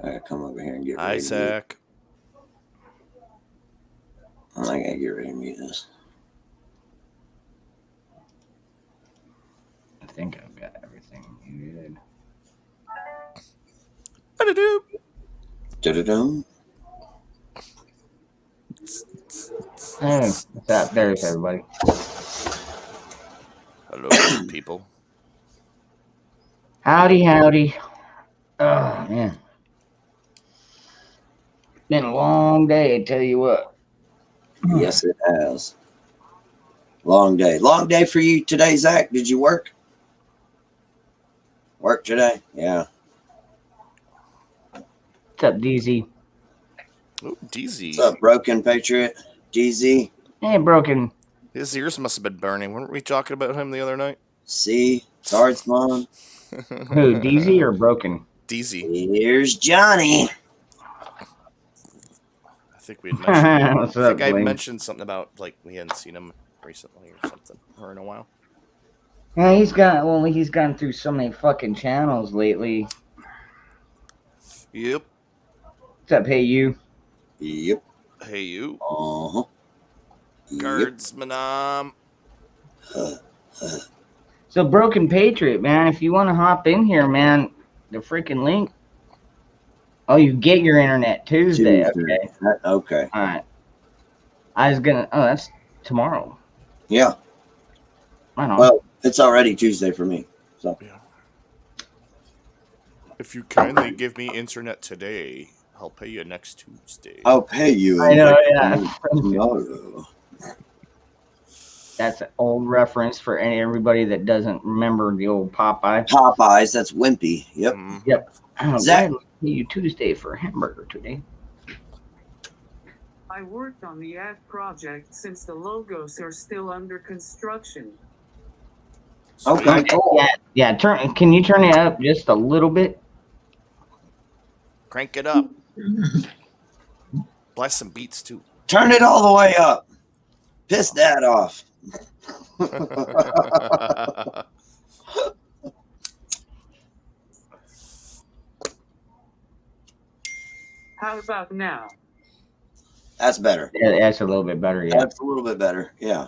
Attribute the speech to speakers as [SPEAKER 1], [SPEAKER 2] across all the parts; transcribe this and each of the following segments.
[SPEAKER 1] I gotta come over here and get ready.
[SPEAKER 2] Isaac.
[SPEAKER 1] I gotta get ready to mute this.
[SPEAKER 3] I think I've got everything muted.
[SPEAKER 1] Da-da-dum.
[SPEAKER 3] Hey, what's up? There's everybody.
[SPEAKER 2] Hello, people.
[SPEAKER 3] Howdy, howdy. Oh, man. Been a long day, I tell you what.
[SPEAKER 1] Yes, it has. Long day. Long day for you today, Zach. Did you work? Work today? Yeah.
[SPEAKER 3] What's up, DZ?
[SPEAKER 2] Oh, DZ.
[SPEAKER 1] What's up, Broken Patriot? DZ?
[SPEAKER 3] Hey, Broken.
[SPEAKER 2] His ears must have been burning. Weren't we talking about him the other night?
[SPEAKER 1] See? Sarge Mom?
[SPEAKER 3] Who, DZ or Broken?
[SPEAKER 2] DZ.
[SPEAKER 1] Here's Johnny.
[SPEAKER 2] I think we had mentioned.
[SPEAKER 3] What's
[SPEAKER 2] I
[SPEAKER 3] up,
[SPEAKER 2] think I
[SPEAKER 3] Blaine?
[SPEAKER 2] mentioned something about like we hadn't seen him recently or something, or in a while.
[SPEAKER 3] Yeah, he's gone through so many fucking channels lately.
[SPEAKER 2] Yep.
[SPEAKER 3] What's up, hey you?
[SPEAKER 1] Yep.
[SPEAKER 2] Hey, you.
[SPEAKER 1] Uh-huh.
[SPEAKER 2] Guardsman.
[SPEAKER 3] So, Broken Patriot, man, if you want to hop in here, man, the freaking link. Oh, you get your internet Tuesday. Okay.
[SPEAKER 1] Okay.
[SPEAKER 3] All right. I was gonna. Oh, that's tomorrow.
[SPEAKER 1] Yeah.
[SPEAKER 3] I know.
[SPEAKER 1] Well, it's already Tuesday for me. So.
[SPEAKER 2] Yeah. If you kindly give me internet today, I'll pay you next Tuesday.
[SPEAKER 1] I'll pay you.
[SPEAKER 3] I know, yeah.
[SPEAKER 1] Tomorrow.
[SPEAKER 3] That's an old reference for everybody that doesn't remember the old Popeye.
[SPEAKER 1] Popeyes. That's Wimpy. Yep.
[SPEAKER 3] Yep.
[SPEAKER 1] Zach.
[SPEAKER 3] I'll pay you Tuesday for a hamburger today.
[SPEAKER 4] I worked on the ad project since the logos are still under construction.
[SPEAKER 1] Okay. Cool.
[SPEAKER 3] Yeah. Can you turn it up just a little bit?
[SPEAKER 2] Crank it up. Blast some beats too.
[SPEAKER 1] Turn it all the way up. Piss Dad off.
[SPEAKER 4] How about now?
[SPEAKER 1] That's better.
[SPEAKER 3] Yeah, that's a little bit better. Yeah.
[SPEAKER 1] That's a little bit better. Yeah.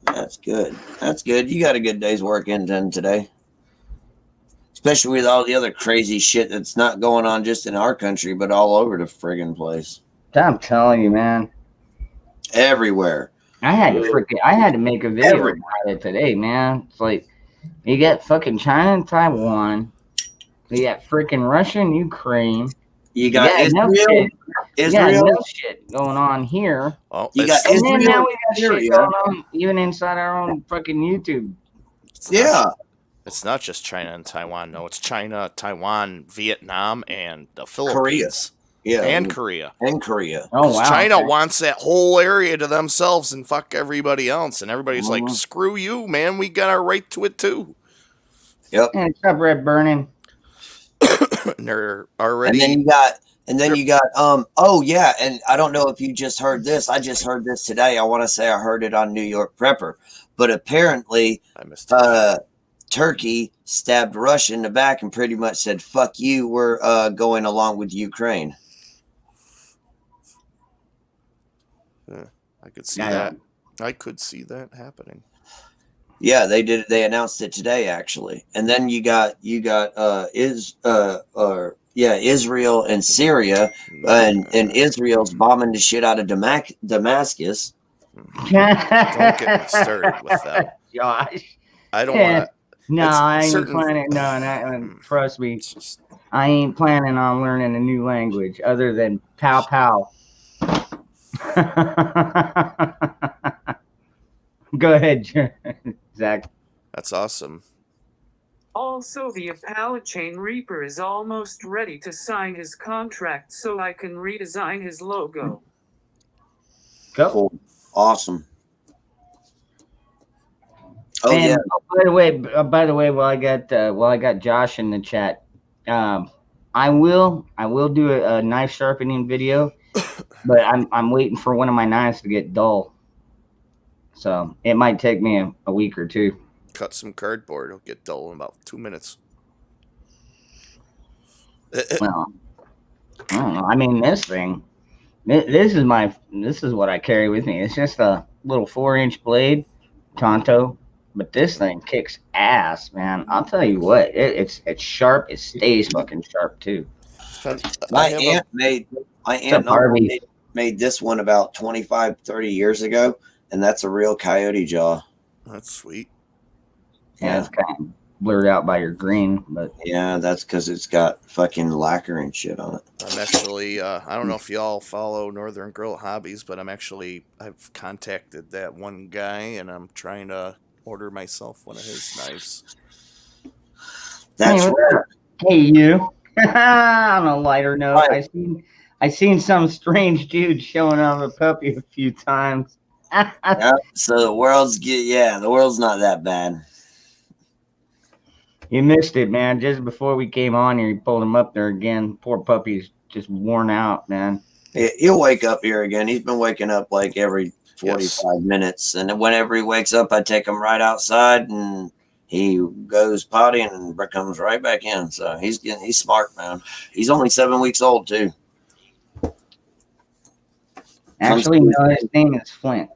[SPEAKER 1] That's good. That's good. You got a good day's work in done today. Especially with all the other crazy shit that's not going on just in our country, but all over the friggin' place.
[SPEAKER 3] I'm telling you, man.
[SPEAKER 1] Everywhere.
[SPEAKER 3] I had to make a video about it today, man. It's like you got fucking China and Taiwan. You got freaking Russia and Ukraine.
[SPEAKER 1] You got Israel.
[SPEAKER 3] You got enough shit going on here.
[SPEAKER 2] Oh,
[SPEAKER 1] you got
[SPEAKER 3] and
[SPEAKER 1] Israel.
[SPEAKER 3] then now we got shit going on even inside our own fucking YouTube.
[SPEAKER 2] It's not just China and Taiwan. No, it's China, Taiwan, Vietnam, and the Philippines.
[SPEAKER 1] Yeah.
[SPEAKER 2] And Korea.
[SPEAKER 1] And Korea.
[SPEAKER 3] Oh, wow.
[SPEAKER 2] China wants that whole area to themselves and fuck everybody else. And everybody's like, screw you, man. We got our right to it too.
[SPEAKER 1] Yep.
[SPEAKER 3] And it's up red burning.
[SPEAKER 2] And they're already.
[SPEAKER 1] And then you got oh yeah, and I don't know if you just heard this. I just heard this today. I want to say I heard it on New York Prepper. But apparently
[SPEAKER 2] I missed it.
[SPEAKER 1] Turkey stabbed Russia in the back and pretty much said, fuck you, we're going along with Ukraine.
[SPEAKER 2] I could see that. I could see that happening.
[SPEAKER 1] Yeah, they did. They announced it today, actually. And then you got Israel and Syria, and Israel's bombing the shit out of Damascus.
[SPEAKER 2] Don't get me started with that.
[SPEAKER 3] Josh.
[SPEAKER 2] I don't want to.
[SPEAKER 3] No, I ain't planning. No, trust me. I ain't planning on learning a new language other than pow pow. Go ahead, Zach.
[SPEAKER 2] That's awesome.
[SPEAKER 4] Also, the Appalachian Reaper is almost ready to sign his contract so I can redesign his logo.
[SPEAKER 3] Go.
[SPEAKER 1] Cool. Awesome. Oh,
[SPEAKER 3] and,
[SPEAKER 1] yeah.
[SPEAKER 3] By the way, while I got Josh in the chat, I will do a knife sharpening video, but I'm waiting for one of my knives to get dull. So it might take me a week or two.
[SPEAKER 2] cut some cardboard. It'll get dull in about 2 minutes.
[SPEAKER 3] Well, I don't know. I mean, this thing. This is what I carry with me. It's just a little 4-inch blade, Tonto, but this thing kicks ass, man. I'll tell you what, it's sharp. It stays fucking sharp too.
[SPEAKER 1] My aunt made this one about 25, 30 years ago, and that's a real coyote jaw.
[SPEAKER 2] That's sweet.
[SPEAKER 3] Yeah, it's kind of blurred out by your green, but
[SPEAKER 1] yeah, that's because it's got fucking lacquer and shit on it.
[SPEAKER 2] I'm actually, I don't know if y'all follow Northern Grill Hobbies, but I've contacted that one guy, and I'm trying to order myself one of his knives.
[SPEAKER 1] That's right.
[SPEAKER 3] Hey, you. On a lighter note, I seen some strange dude showing off a puppy a few times.
[SPEAKER 1] Yep, so the world's not that bad.
[SPEAKER 3] You missed it, man. Just before we came on here, you pulled him up there again. Poor puppy's just worn out, man.
[SPEAKER 1] He'll wake up here again. He's been waking up like every 45 minutes. And whenever he wakes up, I take him right outside and he goes potty and comes right back in. So he's smart, man. He's only 7 weeks old, too.
[SPEAKER 3] Actually, no, his name is Flint.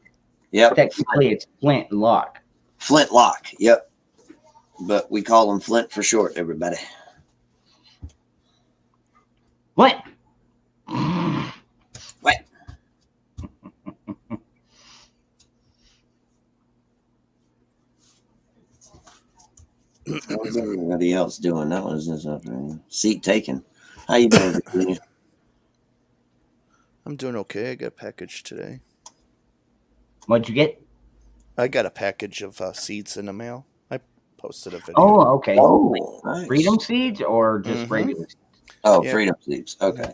[SPEAKER 1] Yep.
[SPEAKER 3] Technically, it's Flint Lock.
[SPEAKER 1] Flint Lock, yep. But we call him Flint for short, everybody.
[SPEAKER 3] What?
[SPEAKER 1] What? What was everybody else doing? That was just up there. Seat taken. How you doing, Virginia?
[SPEAKER 2] I'm doing okay. I got a package today.
[SPEAKER 3] What'd you get?
[SPEAKER 2] I got a package of seeds in the mail. I posted a video.
[SPEAKER 3] Oh, okay.
[SPEAKER 1] Oh, nice.
[SPEAKER 3] Freedom seeds or just regular seeds?
[SPEAKER 1] Oh, yeah. Freedom seeds. Okay.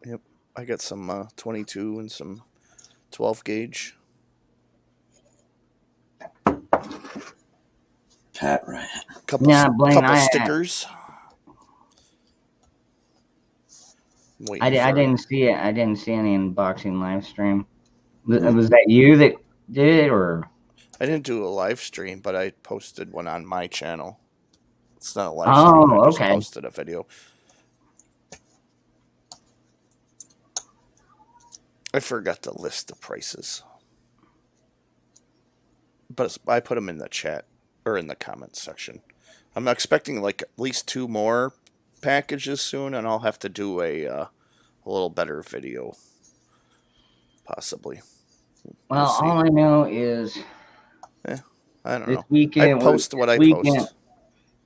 [SPEAKER 2] Yep. I got some 22 and some 12 gauge.
[SPEAKER 1] Pat Ryan.
[SPEAKER 2] Couple stickers.
[SPEAKER 3] I didn't see it. I didn't see any unboxing live stream. Was that you that did it, or?
[SPEAKER 2] I didn't do a live stream, but I posted one on my channel. It's not a live stream. I just posted a video. I forgot to list the prices, but I put them in the chat or in the comments section. I'm expecting like at least 2 more packages soon, and I'll have to do a little better video, possibly.
[SPEAKER 3] Well, all I know is,
[SPEAKER 2] I don't know.
[SPEAKER 3] Weekend,
[SPEAKER 2] I post what I post.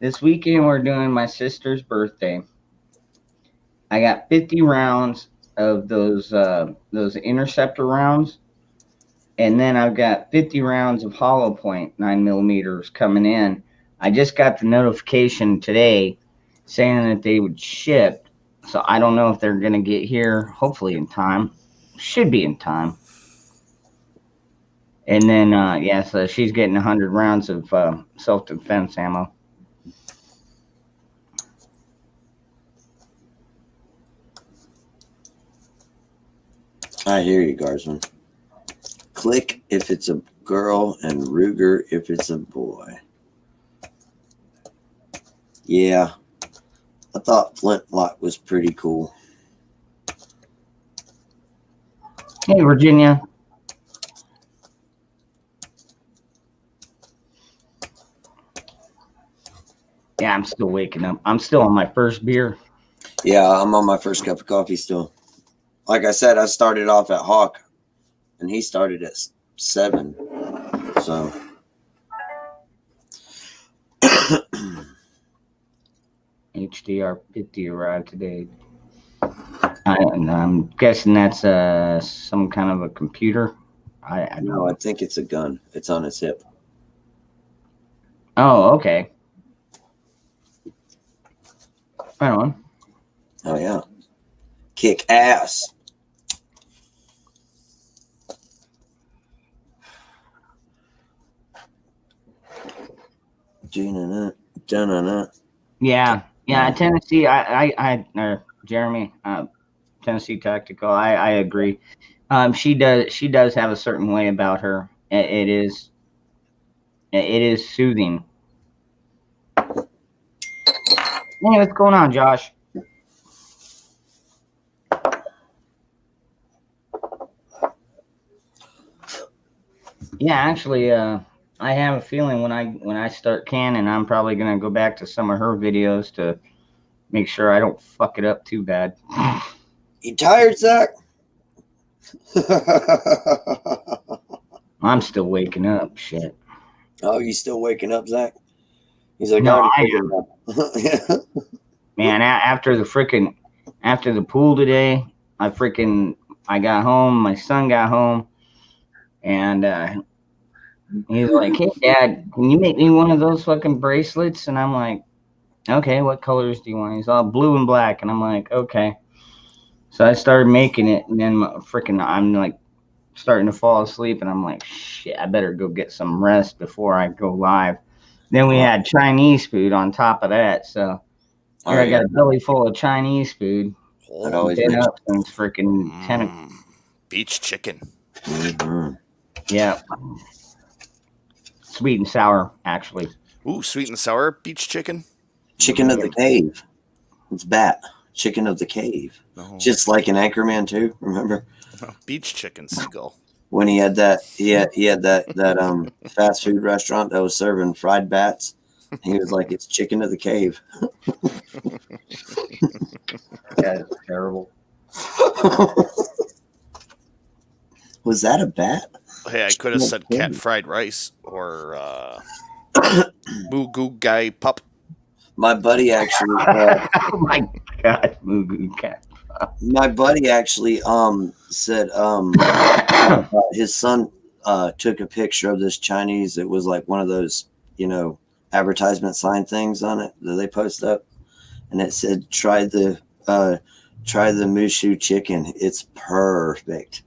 [SPEAKER 3] This weekend we're doing my sister's birthday. I got 50 rounds of those interceptor rounds, and then I've got 50 rounds of hollow point 9mm coming in. I just got the notification today saying that they would ship, so I don't know if they're gonna get here. Hopefully in time. Should be in time. And then so she's getting 100 rounds of self-defense ammo.
[SPEAKER 1] I hear you, Garsman. Click if it's a girl and Ruger if it's a boy. Yeah. I thought Flintlock was pretty cool.
[SPEAKER 3] Hey, Virginia. Yeah, I'm still waking up. I'm still on my first beer.
[SPEAKER 1] Yeah, I'm on my first cup of coffee still. Like I said, I started off at Hawk, and he started at 7. So.
[SPEAKER 3] HDR 50 arrived today. I'm guessing that's some kind of a computer. I
[SPEAKER 1] know. I think it's a gun. It's on his hip.
[SPEAKER 3] Oh, okay. Right on.
[SPEAKER 1] Oh, yeah. Kick ass.
[SPEAKER 3] Yeah, Tennessee. Jeremy, Tennessee Tactical. I agree. She does have a certain way about her. It is It is soothing. Hey, what's going on, Josh? Yeah, actually, I have a feeling when I start canning, I'm probably gonna go back to some of her videos to make sure I don't fuck it up too bad.
[SPEAKER 1] You tired, Zach?
[SPEAKER 3] I'm still waking up. Shit.
[SPEAKER 1] Oh, you still waking up, Zach? He's like,
[SPEAKER 3] No,
[SPEAKER 1] I
[SPEAKER 3] I am.
[SPEAKER 1] already figured it out.
[SPEAKER 3] Man, after the pool today, I got home. My son got home, and he's like, "Hey, Dad, can you make me one of those fucking bracelets?" And I'm like, "Okay, what colors do you want?" He's all blue and black, and I'm like, "Okay." So I started making it, and then I'm like starting to fall asleep, and I'm like, "Shit, I better go get some rest before I go live." Then we had Chinese food on top of that, so here I got a belly full of Chinese food.
[SPEAKER 1] I'd always
[SPEAKER 3] Been
[SPEAKER 1] make
[SPEAKER 3] up since freaking 10 o'clock.
[SPEAKER 2] Beach chicken.
[SPEAKER 1] Mhm.
[SPEAKER 3] Yeah. Sweet and sour, actually.
[SPEAKER 2] Ooh, sweet and sour beach chicken.
[SPEAKER 1] Chicken of the cave. It's bat. Chicken of the cave.
[SPEAKER 2] No.
[SPEAKER 1] Just like an Anchorman too. Remember
[SPEAKER 2] Beach chicken seagull.
[SPEAKER 1] when he had that? He had that fast food restaurant that was serving fried bats. He was like, "It's chicken of the cave."
[SPEAKER 3] That's terrible.
[SPEAKER 1] Was that a bat?
[SPEAKER 2] Hey, I could have said cat fried rice or moo goo guy pup.
[SPEAKER 1] My buddy actually.
[SPEAKER 3] Oh my god, Mugu cat.
[SPEAKER 1] My buddy actually said his son took a picture of this Chinese. It was like one of those, advertisement sign things on it that they post up, and it said try the Mushu chicken. It's perfect.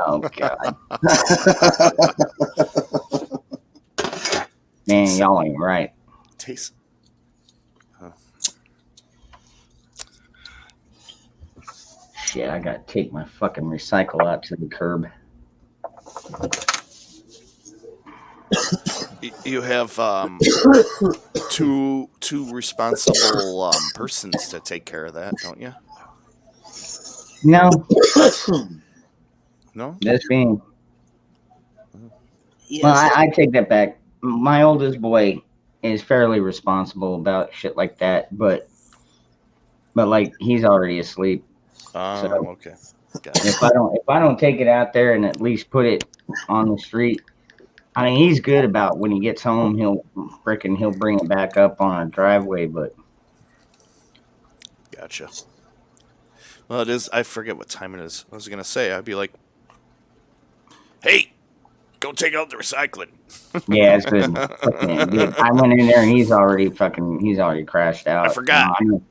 [SPEAKER 3] Oh god. Man, y'all ain't right.
[SPEAKER 2] Taste.
[SPEAKER 3] Shit, I gotta take my fucking recycle out to the curb.
[SPEAKER 2] You have two responsible persons to take care of that, don't you?
[SPEAKER 3] No,
[SPEAKER 2] No.
[SPEAKER 3] that's being.
[SPEAKER 1] Yes.
[SPEAKER 3] Well, I take that back. My oldest boy is fairly responsible about shit like that, but like he's already asleep. So
[SPEAKER 2] Okay. Got it.
[SPEAKER 3] if I don't take it out there and at least put it on the street, I mean he's good about when he gets home he'll bring it back up on a driveway, but
[SPEAKER 2] Gotcha. Well, it is. I forget what time it is. I was gonna say I'd be like, "Hey, go take out the recycling."
[SPEAKER 3] yeah, it's good. Dude, I went in there and he's already crashed out.
[SPEAKER 2] I forgot.
[SPEAKER 3] You know,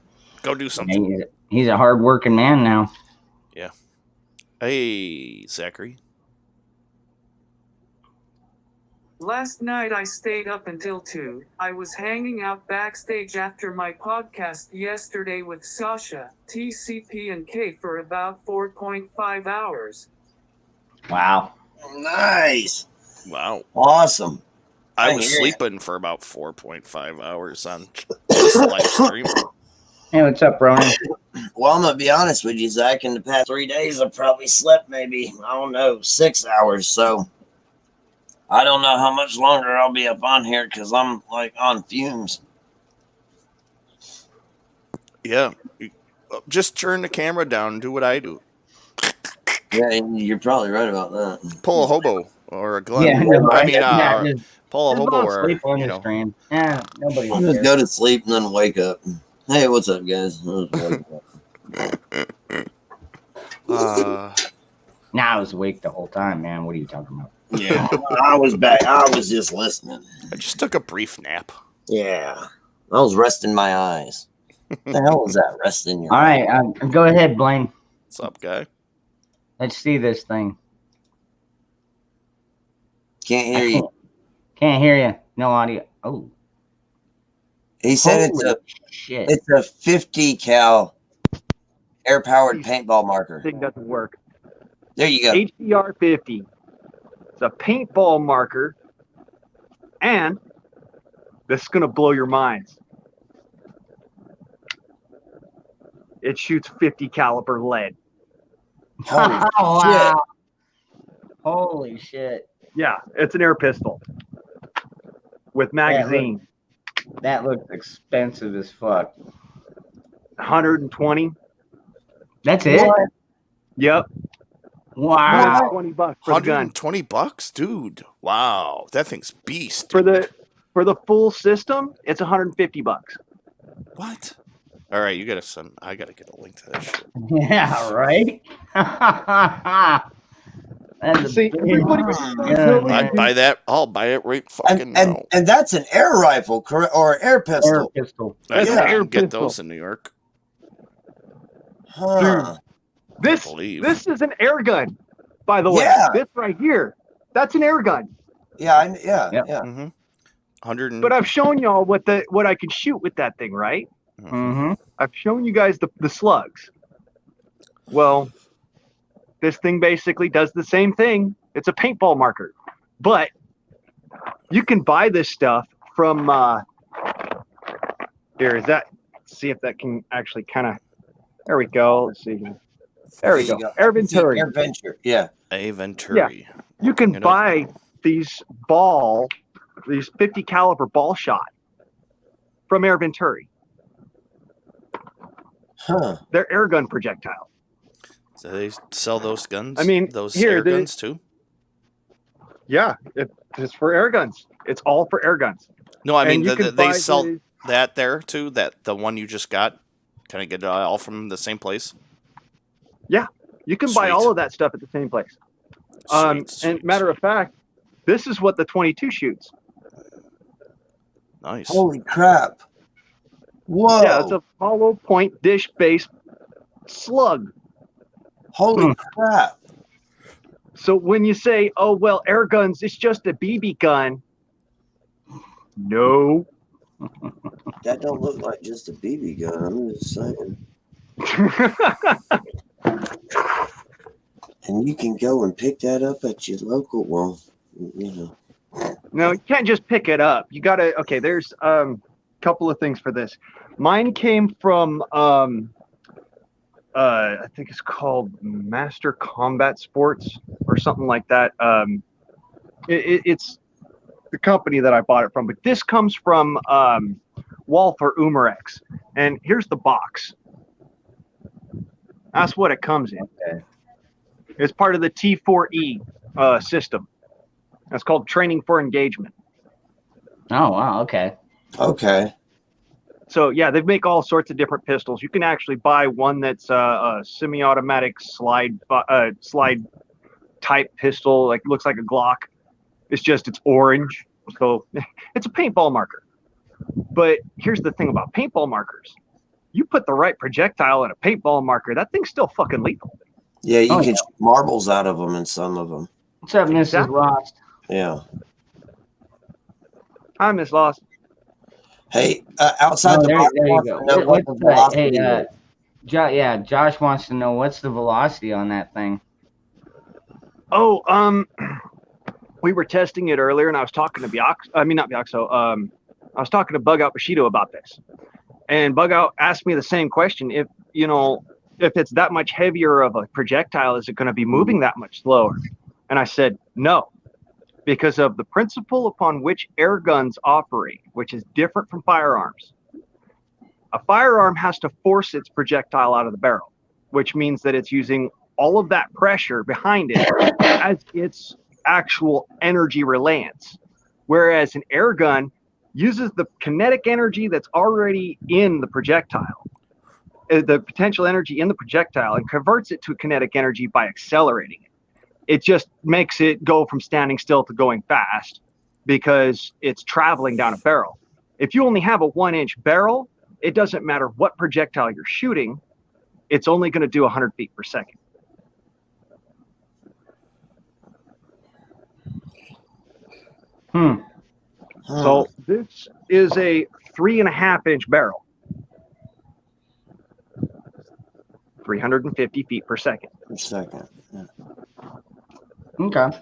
[SPEAKER 2] Go do something.
[SPEAKER 3] he's a hard working man now.
[SPEAKER 2] Yeah. Hey, Zachary.
[SPEAKER 4] Last night I stayed up until 2. I was hanging out backstage after my podcast yesterday with Sasha, TCP, and K for about 4.5 hours.
[SPEAKER 3] Wow.
[SPEAKER 1] Nice.
[SPEAKER 2] Wow.
[SPEAKER 1] Awesome.
[SPEAKER 2] I was sleeping for about 4.5 hours on this live stream.
[SPEAKER 3] Hey, what's up, Ronan?
[SPEAKER 1] Well, I'm gonna be honest with you, Zach. In the past 3 days, I've probably slept maybe 6 hours. So I don't know how much longer I'll be up on here because I'm like on fumes.
[SPEAKER 2] Yeah. Just turn the camera down and do what I do.
[SPEAKER 1] Yeah, you're probably right about that.
[SPEAKER 2] Pull a hobo or a glove.
[SPEAKER 3] Yeah, no,
[SPEAKER 2] I mean,
[SPEAKER 3] just
[SPEAKER 2] pull a
[SPEAKER 3] fall
[SPEAKER 2] hobo or,
[SPEAKER 3] asleep on the stream. Yeah, nobody will
[SPEAKER 1] I'll just
[SPEAKER 3] care.
[SPEAKER 1] go to sleep and then wake up. Hey, what's up, guys?
[SPEAKER 3] Nah, I was awake the whole time, man. What are you talking about?
[SPEAKER 1] Yeah, I was back. I was just listening.
[SPEAKER 2] I just took a brief nap.
[SPEAKER 1] Yeah, I was resting my eyes. The hell was that? Resting your
[SPEAKER 3] All
[SPEAKER 1] eyes?
[SPEAKER 3] right, go ahead, Blaine.
[SPEAKER 2] What's up, guy?
[SPEAKER 3] Let's see this thing.
[SPEAKER 1] Can't hear you.
[SPEAKER 3] Can't hear you. No audio. Oh,
[SPEAKER 1] He said
[SPEAKER 3] holy shit.
[SPEAKER 1] it's a 50 cal air powered paintball marker.
[SPEAKER 5] Thing doesn't work.
[SPEAKER 1] There you go.
[SPEAKER 5] HDR 50. It's a paintball marker And this is going to blow your minds. It shoots 50 caliber lead.
[SPEAKER 1] Holy shit.
[SPEAKER 3] Wow. Holy shit.
[SPEAKER 5] Yeah, it's an air pistol with magazine.
[SPEAKER 3] That looks expensive as fuck.
[SPEAKER 5] 120.
[SPEAKER 3] That's it?
[SPEAKER 1] What?
[SPEAKER 5] Yep.
[SPEAKER 3] Wow.
[SPEAKER 5] $120 for the gun.
[SPEAKER 2] $120, dude. Wow, that thing's beast.
[SPEAKER 5] For
[SPEAKER 2] Dude.
[SPEAKER 5] the full system, it's $150.
[SPEAKER 2] What? All right, you gotta send. I gotta get a link to that shit.
[SPEAKER 3] Yeah, right? That's a
[SPEAKER 5] See,
[SPEAKER 3] big
[SPEAKER 5] everybody-
[SPEAKER 3] gun, man.
[SPEAKER 2] I'd buy that. I'll buy it right fucking now.
[SPEAKER 1] And that's an air rifle, correct? Or an air
[SPEAKER 3] Air
[SPEAKER 1] pistol.
[SPEAKER 3] pistol.
[SPEAKER 2] I
[SPEAKER 5] That's
[SPEAKER 2] think
[SPEAKER 5] an
[SPEAKER 2] you
[SPEAKER 5] air
[SPEAKER 2] can get
[SPEAKER 5] pistol.
[SPEAKER 2] those in New York.
[SPEAKER 1] Huh.
[SPEAKER 5] This
[SPEAKER 2] believe.
[SPEAKER 5] this is an air gun, by the way.
[SPEAKER 1] Yeah.
[SPEAKER 5] This right here, that's an air gun.
[SPEAKER 1] Yeah,
[SPEAKER 3] Yep.
[SPEAKER 1] yeah.
[SPEAKER 2] Mm-hmm. 100.
[SPEAKER 5] But I've shown y'all what I can shoot with that thing, right?
[SPEAKER 3] Mm-hmm.
[SPEAKER 5] I've shown you guys the slugs. Well, this thing basically does the same thing. It's a paintball marker, but you can buy this stuff from. Here is that. See if that can actually kind of. There we go. Let's see. There we
[SPEAKER 1] you
[SPEAKER 5] go. Air Venturi.
[SPEAKER 1] Air Venture. Yeah.
[SPEAKER 2] A Venturi.
[SPEAKER 5] You can
[SPEAKER 2] You know-
[SPEAKER 5] buy these 50 caliber ball shot from Air Venturi.
[SPEAKER 1] Huh.
[SPEAKER 5] They're air gun projectile.
[SPEAKER 2] So they sell those guns.
[SPEAKER 5] I mean,
[SPEAKER 2] those
[SPEAKER 5] here,
[SPEAKER 2] air
[SPEAKER 5] they-
[SPEAKER 2] guns too.
[SPEAKER 5] Yeah, it's for air guns. It's all for air guns.
[SPEAKER 2] No, I mean
[SPEAKER 5] And you can
[SPEAKER 2] they
[SPEAKER 5] buy
[SPEAKER 2] sell
[SPEAKER 5] these-
[SPEAKER 2] that there too. That the one you just got. Can I get it all from the same place?
[SPEAKER 5] You can buy
[SPEAKER 2] Sweet.
[SPEAKER 5] all of that stuff at the same place.
[SPEAKER 2] Sweet.
[SPEAKER 5] And matter of fact, this is what the 22 shoots.
[SPEAKER 2] Nice.
[SPEAKER 1] Holy crap. Whoa.
[SPEAKER 5] Yeah, it's a hollow point dish based slug.
[SPEAKER 1] Holy crap.
[SPEAKER 5] So when you say, "Oh well, air guns, it's just a BB gun," no.
[SPEAKER 1] That don't look like just a BB gun. I'm just saying. And you can go and pick that up at your local, well, you know.
[SPEAKER 5] No, you can't just pick it up. You gotta. Okay, there's a couple of things for this. Mine came from I think it's called Master Combat Sports or something like that. It's the company that I bought it from, but this comes from Walther Umarex, and here's the box. That's what it comes in.
[SPEAKER 3] Okay.
[SPEAKER 5] It's part of the T4E system. That's called Training for Engagement.
[SPEAKER 3] Oh, wow. Okay.
[SPEAKER 1] Okay.
[SPEAKER 5] So yeah, they make all sorts of different pistols. You can actually buy one that's a semi-automatic slide type pistol, like looks like a Glock. It's orange, so it's a paintball marker. But here's the thing about paintball markers: you put the right projectile in a paintball marker, that thing's still fucking lethal.
[SPEAKER 1] Yeah, you
[SPEAKER 3] Oh,
[SPEAKER 1] can shoot marbles out of them in some of them.
[SPEAKER 3] What's up, Mrs.
[SPEAKER 5] Exactly.
[SPEAKER 3] Lost?
[SPEAKER 1] Yeah.
[SPEAKER 5] Hi, Miss Lost.
[SPEAKER 1] Hey, outside
[SPEAKER 3] Oh,
[SPEAKER 1] the
[SPEAKER 3] there
[SPEAKER 1] box,
[SPEAKER 3] you
[SPEAKER 1] wants
[SPEAKER 3] go.
[SPEAKER 1] to know what
[SPEAKER 3] What's
[SPEAKER 1] the
[SPEAKER 3] the,
[SPEAKER 1] velocity
[SPEAKER 3] hey,
[SPEAKER 1] is.
[SPEAKER 3] Josh wants to know what's the velocity on that thing.
[SPEAKER 5] Oh, we were testing it earlier, and I was talking to not Bioxo. I was talking to Bug Out Bushido about this, and Bug Out asked me the same question. If it's that much heavier of a projectile, is it going to be moving that much slower? And I said no, because of the principle upon which air guns operate, which is different from firearms. A firearm has to force its projectile out of the barrel, which means that it's using all of that pressure behind it as its actual energy relances. Whereas an air gun uses the kinetic energy that's already in the projectile, the potential energy in the projectile, and converts it to kinetic energy by accelerating it. It just makes it go from standing still to going fast because it's traveling down a barrel. If you only have a 1-inch barrel, it doesn't matter what projectile you're shooting, it's only going to do 100 feet per second. So this is a 3.5-inch barrel. 350 feet per second.
[SPEAKER 1] Per second. Yeah.
[SPEAKER 3] Okay.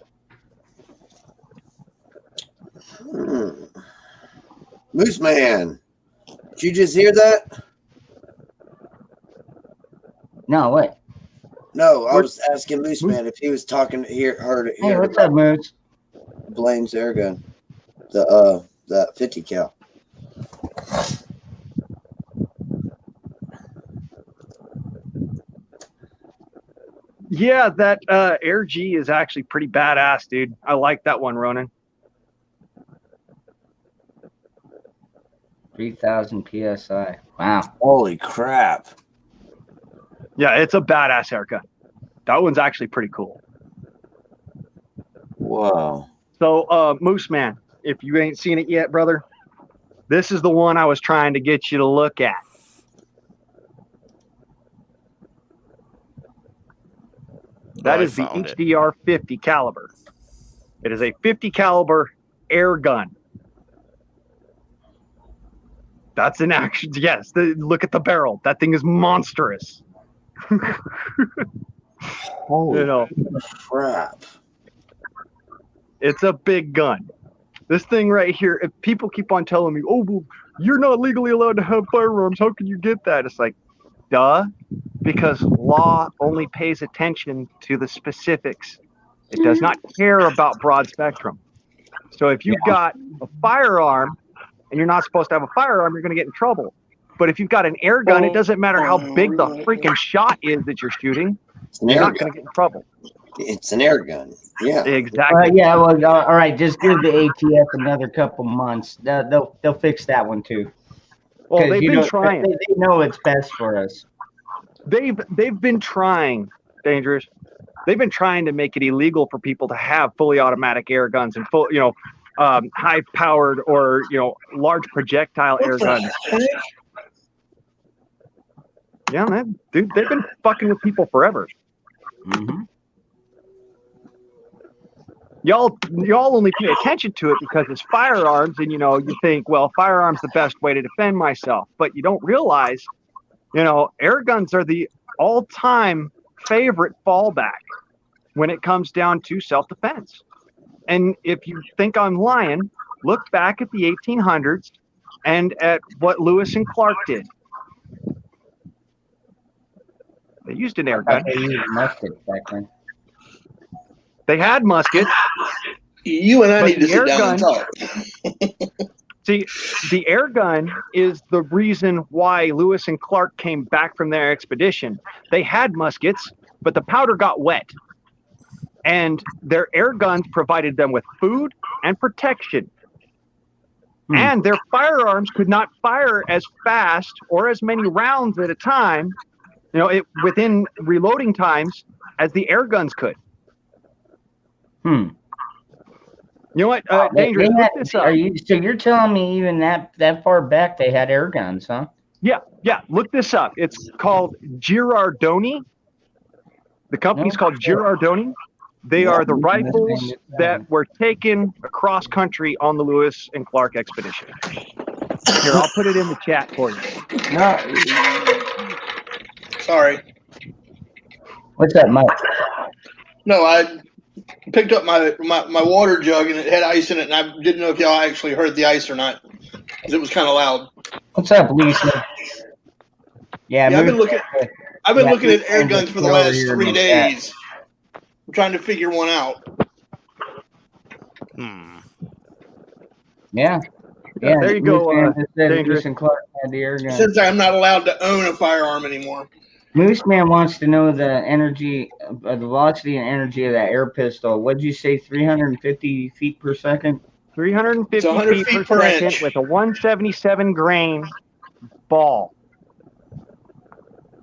[SPEAKER 1] Moose Man, did you just hear that?
[SPEAKER 3] No, what?
[SPEAKER 1] No, I was asking Moose Man if he was talking. Heard
[SPEAKER 3] Hey, what's up, Moose?
[SPEAKER 1] Blaine's air gun, the 50 cal.
[SPEAKER 5] Yeah, that Air G is actually pretty badass, dude. I like that one, Ronan.
[SPEAKER 3] 3,000 psi. Wow.
[SPEAKER 1] Holy crap!
[SPEAKER 5] Yeah, it's a badass haircut. That one's actually pretty cool.
[SPEAKER 1] Whoa.
[SPEAKER 5] So, Moose Man, if you ain't seen it yet, brother, this is the one I was trying to get you to look at. That is the HDR 50 caliber. It is a 50 caliber air gun. That's an action. Yes, look at the barrel. That thing is monstrous.
[SPEAKER 1] Holy crap!
[SPEAKER 5] It's a big gun. This thing right here, if people keep on telling me, oh, well, you're not legally allowed to have firearms, how can you get that? It's like, duh, because law only pays attention to the specifics. It does not care about broad spectrum. So if you've got a firearm and you're not supposed to have a firearm, you're going to get in trouble. But if you've got an air gun, it doesn't matter how big the freaking shot is that you're shooting, you're not going to get in trouble.
[SPEAKER 1] It's an air gun. Yeah.
[SPEAKER 5] Exactly.
[SPEAKER 3] Yeah, well, all right. Just give the ATF another couple months. They'll fix that one too.
[SPEAKER 5] Well, they've been trying.
[SPEAKER 3] They know it's best for us.
[SPEAKER 5] They've been trying, Dangerous. They've been trying to make it illegal for people to have fully automatic air guns and full, high powered or large projectile air guns. Yeah, man, dude, they've been fucking with people forever.
[SPEAKER 3] Mm-hmm.
[SPEAKER 5] Y'all only pay attention to it because it's firearms, and you think, well, firearms the best way to defend myself, but you don't realize, air guns are the all-time favorite fallback when it comes down to self-defense. And if you think I'm lying, look back at the 1800s and at what Lewis and Clark did. They used an air gun.
[SPEAKER 3] They used muskets back then.
[SPEAKER 5] They had muskets.
[SPEAKER 6] You and I need to sit down and talk.
[SPEAKER 5] See, the air gun is the reason why Lewis and Clark came back from their expedition. They had muskets, but the powder got wet. And their air guns provided them with food and protection. And their firearms could not fire as fast or as many rounds at a time, within reloading times as the air guns could. You know what? Dangerous.
[SPEAKER 3] So you're telling me even that far back they had air guns, huh?
[SPEAKER 5] Yeah. Look this up. It's called Girardoni. The company's called Girardoni. They are the rifles that were taken across country on the Lewis and Clark expedition. Here, I'll put it in the chat for you.
[SPEAKER 3] No.
[SPEAKER 6] Sorry.
[SPEAKER 3] What's that, Mike?
[SPEAKER 6] No, I picked up my water jug and it had ice in it, and I didn't know if y'all actually heard the ice or not, because it was kind of loud.
[SPEAKER 3] What's up, Lisa? Yeah,
[SPEAKER 6] I've been looking at air guns for the last 3 days. I'm trying to figure one out.
[SPEAKER 3] Yeah.
[SPEAKER 5] There you go.
[SPEAKER 3] Dangerous and Clark had the air gun.
[SPEAKER 6] Since I'm not allowed to own a firearm anymore.
[SPEAKER 3] Moose Man wants to know the energy, the velocity and energy of that air pistol. What'd you say, 350 feet per second?
[SPEAKER 5] 350 feet per second inch with a 177 grain ball.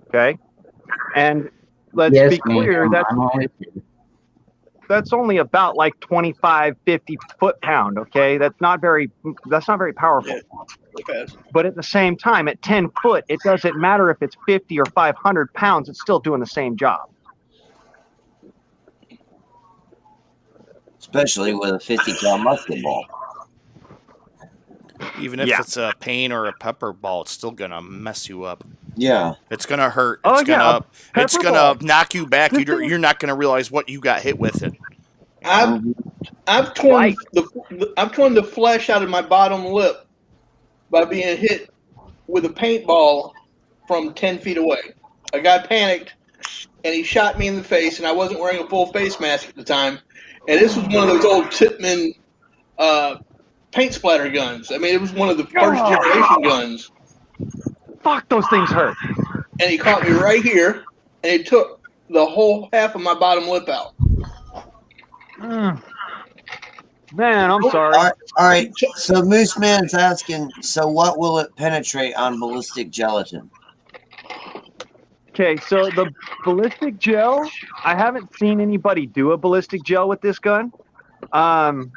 [SPEAKER 5] Okay? And let's be clear, that's only about like 25, 50 foot-pound, okay? That's not very powerful.
[SPEAKER 6] Yeah.
[SPEAKER 5] But at the same time, at 10 foot, it doesn't matter if it's 50 or 500 pounds, it's still doing the same job.
[SPEAKER 1] Especially with a 50 cal musket ball.
[SPEAKER 2] Even if it's a paint or a pepper ball, it's still gonna mess you up.
[SPEAKER 1] Yeah,
[SPEAKER 2] it's gonna hurt. It's gonna knock you back. You're not gonna realize what you got hit with it.
[SPEAKER 6] I've torn the the flesh out of my bottom lip by being hit with a paintball from 10 feet away. A guy panicked and he shot me in the face, and I wasn't wearing a full face mask at the time. And this was one of those old Tippmann paint splatter guns. I mean, it was one of the first generation guns.
[SPEAKER 5] Fuck, those things hurt.
[SPEAKER 6] And he caught me right here, and he took the whole half of my bottom lip out.
[SPEAKER 5] Man, I'm sorry.
[SPEAKER 1] All right. So Moose Man's asking, so what will it penetrate on ballistic gelatin?
[SPEAKER 5] Okay, so the ballistic gel, I haven't seen anybody do a ballistic gel with this gun. There's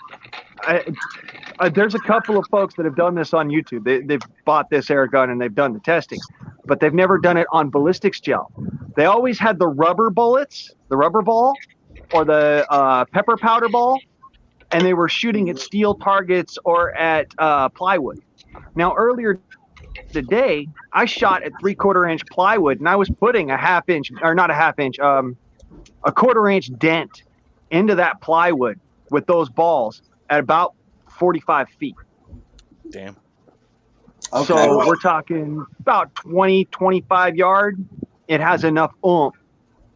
[SPEAKER 5] a couple of folks that have done this on YouTube. They've bought this air gun and they've done the testing, but they've never done it on ballistics gel. They always had the rubber bullets, the rubber ball, or the pepper powder ball, and they were shooting at steel targets or at plywood. Now, earlier today, I shot at 3/4 inch plywood, and I was putting a 1/4 inch dent into that plywood with those balls at about 45 feet.
[SPEAKER 2] Damn.
[SPEAKER 1] Okay.
[SPEAKER 5] So we're talking about 20, 25 yard. It has enough oomph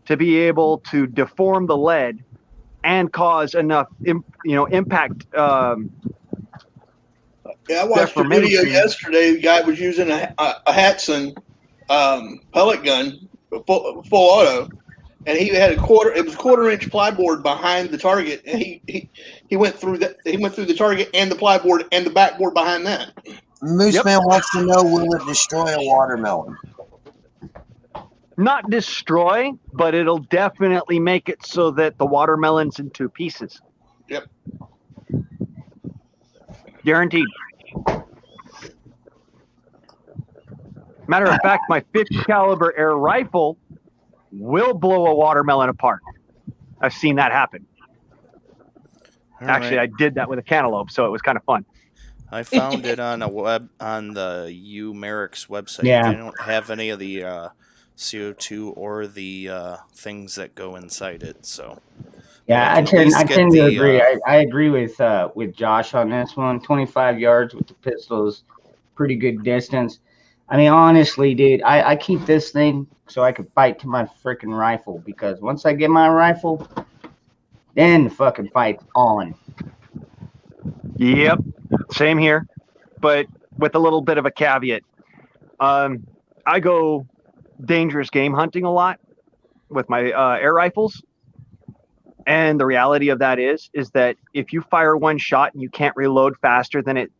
[SPEAKER 5] to be able to deform the lead and cause enough, impact.
[SPEAKER 6] Yeah, I watched a video yesterday. The guy was using a Hatson pellet gun, full auto, and he had it was 1/4 inch plyboard behind the target, and he went through that. He went through the target and the plyboard and the backboard behind that.
[SPEAKER 1] Moose Man wants to know, will it destroy a watermelon?
[SPEAKER 5] Not destroy, but it'll definitely make it so that the watermelon's in 2 pieces.
[SPEAKER 6] Yep.
[SPEAKER 5] Guaranteed. Matter of fact, my 50 caliber air rifle will blow a watermelon apart. I've seen that happen. Actually, I did that with a cantaloupe, so it was kind of fun.
[SPEAKER 2] I found it on the Umeric's website.
[SPEAKER 3] Yeah.
[SPEAKER 2] They don't have any of the CO2 or the things that go inside it. So
[SPEAKER 3] Yeah, I tend to agree. I agree with Josh on this one. 25 yards with the pistols, pretty good distance. I mean, honestly, dude, I keep this thing so I can fight to my freaking rifle, because once I get my rifle, then the fucking fight's on.
[SPEAKER 5] Yep, same here, but with a little bit of a caveat. I go dangerous game hunting a lot with my air rifles, and the reality of that is that if you fire one shot and you can't reload faster than it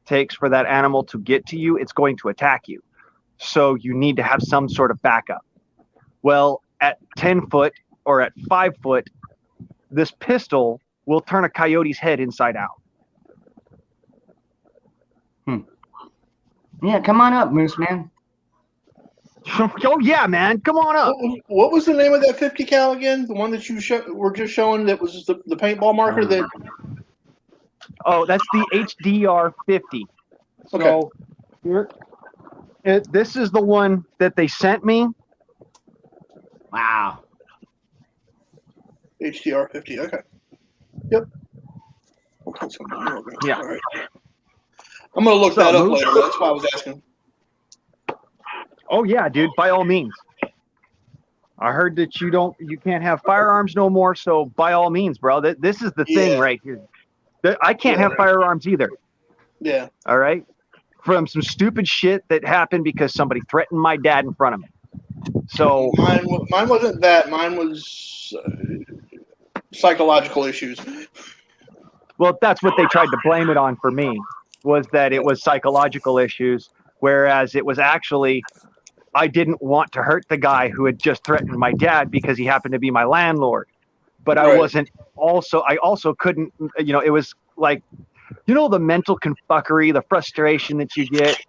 [SPEAKER 5] takes for that animal to get to you, it's going to attack you. So you need to have some sort of backup. Well, at 10 foot or at 5 foot, this pistol will turn a coyote's head inside out.
[SPEAKER 3] Yeah, come on up, Moose Man.
[SPEAKER 5] Oh yeah, man, come on up.
[SPEAKER 6] What was the name of that 50 cal again? The one that you were just showing that was the paintball marker that.
[SPEAKER 5] Oh, that's the HDR 50.
[SPEAKER 6] Okay.
[SPEAKER 5] So here, this is the one that they sent me.
[SPEAKER 3] Wow.
[SPEAKER 6] HDR 50. Okay. Yep.
[SPEAKER 5] Yeah.
[SPEAKER 6] All right. I'm gonna look that up later. That's why I was asking.
[SPEAKER 5] Oh yeah, dude, by all means. I heard that you can't have firearms no more, so by all means, bro. This is the thing right here. I can't have firearms either.
[SPEAKER 6] Yeah.
[SPEAKER 5] All right. From some stupid shit that happened because somebody threatened my dad in front of me. So
[SPEAKER 6] mine wasn't that. Mine was psychological issues.
[SPEAKER 5] Well, that's what they tried to blame it on for me, was that it was psychological issues, whereas it was actually I didn't want to hurt the guy who had just threatened my dad because he happened to be my landlord. But I also couldn't, it was like, the mental confuckery, the frustration that you get.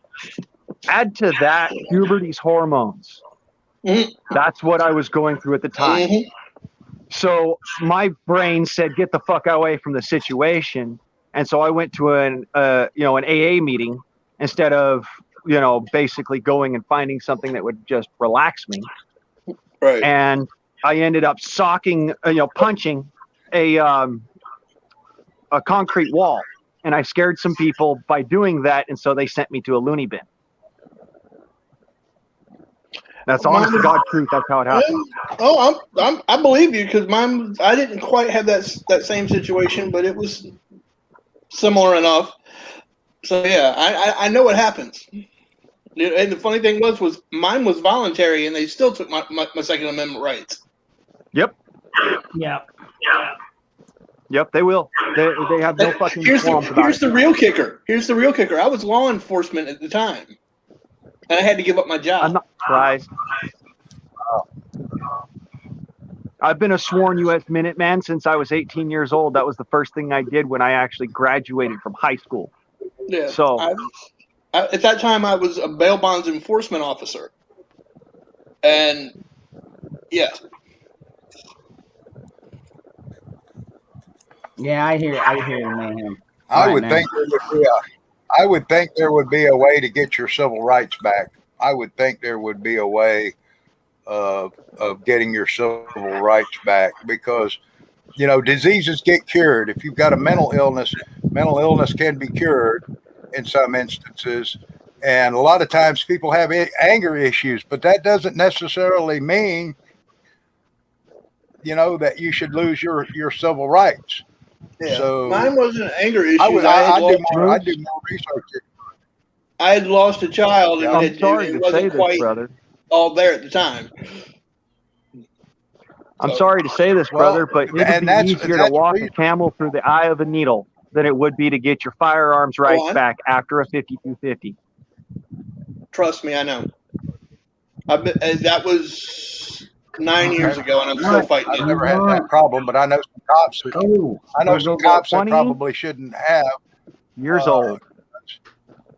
[SPEAKER 5] Add to that puberty's hormones.
[SPEAKER 6] Mm-hmm.
[SPEAKER 5] That's what I was going through at the time.
[SPEAKER 6] Mm-hmm.
[SPEAKER 5] So my brain said, get the fuck away from the situation. And so I went to an AA meeting instead of, basically going and finding something that would just relax me.
[SPEAKER 6] Right.
[SPEAKER 5] And I ended up punching a concrete wall and I scared some people by doing that, and so they sent me to a loony bin. That's honest to God truth. That's how it happened.
[SPEAKER 6] I believe you because mine. I didn't quite have that same situation, but it was similar enough. So yeah, I know what happens. And the funny thing was mine was voluntary, and they still took my Second Amendment rights.
[SPEAKER 5] Yep.
[SPEAKER 3] Yeah.
[SPEAKER 5] Yep, they will. They have no fucking qualms about
[SPEAKER 6] Here's
[SPEAKER 5] it.
[SPEAKER 6] the real kicker. I was law enforcement at the time, and I had to give up my job.
[SPEAKER 5] I'm not surprised. I've been a sworn U.S. Minuteman since I was 18 years old. That was the first thing I did when I actually graduated from high school.
[SPEAKER 6] Yeah.
[SPEAKER 5] So
[SPEAKER 6] at that time, I was a bail bonds enforcement officer, and yeah.
[SPEAKER 3] Yeah, I hear the mayhem.
[SPEAKER 7] I
[SPEAKER 3] Right
[SPEAKER 7] would
[SPEAKER 3] now.
[SPEAKER 7] think there would be a way to get your civil rights back. I would think there would be a way of getting your civil rights back because, you know, diseases get cured. If you've got a mental illness can be cured in some instances. And a lot of times people have anger issues, but that doesn't necessarily mean, you know, that you should lose your civil rights.
[SPEAKER 6] Yeah.
[SPEAKER 7] So
[SPEAKER 6] Mine wasn't anger issues.
[SPEAKER 7] I do more research.
[SPEAKER 6] I had lost a child, and
[SPEAKER 5] I'm sorry
[SPEAKER 6] it
[SPEAKER 5] to
[SPEAKER 6] wasn't
[SPEAKER 5] say this,
[SPEAKER 6] quite
[SPEAKER 5] brother.
[SPEAKER 6] all there at the time.
[SPEAKER 5] I'm sorry to say this, brother, but it would
[SPEAKER 7] and
[SPEAKER 5] be
[SPEAKER 7] that's
[SPEAKER 5] easier to walk a camel through the eye of a needle than it would be to get your firearms rights back after a 5250.
[SPEAKER 6] Trust me, I know. That was 9 years ago, and I'm still fighting
[SPEAKER 7] I've
[SPEAKER 6] it.
[SPEAKER 7] never had that problem, but I know some cops. That probably shouldn't have.
[SPEAKER 5] Years old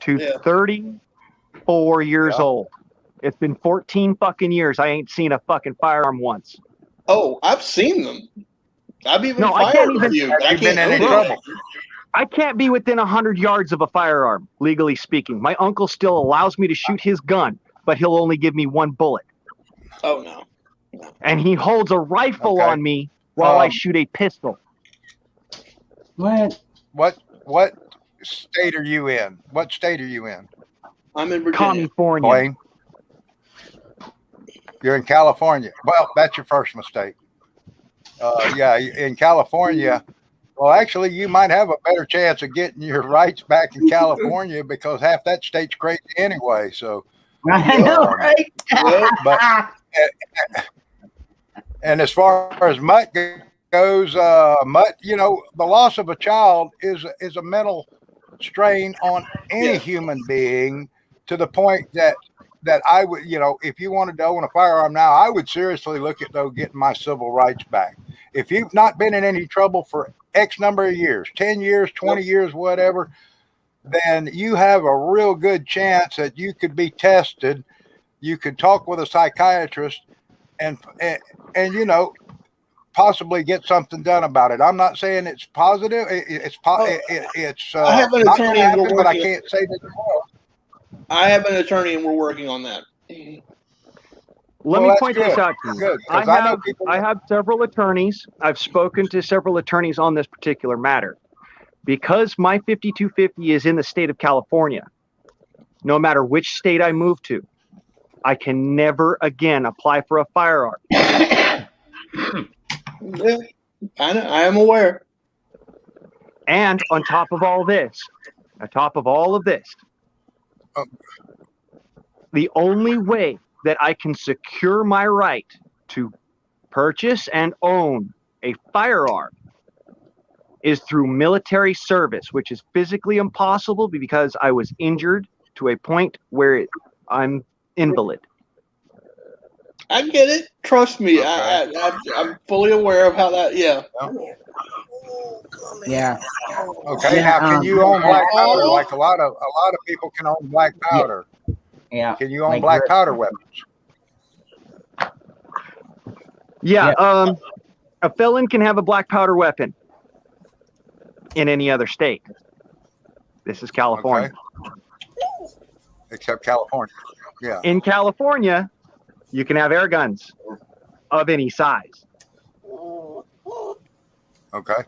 [SPEAKER 5] to 34 years old. It's been 14 fucking years. I ain't seen a fucking firearm once.
[SPEAKER 6] Oh, I've seen them. I've even
[SPEAKER 5] I
[SPEAKER 6] fired
[SPEAKER 5] can't
[SPEAKER 6] a
[SPEAKER 5] even.
[SPEAKER 6] few.
[SPEAKER 7] Have you been in any trouble?
[SPEAKER 5] I can't be within 100 yards of a firearm, legally speaking. My uncle still allows me to shoot his gun, but he'll only give me one bullet.
[SPEAKER 6] Oh no.
[SPEAKER 5] And he holds a rifle on me while I shoot a pistol.
[SPEAKER 3] What?
[SPEAKER 7] What state are you in? What state are you in?
[SPEAKER 6] I'm in Virginia.
[SPEAKER 5] California.
[SPEAKER 7] Blaine? You're in California. Well, that's your first mistake. Yeah, in California. Well, actually, you might have a better chance of getting your rights back in California because half that state's crazy anyway. So
[SPEAKER 3] I know, right?
[SPEAKER 7] But and as far as mutt goes, mutt, you know, the loss of a child is a mental strain on any human being to the point that I would, you know, if you wanted to own a firearm now, I would seriously look at getting my civil rights back. If you've not been in any trouble for X number of years, 10 years, 20 years, whatever, then you have a real good chance that you could be tested. You could talk with a psychiatrist and you know, possibly get something done about it. I'm not saying it's positive. It's
[SPEAKER 6] I have an
[SPEAKER 7] not
[SPEAKER 6] attorney,
[SPEAKER 7] gonna happen,
[SPEAKER 6] and we're
[SPEAKER 7] but I
[SPEAKER 6] working.
[SPEAKER 7] can't say that.
[SPEAKER 6] I have an attorney, and we're working on that.
[SPEAKER 5] Let me point this out to you.
[SPEAKER 7] Good,
[SPEAKER 5] I have several attorneys. I've spoken to several attorneys on this particular matter. Because my 5250 is in the state of California, no matter which state I move to, I can never again apply for a firearm.
[SPEAKER 6] Yeah, I am aware.
[SPEAKER 5] And on top of all of this, the only way that I can secure my right to purchase and own a firearm is through military service, which is physically impossible because I was injured to a point where I'm invalid.
[SPEAKER 6] I get it. Trust me.
[SPEAKER 7] Okay.
[SPEAKER 6] I'm fully aware of how that. Yeah.
[SPEAKER 3] Yeah.
[SPEAKER 7] Okay.
[SPEAKER 3] Yeah,
[SPEAKER 7] Now, can you own black powder like a lot of people can own black powder?
[SPEAKER 3] Yeah.
[SPEAKER 7] Can you own
[SPEAKER 3] Like
[SPEAKER 7] black powder weapons?
[SPEAKER 5] Yeah. A felon can have a black powder weapon in any other state. This is California.
[SPEAKER 7] Okay. Except California. Yeah.
[SPEAKER 5] In California, you can have air guns of any size.
[SPEAKER 7] Okay.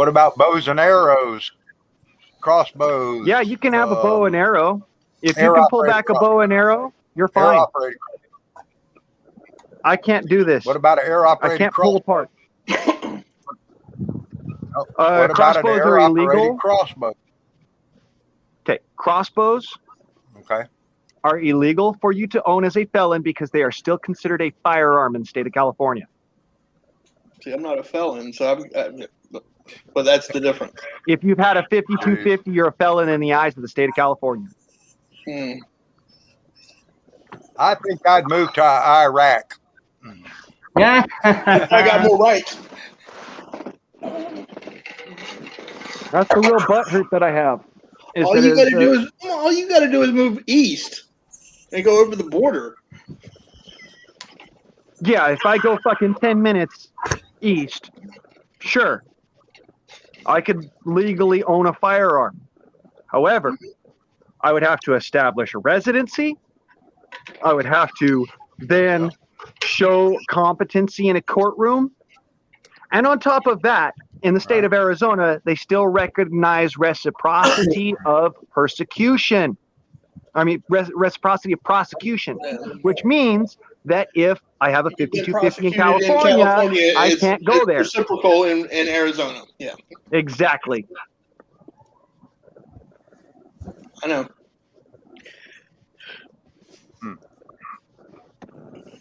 [SPEAKER 7] What about bows and arrows, crossbows?
[SPEAKER 5] Yeah, you can have a bow and arrow. If you
[SPEAKER 7] air
[SPEAKER 5] can pull
[SPEAKER 7] operated
[SPEAKER 5] back a bow and arrow, you're
[SPEAKER 7] Air
[SPEAKER 5] fine.
[SPEAKER 7] operated.
[SPEAKER 5] I can't do this.
[SPEAKER 7] What about an air
[SPEAKER 5] I
[SPEAKER 7] operated
[SPEAKER 5] can't pull
[SPEAKER 7] crossbow?
[SPEAKER 5] apart.
[SPEAKER 7] What about an
[SPEAKER 5] Crossbows are
[SPEAKER 7] air operated
[SPEAKER 5] illegal.
[SPEAKER 7] crossbow?
[SPEAKER 5] Okay, crossbows
[SPEAKER 7] Okay.
[SPEAKER 5] are illegal for you to own as a felon because they are still considered a firearm in the state of California.
[SPEAKER 6] See, I'm not a felon, so but that's the difference.
[SPEAKER 5] If you've had a 5250, you're a felon in the eyes of the state of California.
[SPEAKER 7] I think I'd move to Iraq.
[SPEAKER 3] Yeah.
[SPEAKER 6] I got more rights.
[SPEAKER 5] That's the real butt hurt that I have.
[SPEAKER 6] All you got to do is move east and go over the border.
[SPEAKER 5] Yeah, if I go fucking 10 minutes east, sure, I could legally own a firearm. However, I would have to establish a residency. I would have to then show competency in a courtroom. And on top of that, in the state of Arizona, they still recognize reciprocity of persecution. I mean, reciprocity of prosecution, which means that if I have a 5250 in California, I can't go there.
[SPEAKER 6] Reciprocal in Arizona. Yeah.
[SPEAKER 5] Exactly.
[SPEAKER 6] I know.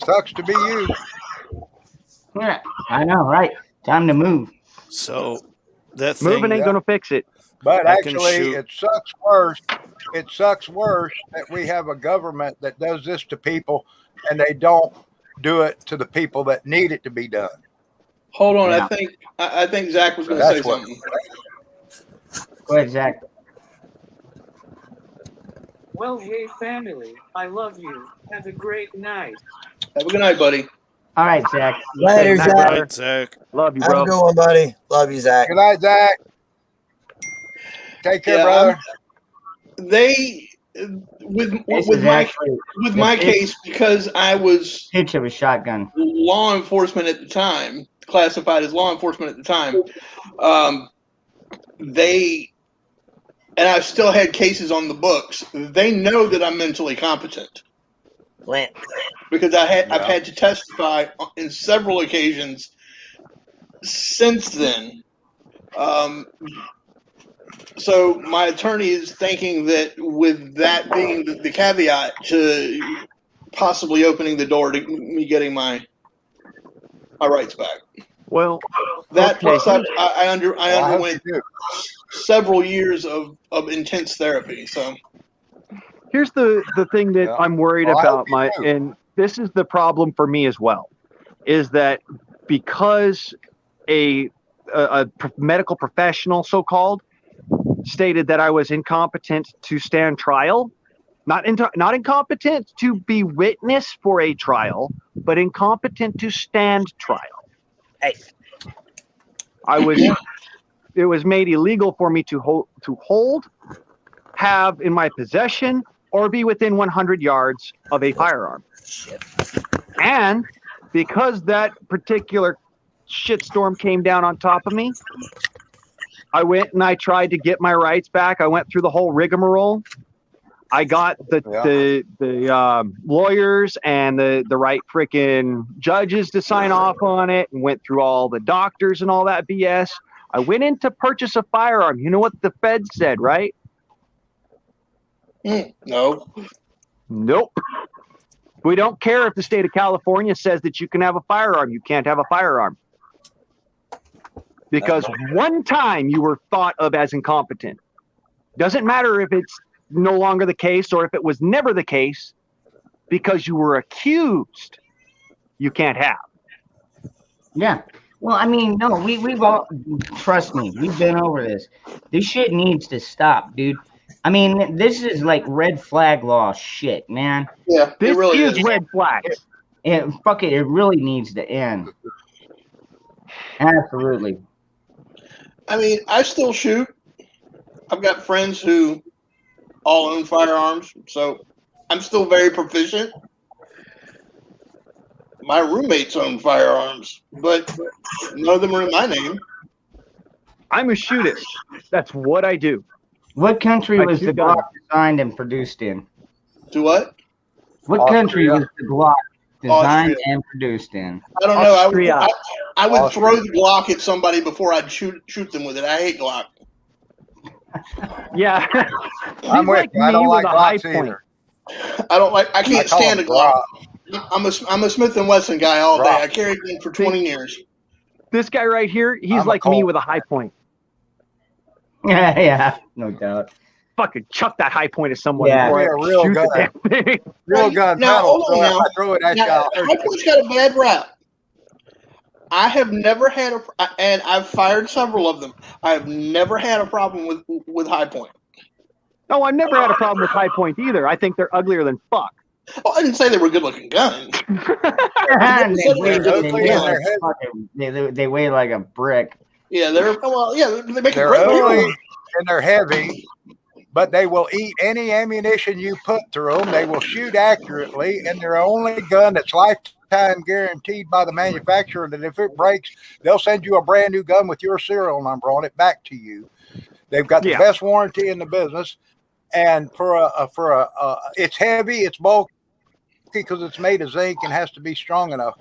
[SPEAKER 7] Sucks to be you.
[SPEAKER 3] Yeah, I know, right? Time to move.
[SPEAKER 2] So that thing,
[SPEAKER 5] Moving ain't gonna fix it.
[SPEAKER 7] But
[SPEAKER 2] I can
[SPEAKER 7] actually,
[SPEAKER 2] shoot.
[SPEAKER 7] it sucks worse. It sucks worse that we have a government that does this to people, and they don't do it to the people that need it to be done.
[SPEAKER 6] Hold on,
[SPEAKER 3] Yeah.
[SPEAKER 6] I think Zach was going to say something.
[SPEAKER 3] Go ahead, Zach.
[SPEAKER 4] Well, hey family, I love you. Have a great night.
[SPEAKER 6] Have a good night, buddy.
[SPEAKER 3] All right, Zach.
[SPEAKER 1] Later,
[SPEAKER 5] Good night,
[SPEAKER 1] Zach.
[SPEAKER 5] brother.
[SPEAKER 2] right, Zach.
[SPEAKER 5] Love you,
[SPEAKER 1] Have
[SPEAKER 5] bro.
[SPEAKER 1] a good one, buddy. Love you, Zach.
[SPEAKER 7] Good night, Zach. Take care,
[SPEAKER 6] Yeah,
[SPEAKER 7] brother.
[SPEAKER 6] They with my case, because I was
[SPEAKER 3] Pitch of a shotgun.
[SPEAKER 6] law enforcement at the time, classified as law enforcement at the time, and I've still had cases on the books. They know that I'm mentally competent because I've had to testify in several occasions since then. So my attorney is thinking that with that being the caveat to possibly opening the door to me getting my rights back.
[SPEAKER 5] Well,
[SPEAKER 6] That
[SPEAKER 5] okay.
[SPEAKER 6] plus I underwent
[SPEAKER 7] hope you do.
[SPEAKER 6] several years of intense therapy. So
[SPEAKER 5] Here's the thing that
[SPEAKER 7] Yeah.
[SPEAKER 5] I'm worried
[SPEAKER 7] Well, I
[SPEAKER 5] about,
[SPEAKER 7] hope you do.
[SPEAKER 5] and this is the problem for me as well, is that because a medical professional, so-called, stated that I was incompetent to stand trial, not incompetent to be witness for a trial, but incompetent to stand trial.
[SPEAKER 1] Hey.
[SPEAKER 5] It was made illegal for me to hold, have in my possession, or be within 100 yards of a firearm. And because that particular shitstorm came down on top of me, I went and I tried to get my rights back. I went through the whole rigmarole. I got the lawyers and the right freaking judges to sign off on it, and went through all the doctors and all that BS. I went in to purchase a firearm. You know what the feds said, right?
[SPEAKER 6] no,
[SPEAKER 5] Nope. We don't care if the state of California says that you can have a firearm. You can't have a firearm. Because one time you were thought of as incompetent. Doesn't matter if it's no longer the case or if it was never the case, because you were accused, you can't have.
[SPEAKER 3] Yeah. Well, I mean, no, we've all, trust me, we've been over this. This shit needs to stop, dude. I mean, this is like red flag law shit, man.
[SPEAKER 6] yeah,
[SPEAKER 5] This
[SPEAKER 6] it really
[SPEAKER 5] is red flags.
[SPEAKER 3] Fuck it, it really needs to end. Absolutely.
[SPEAKER 6] I mean, I still shoot. I've got friends who all own firearms, so I'm still very proficient. My roommates own firearms, but none of them are in my name.
[SPEAKER 5] I'm a shootist. That's what I do.
[SPEAKER 3] What country
[SPEAKER 5] I
[SPEAKER 3] was
[SPEAKER 5] shoot
[SPEAKER 3] the
[SPEAKER 5] guns.
[SPEAKER 3] Glock designed and produced in?
[SPEAKER 6] Do what?
[SPEAKER 3] What country
[SPEAKER 7] Austria.
[SPEAKER 3] was the Glock designed
[SPEAKER 6] Austria.
[SPEAKER 3] and produced in?
[SPEAKER 6] I don't know.
[SPEAKER 5] Austria.
[SPEAKER 6] I would
[SPEAKER 7] Austria.
[SPEAKER 6] throw the Glock at somebody before I'd shoot them with it. I hate Glock.
[SPEAKER 5] Yeah.
[SPEAKER 7] I'm
[SPEAKER 5] He's
[SPEAKER 7] with
[SPEAKER 5] like
[SPEAKER 7] you. I
[SPEAKER 5] me
[SPEAKER 7] don't
[SPEAKER 5] with
[SPEAKER 7] like
[SPEAKER 5] a high
[SPEAKER 7] Glocks
[SPEAKER 5] point.
[SPEAKER 7] either.
[SPEAKER 6] I can't
[SPEAKER 7] call
[SPEAKER 6] stand a
[SPEAKER 7] them
[SPEAKER 6] Glock. I'm a Smith & Wesson guy all day.
[SPEAKER 7] Glock.
[SPEAKER 6] I carried one for 20 years.
[SPEAKER 5] This guy right here, he's
[SPEAKER 7] I'm a
[SPEAKER 5] like me
[SPEAKER 7] Colt.
[SPEAKER 5] with a high point.
[SPEAKER 3] Yeah, no doubt.
[SPEAKER 5] Fucking chuck that high point at someone
[SPEAKER 3] Yeah.
[SPEAKER 5] before I
[SPEAKER 7] Give me a real
[SPEAKER 5] shoot
[SPEAKER 7] gun.
[SPEAKER 5] the damn thing.
[SPEAKER 7] Real gun
[SPEAKER 6] Now,
[SPEAKER 7] metal.
[SPEAKER 6] hold
[SPEAKER 7] So
[SPEAKER 6] on
[SPEAKER 7] if
[SPEAKER 6] now.
[SPEAKER 7] I throw it at you,
[SPEAKER 6] Now,
[SPEAKER 7] I'll hurt
[SPEAKER 6] High
[SPEAKER 7] you.
[SPEAKER 6] Point's got a bad rap. I have never had and I've fired several of them. I have never had a problem with High Point.
[SPEAKER 5] No, I've never had a problem with high point either. I think they're uglier than fuck.
[SPEAKER 6] Oh, I didn't say they were good looking guns.
[SPEAKER 3] And they weigh,
[SPEAKER 6] They're
[SPEAKER 3] they
[SPEAKER 6] ugly
[SPEAKER 3] weigh
[SPEAKER 6] and
[SPEAKER 3] like
[SPEAKER 7] they're heavy.
[SPEAKER 3] they weigh like a brick.
[SPEAKER 6] Yeah, they make a
[SPEAKER 7] They're
[SPEAKER 6] great
[SPEAKER 7] ugly
[SPEAKER 6] weapon.
[SPEAKER 7] and they're heavy, but they will eat any ammunition you put through them. They will shoot accurately, and they're the only gun that's lifetime guaranteed by the manufacturer that if it breaks, they'll send you a brand new gun with your serial number on it back to you. They've got the best warranty in the business, and it's heavy, it's bulky because it's made of zinc and has to be strong enough.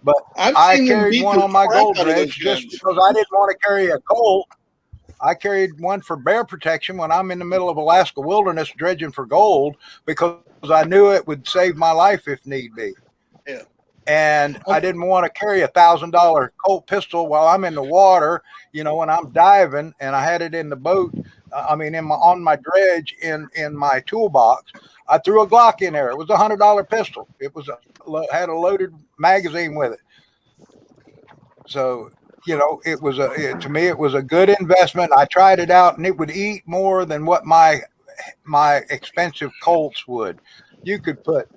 [SPEAKER 7] But
[SPEAKER 6] I've
[SPEAKER 7] I
[SPEAKER 6] seen them
[SPEAKER 7] carried
[SPEAKER 6] beat
[SPEAKER 7] one
[SPEAKER 6] the
[SPEAKER 7] on my
[SPEAKER 6] crap
[SPEAKER 7] gold
[SPEAKER 6] out of those
[SPEAKER 7] dredge just
[SPEAKER 6] guns.
[SPEAKER 7] because I didn't want to carry a Colt. I carried one for bear protection when I'm in the middle of Alaska wilderness dredging for gold because I knew it would save my life if need be.
[SPEAKER 6] Yeah.
[SPEAKER 7] And I didn't want to carry $1,000 Colt pistol while I'm in the water, when I'm diving, and I had it in the boat. On my dredge in my toolbox. I threw a Glock in there. It was $100 pistol. It had a loaded magazine with it. So, to me, it was a good investment. I tried it out, and it would eat more than what my expensive Colts would. You could put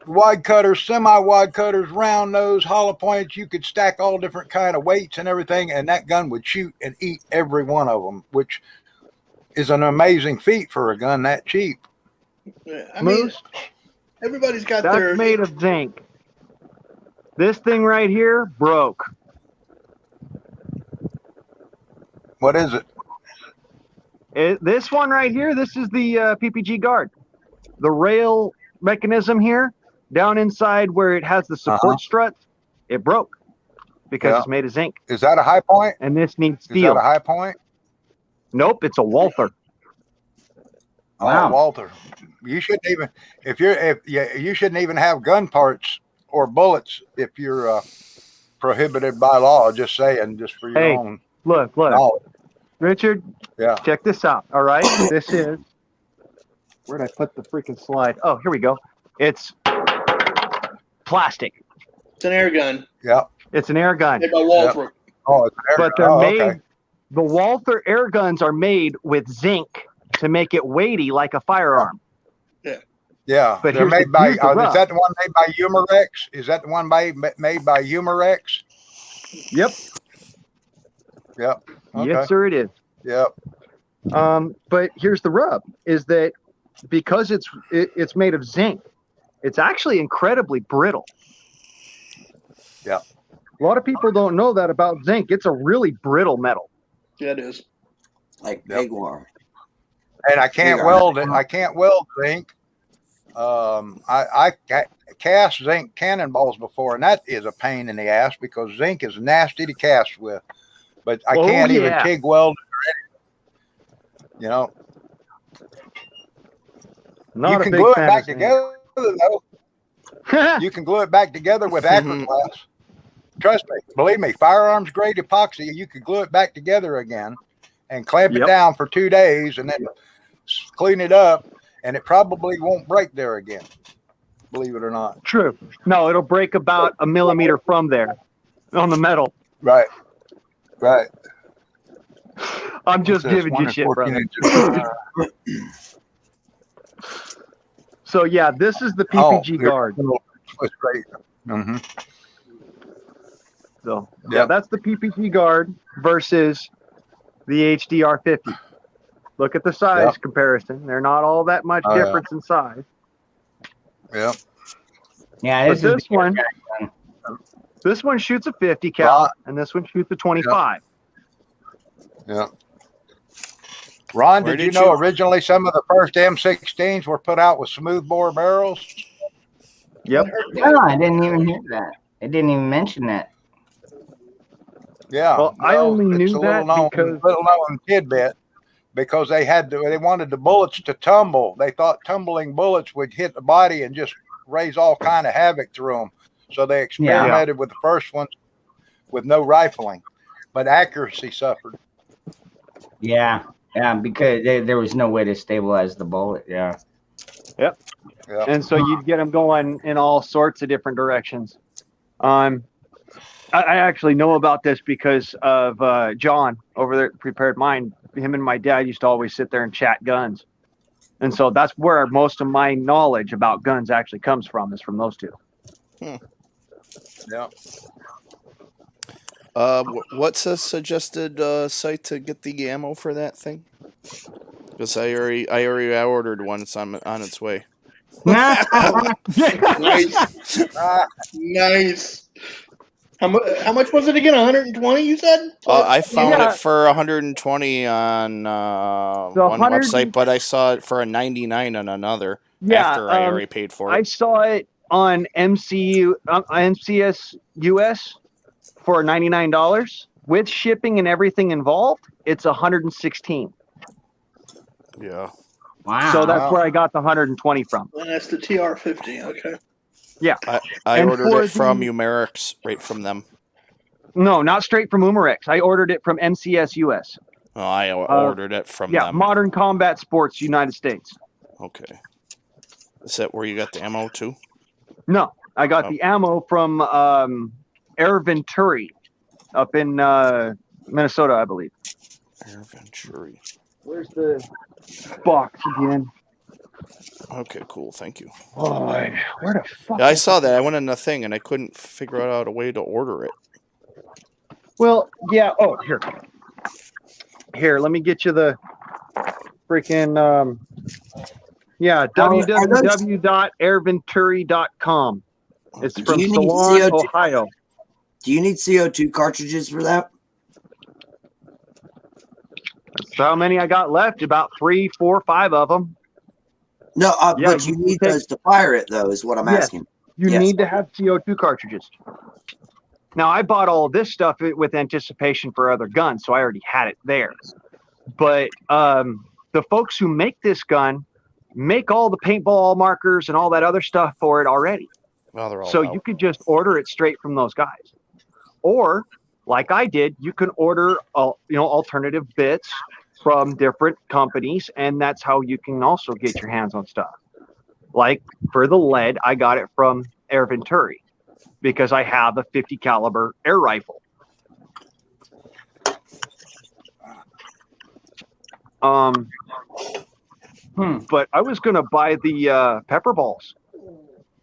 [SPEAKER 7] wide cutters, semi-wide cutters, round nose, hollow points. You could stack all different kind of weights and everything, and that gun would shoot and eat every one of them, which is an amazing feat for a gun that cheap.
[SPEAKER 6] Yeah, I mean, everybody's got
[SPEAKER 5] That's
[SPEAKER 6] their.
[SPEAKER 5] made of zinc. This thing right here broke.
[SPEAKER 7] What is it?
[SPEAKER 5] This one right here, this is the PPG guard. The rail mechanism here, down inside where it has the support strut, it broke because it's made of zinc.
[SPEAKER 7] Is that a high point?
[SPEAKER 5] And this needs
[SPEAKER 7] Is
[SPEAKER 5] steel.
[SPEAKER 7] that a high point?
[SPEAKER 5] Nope, it's a Walther.
[SPEAKER 3] Wow.
[SPEAKER 7] Oh, Walther. You shouldn't even you shouldn't even have gun parts or bullets if you're prohibited by law. Just saying, just for your own
[SPEAKER 5] Look,
[SPEAKER 7] knowledge.
[SPEAKER 5] Richard.
[SPEAKER 7] Yeah.
[SPEAKER 5] Check this out. All right, this is. Where'd I put the freaking slide? Oh, here we go. It's plastic.
[SPEAKER 6] It's an air gun.
[SPEAKER 7] Yeah.
[SPEAKER 5] It's an air gun.
[SPEAKER 6] Made by Walther.
[SPEAKER 7] Yep. Oh, it's an air
[SPEAKER 5] But
[SPEAKER 7] gun.
[SPEAKER 5] they're made.
[SPEAKER 7] Okay.
[SPEAKER 5] The Walther air guns are made with zinc to make it weighty like a firearm.
[SPEAKER 7] Yeah,
[SPEAKER 5] But
[SPEAKER 7] they're made by.
[SPEAKER 5] here's the rub.
[SPEAKER 7] Is that the one made by Humarex? Is that the one made by Humarex?
[SPEAKER 5] Yep.
[SPEAKER 7] Yep. Okay.
[SPEAKER 5] Yes, sir, it is.
[SPEAKER 7] Yep.
[SPEAKER 5] But here's the rub: is that because it's made of zinc, it's actually incredibly brittle.
[SPEAKER 7] Yeah.
[SPEAKER 5] A lot of people don't know that about zinc. It's a really brittle metal.
[SPEAKER 6] Yeah, it is.
[SPEAKER 1] Like Jaguar.
[SPEAKER 7] And I can't weld it. I can't weld zinc. I cast zinc cannonballs before, and that is a pain in the ass because zinc is nasty to cast with. But I can't even TIG weld it or anything.
[SPEAKER 5] Not
[SPEAKER 7] you
[SPEAKER 5] a
[SPEAKER 7] can
[SPEAKER 5] big
[SPEAKER 7] glue it
[SPEAKER 5] fan
[SPEAKER 7] back
[SPEAKER 5] of zinc.
[SPEAKER 7] together, though. You can glue it back together with Aquaglass. Trust me, believe me, firearms grade epoxy, you could glue it back together again and clamp it down for 2 days and then clean it up, and it probably won't break there again, believe it or not.
[SPEAKER 5] True. No, it'll break about a millimeter from there on the metal.
[SPEAKER 7] Right. Right.
[SPEAKER 5] I'm just giving you shit, brother. So yeah, this is the PPG guard.
[SPEAKER 7] That's great. Mm-hmm.
[SPEAKER 5] So yeah, that's the PPG guard versus the HDR 50. Look at the size comparison. They're not all that much difference in size.
[SPEAKER 7] Yep.
[SPEAKER 3] Yeah,
[SPEAKER 5] this one shoots a 50 cal, and this one shoots a 25.
[SPEAKER 7] Yeah. Ron,
[SPEAKER 2] Where
[SPEAKER 7] did you
[SPEAKER 2] did
[SPEAKER 7] know
[SPEAKER 2] you-
[SPEAKER 7] originally some of the first M16s were put out with smoothbore barrels?
[SPEAKER 5] Yep.
[SPEAKER 3] No, I didn't even hear that. I didn't even mention that.
[SPEAKER 7] Yeah.
[SPEAKER 5] Well, I only
[SPEAKER 7] it's
[SPEAKER 5] knew
[SPEAKER 7] a little
[SPEAKER 5] that
[SPEAKER 7] known,
[SPEAKER 5] because
[SPEAKER 7] little known tidbit because they wanted the bullets to tumble. They thought tumbling bullets would hit the body and just raise all kind of havoc through them. So they experimented with the first one with no rifling, but accuracy suffered.
[SPEAKER 3] Yeah, because there was no way to stabilize the bullet. Yeah.
[SPEAKER 5] Yep.
[SPEAKER 7] Yeah.
[SPEAKER 5] And so you'd get them going in all sorts of different directions. I actually know about this because of John over there at Prepared Mind. Him and my dad used to always sit there and chat guns. And so that's where most of my knowledge about guns actually comes from, is from those two.
[SPEAKER 7] Yeah.
[SPEAKER 2] What's a suggested site to get the ammo for that thing? Because I already ordered one. It's on its way.
[SPEAKER 6] Nice.
[SPEAKER 7] Ah,
[SPEAKER 6] Nice. How much was it again? 120, you said?
[SPEAKER 2] I found
[SPEAKER 5] Yeah.
[SPEAKER 2] it for 120 on
[SPEAKER 5] The
[SPEAKER 2] one
[SPEAKER 5] 100
[SPEAKER 2] website, but I saw it for a 99 on another after I already paid for
[SPEAKER 5] I
[SPEAKER 2] it.
[SPEAKER 5] saw it on MCS US for $99 with shipping and everything involved. It's 116.
[SPEAKER 2] Yeah.
[SPEAKER 3] Wow.
[SPEAKER 5] So that's where I got the 120 from.
[SPEAKER 6] And that's the TR-50. Okay.
[SPEAKER 5] Yeah.
[SPEAKER 2] I
[SPEAKER 5] And
[SPEAKER 2] ordered
[SPEAKER 5] for
[SPEAKER 2] it from
[SPEAKER 5] the-
[SPEAKER 2] Umerics, right from them.
[SPEAKER 5] No, not straight from Umarex. I ordered it from MCS US.
[SPEAKER 2] Oh, I ordered it from them.
[SPEAKER 5] Modern Combat Sports, United States.
[SPEAKER 2] Okay. Is that where you got the ammo too?
[SPEAKER 5] No, I got the ammo from Air Venturi up in Minnesota, I believe.
[SPEAKER 2] Air Venturi.
[SPEAKER 5] Where's the box again?
[SPEAKER 2] Okay, cool. Thank you.
[SPEAKER 5] Oh, where the fuck?
[SPEAKER 2] Yeah, I saw that. I went in the thing and I couldn't figure out a way to order it.
[SPEAKER 5] Well, yeah. Oh, here. Here, let me get you the freaking www.airventuri.com. It's
[SPEAKER 1] Do
[SPEAKER 5] from
[SPEAKER 1] you need
[SPEAKER 5] Salon,
[SPEAKER 1] CO2?
[SPEAKER 5] Ohio.
[SPEAKER 1] Do you need CO2 cartridges for that?
[SPEAKER 5] That's how many I got left? About 3, 4, 5 of them.
[SPEAKER 1] No,
[SPEAKER 5] Yeah,
[SPEAKER 1] but you need those to fire it, though, is what I'm
[SPEAKER 5] Yes.
[SPEAKER 1] asking.
[SPEAKER 5] You
[SPEAKER 1] Yes.
[SPEAKER 5] need to have CO2 cartridges. Now, I bought all of this stuff with anticipation for other guns, so I already had it there. But the folks who make this gun make all the paintball markers and all that other stuff for it already.
[SPEAKER 2] Well, they're all
[SPEAKER 5] So
[SPEAKER 2] out.
[SPEAKER 5] you could just order it straight from those guys. Or, like I did, you can order alternative bits from different companies, and that's how you can also get your hands on stuff. Like for the lead, I got it from Air Venturi because I have a 50 caliber air rifle. But I was gonna buy the pepper balls.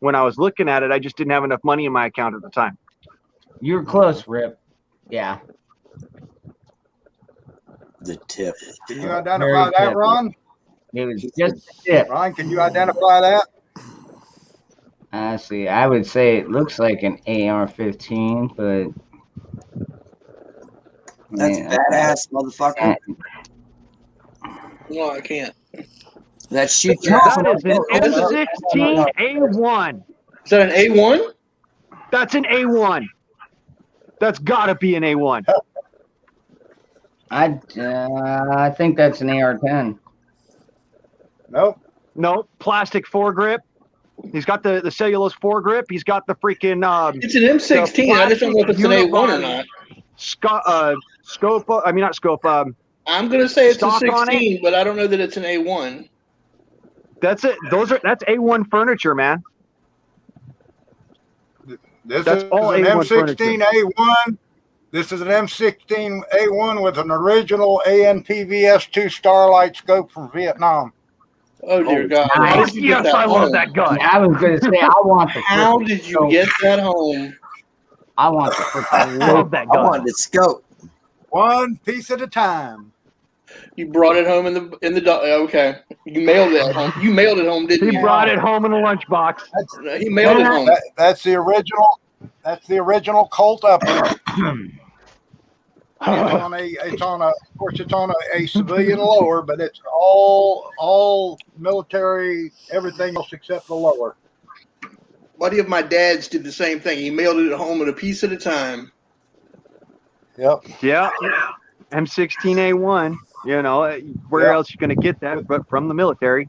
[SPEAKER 5] When I was looking at it, I just didn't have enough money in my account at the time.
[SPEAKER 3] You were close, Rip. Yeah.
[SPEAKER 1] The tip.
[SPEAKER 7] can you identify that, Ron?
[SPEAKER 3] It was just a tip.
[SPEAKER 7] Ron, can you identify that?
[SPEAKER 3] See, I would say it looks like an AR-15, but
[SPEAKER 1] That's badass, motherfucker.
[SPEAKER 6] No, I can't.
[SPEAKER 1] That shoots
[SPEAKER 5] That is an M16A1.
[SPEAKER 6] Is that an A1?
[SPEAKER 5] That's an A1. That's gotta be an A1.
[SPEAKER 3] I think that's an AR-10.
[SPEAKER 7] Nope.
[SPEAKER 5] No, plastic foregrip. He's got the cellulose foregrip. He's got the freaking
[SPEAKER 6] It's an M16. I just don't know if it's an A1 or not.
[SPEAKER 5] Scope. I mean, not scope.
[SPEAKER 6] I'm gonna say it's a
[SPEAKER 5] Stock on
[SPEAKER 6] 16, but I don't know that it's an A1.
[SPEAKER 5] That's it. That's A1 furniture, man.
[SPEAKER 7] This
[SPEAKER 5] That's
[SPEAKER 7] is
[SPEAKER 5] all
[SPEAKER 7] an
[SPEAKER 5] A1
[SPEAKER 7] M16A1. This is an M16A1 with an original ANPVS2 Starlight scope from Vietnam.
[SPEAKER 6] Oh dear God!
[SPEAKER 3] nice.
[SPEAKER 6] How did you get
[SPEAKER 5] Yes,
[SPEAKER 6] that
[SPEAKER 5] I love
[SPEAKER 6] home?
[SPEAKER 5] that gun.
[SPEAKER 3] Yeah, I was going to say, I want the
[SPEAKER 6] How
[SPEAKER 3] freaking
[SPEAKER 6] did you
[SPEAKER 3] scope.
[SPEAKER 6] get that home?
[SPEAKER 3] I want the
[SPEAKER 5] I
[SPEAKER 3] freaking
[SPEAKER 5] love that
[SPEAKER 1] I
[SPEAKER 5] gun.
[SPEAKER 1] wanted to scope.
[SPEAKER 7] One piece at a time.
[SPEAKER 6] You brought it home in the okay. You mailed it home. You mailed it home, didn't
[SPEAKER 5] He
[SPEAKER 6] you?
[SPEAKER 5] brought it home in a lunchbox.
[SPEAKER 6] He mailed it home.
[SPEAKER 7] That's the original. That's the original Colt upper. It's on a, of course, it's on a civilian lower, but it's all military, everything else except the lower.
[SPEAKER 6] Buddy of my dad's did the same thing. He mailed it home at a piece at a time.
[SPEAKER 7] Yep.
[SPEAKER 5] Yeah. M16A1. You know, where
[SPEAKER 7] Yeah.
[SPEAKER 5] else you going to get that but from the military?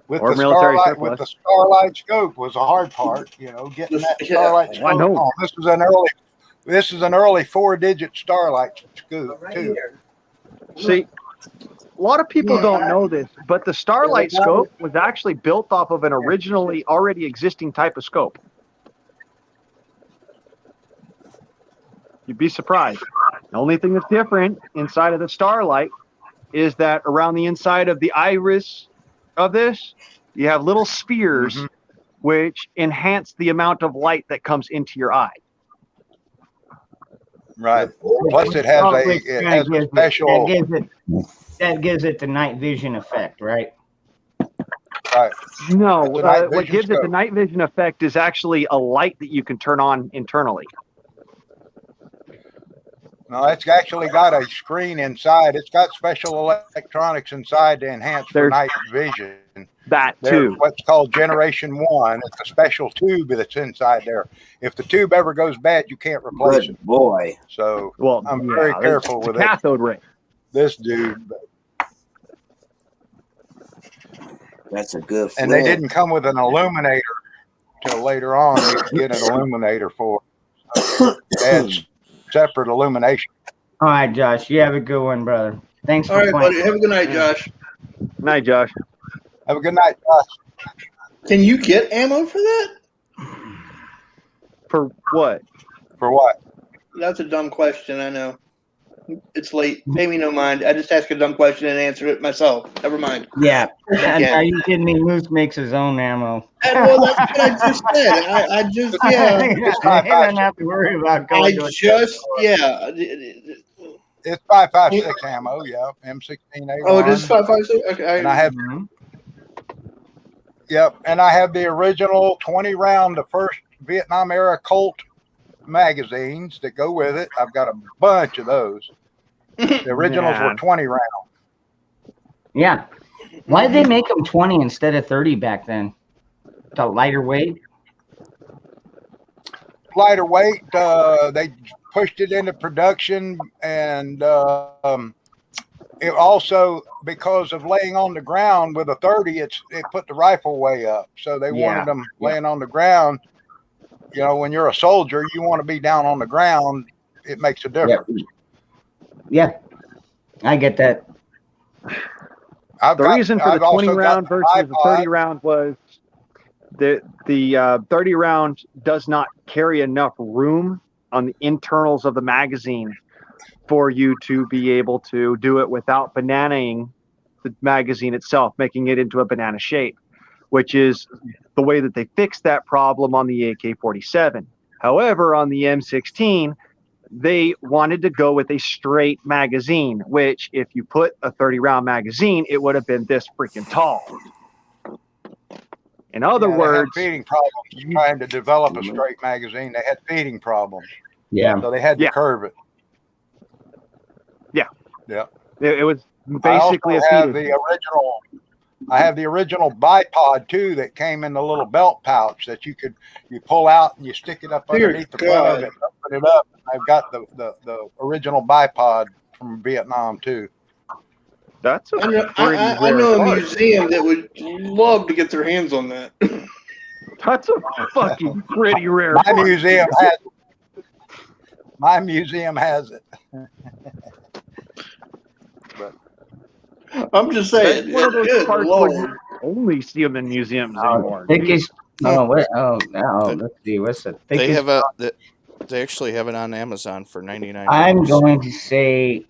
[SPEAKER 7] With
[SPEAKER 5] Or
[SPEAKER 7] the
[SPEAKER 5] military
[SPEAKER 7] starlight,
[SPEAKER 5] surplus.
[SPEAKER 7] with the starlight scope was a hard part. You know, getting that
[SPEAKER 6] Yeah.
[SPEAKER 7] starlight
[SPEAKER 5] Oh,
[SPEAKER 7] scope.
[SPEAKER 5] I know.
[SPEAKER 7] On. This is an early 4-digit starlight scoop too.
[SPEAKER 5] See, a lot of people don't know this, but the starlight scope was actually built off of an originally already existing type of scope. You'd be surprised. The only thing that's different inside of the starlight is that around the inside of the iris of this, you have little spheres which enhance the amount of light that comes into your eye.
[SPEAKER 7] Right. Plus, it has a special.
[SPEAKER 3] That gives it the night vision effect, right?
[SPEAKER 7] Right.
[SPEAKER 5] No,
[SPEAKER 7] It's a night
[SPEAKER 5] what
[SPEAKER 7] vision
[SPEAKER 5] gives it the
[SPEAKER 7] scope.
[SPEAKER 5] night vision effect is actually a light that you can turn on internally.
[SPEAKER 7] No, it's actually got a screen inside. It's got special electronics inside to enhance for
[SPEAKER 5] There's
[SPEAKER 7] night vision.
[SPEAKER 5] that
[SPEAKER 7] There's
[SPEAKER 5] too.
[SPEAKER 7] what's called Generation 1. It's a special tube that's inside there. If the tube ever goes bad, you can't replace
[SPEAKER 1] Good
[SPEAKER 7] it.
[SPEAKER 1] boy.
[SPEAKER 7] So
[SPEAKER 5] Well,
[SPEAKER 7] I'm very careful
[SPEAKER 5] it's
[SPEAKER 7] with
[SPEAKER 5] a cathode ray.
[SPEAKER 7] this dude.
[SPEAKER 1] That's a good flip.
[SPEAKER 7] And they didn't come with an illuminator till later on. You could get an illuminator for it. They had separate illumination.
[SPEAKER 3] All right, Josh. You have a good one, brother. Thanks
[SPEAKER 6] All
[SPEAKER 3] for
[SPEAKER 6] right,
[SPEAKER 3] playing.
[SPEAKER 6] buddy. Have a good night, Josh.
[SPEAKER 5] Night, Josh.
[SPEAKER 7] Have a good night, Josh.
[SPEAKER 6] Can you get ammo for that?
[SPEAKER 5] For what?
[SPEAKER 7] For what?
[SPEAKER 6] That's a dumb question. I know. It's late. Pay me no mind. I just asked a dumb question and answered it myself. Never mind.
[SPEAKER 3] Yeah.
[SPEAKER 6] Yeah.
[SPEAKER 3] Are you kidding me? Moose makes his own ammo.
[SPEAKER 6] Well, that's what I just said. I just, yeah.
[SPEAKER 3] He doesn't have to worry about
[SPEAKER 6] I
[SPEAKER 3] going to a
[SPEAKER 6] just, yeah.
[SPEAKER 7] It's 5.56 ammo, yeah. M16A1.
[SPEAKER 6] Oh, it is 5.56? Okay.
[SPEAKER 7] And I have, yep, and I have the original 20 round, the first Vietnam era Colt magazines that go with it. I've got a bunch of those. The originals were 20 round.
[SPEAKER 3] Yeah. Why did they make them 20 instead of 30 back then? The lighter weight?
[SPEAKER 7] Lighter weight. They pushed it into production, and it also, because of laying on the ground with a 30, it put the rifle way up. So they wanted them laying on the ground. You know, when you're a soldier, you want to be down on the ground. It makes a difference.
[SPEAKER 3] Yeah. I get that.
[SPEAKER 5] The reason for the 20 round versus the 30 round was the 30 round does not carry enough room on the internals of the magazine for you to be able to do it without bananaing the magazine itself, making it into a banana shape, which is the way that they fixed that problem on the AK-47. However, on the M16, they wanted to go with a straight magazine, which if you put a 30 round magazine, it would have been this freaking tall. In other words,
[SPEAKER 7] they had feeding problems trying to develop a straight magazine. They had feeding problems.
[SPEAKER 3] Yeah.
[SPEAKER 7] So they had to curve it.
[SPEAKER 5] Yeah.
[SPEAKER 7] Yeah.
[SPEAKER 5] It was basically
[SPEAKER 7] I have the original bipod too that came in the little belt pouch that you pull out and you stick it up underneath the front of it, open it up. I've got the original bipod from Vietnam too.
[SPEAKER 5] That's
[SPEAKER 6] I know a museum that would love to get their hands on that.
[SPEAKER 5] That's a fucking pretty rare.
[SPEAKER 7] My museum has it. But
[SPEAKER 6] I'm just saying.
[SPEAKER 5] That's one of those parts where you only see them in museums anymore.
[SPEAKER 3] Thickest. Let's see. What's the thickest?
[SPEAKER 2] They actually have it on Amazon for $99.
[SPEAKER 3] I'm going to say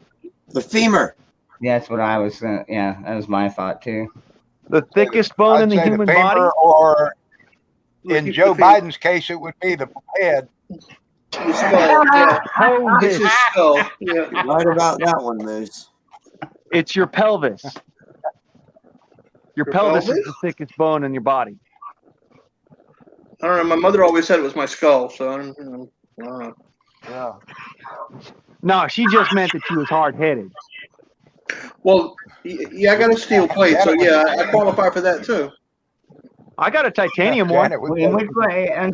[SPEAKER 1] the femur.
[SPEAKER 3] That's what I was. Yeah, that was my thought too.
[SPEAKER 5] The thickest bone in the human body,
[SPEAKER 7] or in Joe Biden's case, it would be the head.
[SPEAKER 6] The skull. Yeah. It's his skull. Yeah.
[SPEAKER 1] Right about that one, Moose.
[SPEAKER 5] It's your pelvis. Your pelvis is the thickest bone in your body.
[SPEAKER 6] I don't know. My mother always said it was my skull, so I don't know.
[SPEAKER 7] Yeah.
[SPEAKER 5] No, she just meant that she was hard-headed.
[SPEAKER 6] Well, yeah, I got a steel plate, so yeah, I qualify for that too.
[SPEAKER 5] I got a titanium one.
[SPEAKER 7] Janet,
[SPEAKER 3] Which one?
[SPEAKER 6] Yeah, mine's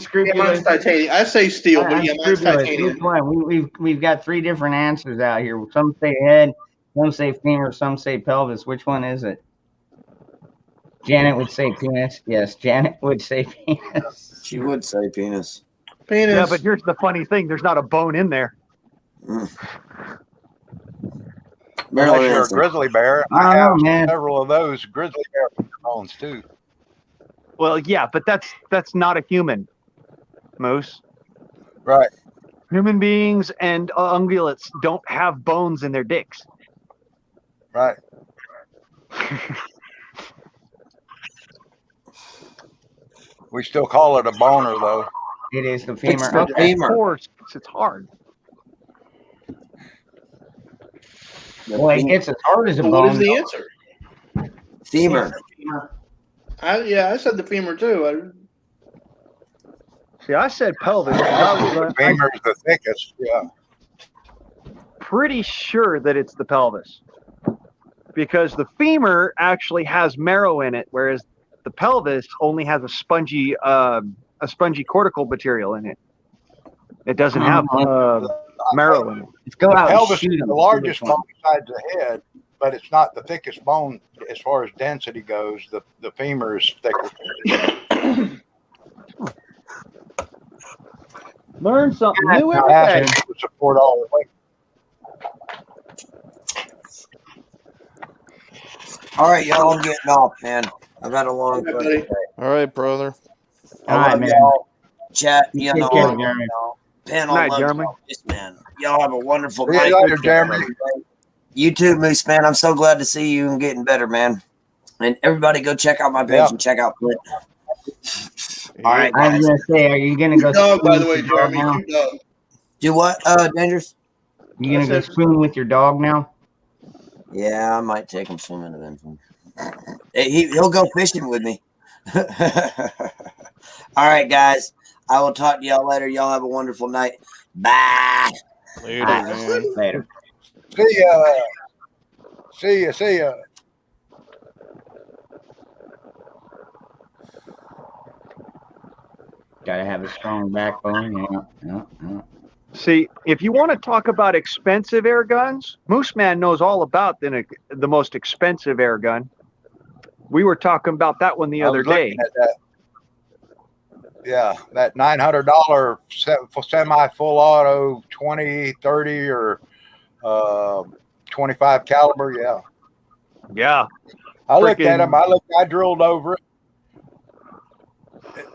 [SPEAKER 3] Unscrupulous.
[SPEAKER 6] titanium. I say steel, but yeah, mine's
[SPEAKER 3] Unscrupulous.
[SPEAKER 6] titanium.
[SPEAKER 3] Which one? We've got 3 different answers out here. Some say head, some say femur, some say pelvis. Which one is it? Janet would say penis. Yes, Janet would say penis.
[SPEAKER 1] She would say penis.
[SPEAKER 6] Penis.
[SPEAKER 5] Yeah, but here's the funny thing: there's not a bone in there.
[SPEAKER 7] Unless
[SPEAKER 1] Marilyn
[SPEAKER 7] you're a
[SPEAKER 1] Manson.
[SPEAKER 7] grizzly bear,
[SPEAKER 3] I
[SPEAKER 7] I
[SPEAKER 3] don't
[SPEAKER 7] have
[SPEAKER 3] know, man.
[SPEAKER 7] several of those grizzly bear bones too.
[SPEAKER 5] Well, yeah, but that's not a human, Moose.
[SPEAKER 7] Right.
[SPEAKER 5] Human beings and ungulates don't have bones in their dicks.
[SPEAKER 7] Right. We still call it a boner, though.
[SPEAKER 3] It is the
[SPEAKER 1] It's
[SPEAKER 3] femur.
[SPEAKER 1] the
[SPEAKER 3] Okay.
[SPEAKER 1] femur.
[SPEAKER 5] Of course, it's hard.
[SPEAKER 3] Well, it gets as hard as a
[SPEAKER 6] Well, what is
[SPEAKER 3] bone.
[SPEAKER 6] the answer?
[SPEAKER 1] Femur.
[SPEAKER 6] I said the femur too.
[SPEAKER 5] See, I said pelvis.
[SPEAKER 7] The femur is the thickest. Yeah.
[SPEAKER 5] Pretty sure that it's the pelvis, because the femur actually has marrow in it, whereas the pelvis only has a spongy cortical material in it. It doesn't have marrow in it.
[SPEAKER 3] Let's go
[SPEAKER 7] The
[SPEAKER 3] out and
[SPEAKER 7] pelvis
[SPEAKER 3] shoot
[SPEAKER 7] is
[SPEAKER 3] him.
[SPEAKER 7] the largest bone besides the head, but it's not the thickest bone as far as density goes. The femur is thicker.
[SPEAKER 5] Learn something
[SPEAKER 3] Yeah,
[SPEAKER 5] new every
[SPEAKER 7] It
[SPEAKER 5] day.
[SPEAKER 7] has to support all the way.
[SPEAKER 1] All right, y'all, I'm getting off, man. I've had a long
[SPEAKER 6] Yeah,
[SPEAKER 1] fucking
[SPEAKER 6] buddy.
[SPEAKER 1] day.
[SPEAKER 2] All right, brother.
[SPEAKER 3] All right, man.
[SPEAKER 1] Chat,
[SPEAKER 3] You
[SPEAKER 1] you
[SPEAKER 3] take
[SPEAKER 1] know,
[SPEAKER 3] care, Jeremy.
[SPEAKER 1] panel,
[SPEAKER 5] Good night,
[SPEAKER 1] love
[SPEAKER 5] Jeremy.
[SPEAKER 1] y'all. Yes, man. Y'all have a wonderful
[SPEAKER 7] See you
[SPEAKER 1] night.
[SPEAKER 7] later, Jeremy.
[SPEAKER 1] You too, Moose, man. I'm so glad to see you and getting better, man. And everybody go check out my page
[SPEAKER 7] Yeah.
[SPEAKER 1] and check out Flint. All right,
[SPEAKER 3] I was
[SPEAKER 1] guys.
[SPEAKER 3] gonna say, are you gonna go
[SPEAKER 6] Cute dog, by
[SPEAKER 3] spoon
[SPEAKER 6] the
[SPEAKER 3] with
[SPEAKER 6] way,
[SPEAKER 3] your dog
[SPEAKER 6] Jeremy.
[SPEAKER 3] now?
[SPEAKER 6] Cute dog.
[SPEAKER 1] Do what, Dangerous?
[SPEAKER 3] You gonna go spoon with your dog now?
[SPEAKER 1] Yeah, I might take him swimming eventually. He'll go fishing with me. All right, guys. I will talk to y'all later. Y'all have a wonderful night. Bye.
[SPEAKER 2] Later,
[SPEAKER 3] All right.
[SPEAKER 2] man.
[SPEAKER 3] Later.
[SPEAKER 7] See ya. See ya. See ya.
[SPEAKER 3] Gotta have a strong backbone. Yeah.
[SPEAKER 5] See, if you want to talk about expensive air guns, Moose Man knows all about the most expensive air gun. We were talking about that one the
[SPEAKER 7] I
[SPEAKER 5] other
[SPEAKER 7] was
[SPEAKER 5] day.
[SPEAKER 7] looking at that. Yeah, that $900 semi full auto 20, 30, or 25 caliber. Yeah,
[SPEAKER 5] Yeah.
[SPEAKER 7] I looked at
[SPEAKER 5] Freaking-
[SPEAKER 7] them. I drilled over it.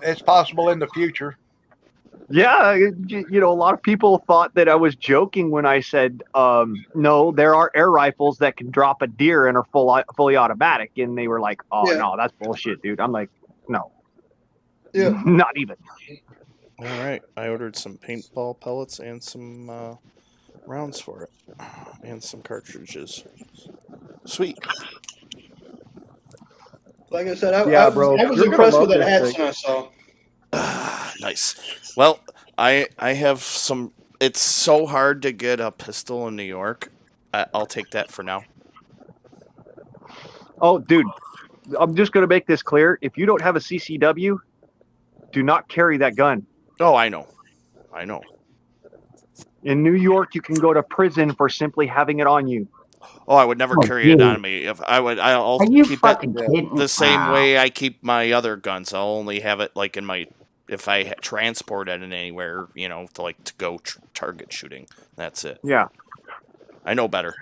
[SPEAKER 7] It's possible in the future.
[SPEAKER 5] Yeah, you know, a lot of people thought that I was joking when I said, no, there are air rifles that can drop a deer and are fully automatic. And they were like, oh,
[SPEAKER 6] Yeah.
[SPEAKER 5] no, that's bullshit, dude. I'm like, no,
[SPEAKER 6] Yeah.
[SPEAKER 5] not even.
[SPEAKER 2] All right. I ordered some paintball pellets and some rounds for it, and some cartridges. Sweet.
[SPEAKER 6] Like I said,
[SPEAKER 5] Yeah,
[SPEAKER 6] I
[SPEAKER 5] bro,
[SPEAKER 6] was
[SPEAKER 5] you're gonna
[SPEAKER 6] impressed
[SPEAKER 5] love
[SPEAKER 6] with that
[SPEAKER 5] this
[SPEAKER 6] Hatson I saw.
[SPEAKER 2] Nice. Well, I have some. It's so hard to get a pistol in New York. I'll take that for now.
[SPEAKER 5] Oh, dude, I'm just going to make this clear. If you don't have a CCW, do not carry that gun.
[SPEAKER 2] Oh, I know.
[SPEAKER 5] In New York, you can go to prison for simply having it on you.
[SPEAKER 2] Oh, I would never
[SPEAKER 3] Oh,
[SPEAKER 2] carry it
[SPEAKER 3] dude.
[SPEAKER 2] on me. If I would, I'll
[SPEAKER 3] Are you
[SPEAKER 2] keep
[SPEAKER 3] fucking
[SPEAKER 2] it
[SPEAKER 3] kidding?
[SPEAKER 2] the same
[SPEAKER 3] Wow.
[SPEAKER 2] way I keep my other guns. I'll only have it like in my, if I transport it in anywhere, you know, to go target shooting. That's it.
[SPEAKER 5] Yeah.
[SPEAKER 2] I know better.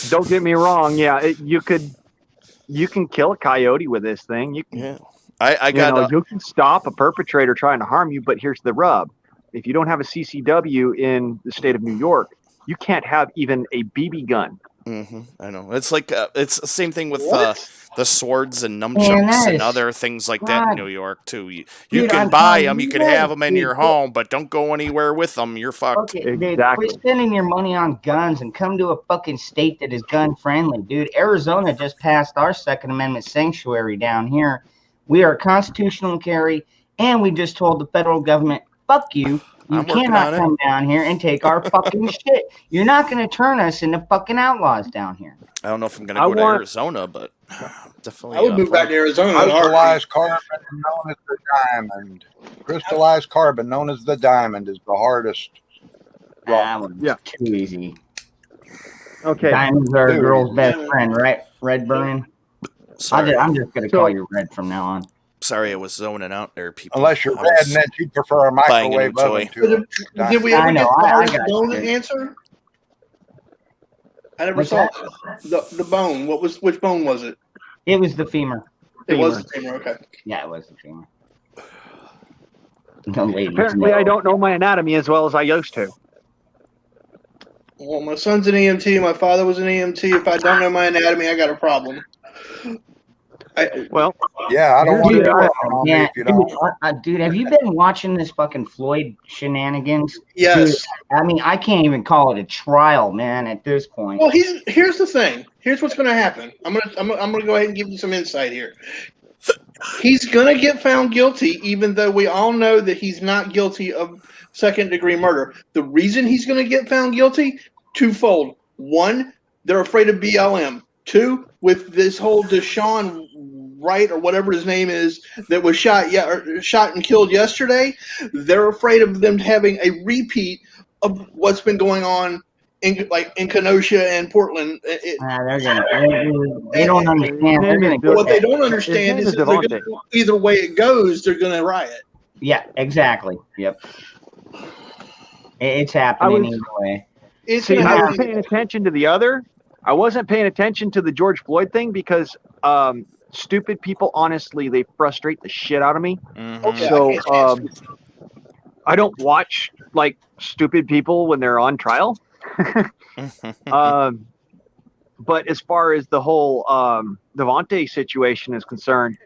[SPEAKER 5] Don't get me wrong. Yeah, you can kill a coyote with this thing. You can,
[SPEAKER 2] Yeah. I got
[SPEAKER 5] you can stop a perpetrator trying to harm you, but here's the rub. If you don't have a CCW in the state of New York, you can't have even a BB gun.
[SPEAKER 2] I know. It's like it's the same thing with
[SPEAKER 6] What?
[SPEAKER 2] the swords and
[SPEAKER 3] Man,
[SPEAKER 2] nunchucks
[SPEAKER 3] that
[SPEAKER 2] and
[SPEAKER 3] is-
[SPEAKER 2] other things like that in
[SPEAKER 3] God.
[SPEAKER 2] New York too. You
[SPEAKER 3] Dude,
[SPEAKER 2] can
[SPEAKER 3] I'm
[SPEAKER 2] buy
[SPEAKER 3] telling
[SPEAKER 2] them,
[SPEAKER 3] you,
[SPEAKER 2] you can
[SPEAKER 3] you
[SPEAKER 2] have
[SPEAKER 3] guys-
[SPEAKER 2] them in
[SPEAKER 3] dude,
[SPEAKER 2] your home, but don't go anywhere with them. You're fucked.
[SPEAKER 3] Okay, dude,
[SPEAKER 5] Exactly.
[SPEAKER 3] quit spending your money on guns and come to a fucking state that is gun friendly, dude. Arizona just passed our Second Amendment sanctuary down here. We are constitutional carry, and we just told the federal government, "Fuck you." You
[SPEAKER 2] I'm working
[SPEAKER 3] cannot
[SPEAKER 2] on it.
[SPEAKER 3] come down here and take our fucking shit. You're not going to turn us into fucking outlaws down here.
[SPEAKER 2] I don't know if I'm gonna
[SPEAKER 5] I
[SPEAKER 2] go to
[SPEAKER 5] want-
[SPEAKER 2] Arizona, but definitely.
[SPEAKER 6] I would move back to Arizona. in a heartbeat.
[SPEAKER 7] Crystallized carbon known as the diamond. Crystallized carbon known as the diamond is the hardest rock.
[SPEAKER 3] That one's
[SPEAKER 5] Yeah.
[SPEAKER 3] too easy.
[SPEAKER 5] Okay.
[SPEAKER 3] Diamonds are a
[SPEAKER 7] Dude.
[SPEAKER 3] girl's best friend, right? Red burning.
[SPEAKER 2] Sorry,
[SPEAKER 3] I'm just going to call you Red from now on.
[SPEAKER 2] sorry, I was zoning out there, people.
[SPEAKER 7] Unless you're
[SPEAKER 2] I
[SPEAKER 7] red
[SPEAKER 2] was-
[SPEAKER 7] and then you prefer a
[SPEAKER 2] buying a new
[SPEAKER 7] microwave oven
[SPEAKER 2] toy.
[SPEAKER 7] to a
[SPEAKER 6] Did we
[SPEAKER 3] I
[SPEAKER 6] ever
[SPEAKER 3] know,
[SPEAKER 6] get the
[SPEAKER 3] I
[SPEAKER 6] hardest
[SPEAKER 3] got
[SPEAKER 6] bone
[SPEAKER 3] you.
[SPEAKER 6] answer? I never
[SPEAKER 3] What's
[SPEAKER 6] saw the bone. Which bone was it?
[SPEAKER 3] It was the femur.
[SPEAKER 6] It was the femur. Okay.
[SPEAKER 3] Yeah, it was the femur. No, ladies,
[SPEAKER 5] Apparently,
[SPEAKER 3] no.
[SPEAKER 5] I don't know my anatomy as well as I used to.
[SPEAKER 6] Well, my son's an EMT. My father was an EMT. If I don't know my anatomy, I got a problem.
[SPEAKER 5] Well,
[SPEAKER 7] Yeah, I don't want to
[SPEAKER 3] Dude,
[SPEAKER 7] do it on me
[SPEAKER 3] yeah,
[SPEAKER 7] if you don't.
[SPEAKER 3] dude, have you been watching this fucking Floyd shenanigans?
[SPEAKER 6] Yes.
[SPEAKER 3] I mean, I can't even call it a trial, man. At this point,
[SPEAKER 6] Well, here's the thing. Here's what's going to happen. I'm gonna go ahead and give you some insight here. He's going to get found guilty, even though we all know that he's not guilty of second-degree murder. The reason he's going to get found guilty, twofold. One, they're afraid of BLM. Two, with this whole Deshaun Wright or whatever his name is that was shot and killed yesterday, they're afraid of them having a repeat of what's been going on in Kenosha and Portland.
[SPEAKER 3] they don't understand. They're gonna
[SPEAKER 6] But what they
[SPEAKER 3] get that.
[SPEAKER 6] don't understand
[SPEAKER 5] His
[SPEAKER 6] is
[SPEAKER 5] name
[SPEAKER 6] that
[SPEAKER 5] is
[SPEAKER 6] they're gonna, either way it goes, they're going to riot.
[SPEAKER 3] Yeah, exactly. Yep. It's happening either way.
[SPEAKER 6] It's
[SPEAKER 5] See,
[SPEAKER 6] gonna
[SPEAKER 5] I
[SPEAKER 6] happen.
[SPEAKER 5] was paying attention to the other. I wasn't paying attention to the George Floyd thing because stupid people, honestly, they frustrate the shit out of me.
[SPEAKER 2] Mhm.
[SPEAKER 6] Yeah,
[SPEAKER 5] So
[SPEAKER 6] I can't stand
[SPEAKER 5] I don't watch like stupid people when they're on trial. But as far as the whole Devontae situation is concerned,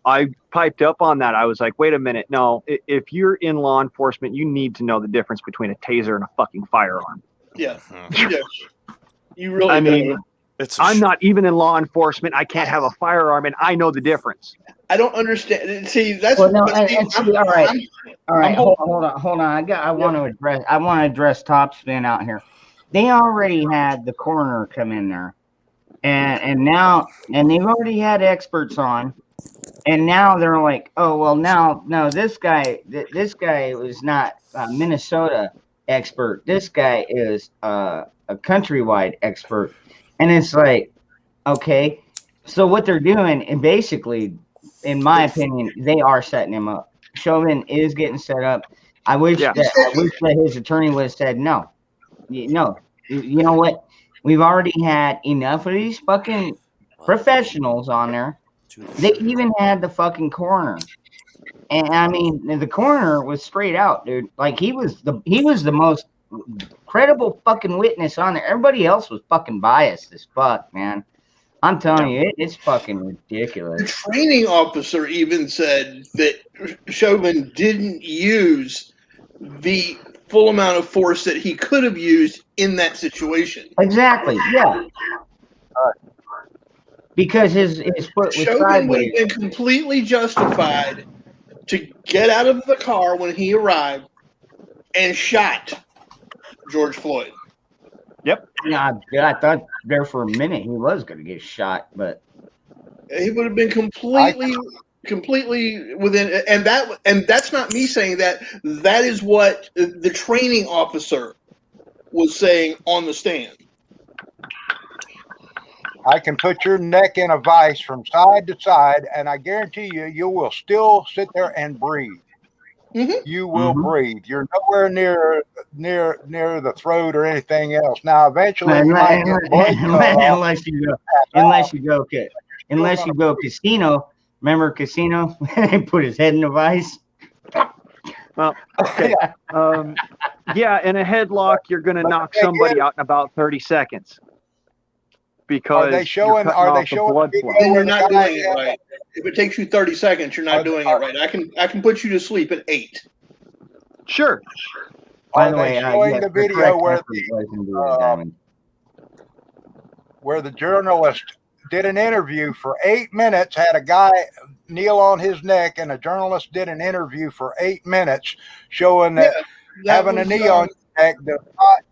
[SPEAKER 5] I piped up on that. I was like, wait a minute. No, if you're in law enforcement, you need to know the difference between a taser and a fucking firearm.
[SPEAKER 6] Yeah.
[SPEAKER 2] Mhm.
[SPEAKER 6] Yeah. You really
[SPEAKER 5] I mean,
[SPEAKER 2] It's a
[SPEAKER 5] I'm not even in law enforcement. I can't have a firearm, and I know the difference.
[SPEAKER 6] I don't understand. See, that's
[SPEAKER 3] Well, no,
[SPEAKER 6] but see,
[SPEAKER 3] and see,
[SPEAKER 6] I'm-
[SPEAKER 3] all right.
[SPEAKER 6] I'm-
[SPEAKER 3] All right,
[SPEAKER 6] I'm
[SPEAKER 3] hold on. I want to address Topspin out here. They already had the coroner come in there, and now they've already had experts on, and now they're like, oh well, no, this guy was not a Minnesota expert. This guy is a countrywide expert, and it's like, okay, so what they're doing, and basically, in my opinion, they are setting him up. Chauvin is getting set up. I wish that his attorney would have said no. No, you know what? We've already had enough of these fucking professionals on there. They even had the fucking coroner, and I mean the coroner was straight out, dude. Like he was the most credible fucking witness on there. Everybody else was fucking biased as fuck, man. I'm telling you, it's fucking ridiculous.
[SPEAKER 6] The training officer even said that Chauvin didn't use the full amount of force that he could have used in that situation.
[SPEAKER 3] Exactly, yeah. Because his foot was
[SPEAKER 6] Chauvin would
[SPEAKER 3] sideways.
[SPEAKER 6] have been completely justified to get out of the car when he arrived and shot George Floyd.
[SPEAKER 3] Yeah, I thought there for a minute he was going to get shot, but
[SPEAKER 6] He would have been completely within, and that's not me saying that. That is what the training officer was saying on the stand.
[SPEAKER 7] I can put your neck in a vice from side to side, and I guarantee you will still sit there and breathe.
[SPEAKER 6] Mhm.
[SPEAKER 7] You will breathe. You're nowhere near the throat or anything else. Now, eventually, you might get blood
[SPEAKER 3] unless you go casino. Remember casino? He put his head in a vice.
[SPEAKER 5] Well, okay. Yeah, in a headlock, you're going to knock somebody out in about 30 seconds. Because
[SPEAKER 7] Are they showing
[SPEAKER 5] the blood
[SPEAKER 7] video
[SPEAKER 5] flow.
[SPEAKER 6] And you're
[SPEAKER 7] where the
[SPEAKER 6] not
[SPEAKER 7] guy-
[SPEAKER 6] doing it right. If it takes you 30 seconds, you're not doing it right. I can put you to sleep at 8.
[SPEAKER 5] Sure.
[SPEAKER 3] By
[SPEAKER 7] Are
[SPEAKER 3] the
[SPEAKER 7] they
[SPEAKER 3] way,
[SPEAKER 7] showing
[SPEAKER 3] yes,
[SPEAKER 7] the video
[SPEAKER 3] correct
[SPEAKER 7] where
[SPEAKER 3] answer was indeed Diamond.
[SPEAKER 7] the journalist did an interview for 8 minutes, had a guy kneel on his neck, and a journalist did an interview for 8 minutes showing that having a knee on your neck does not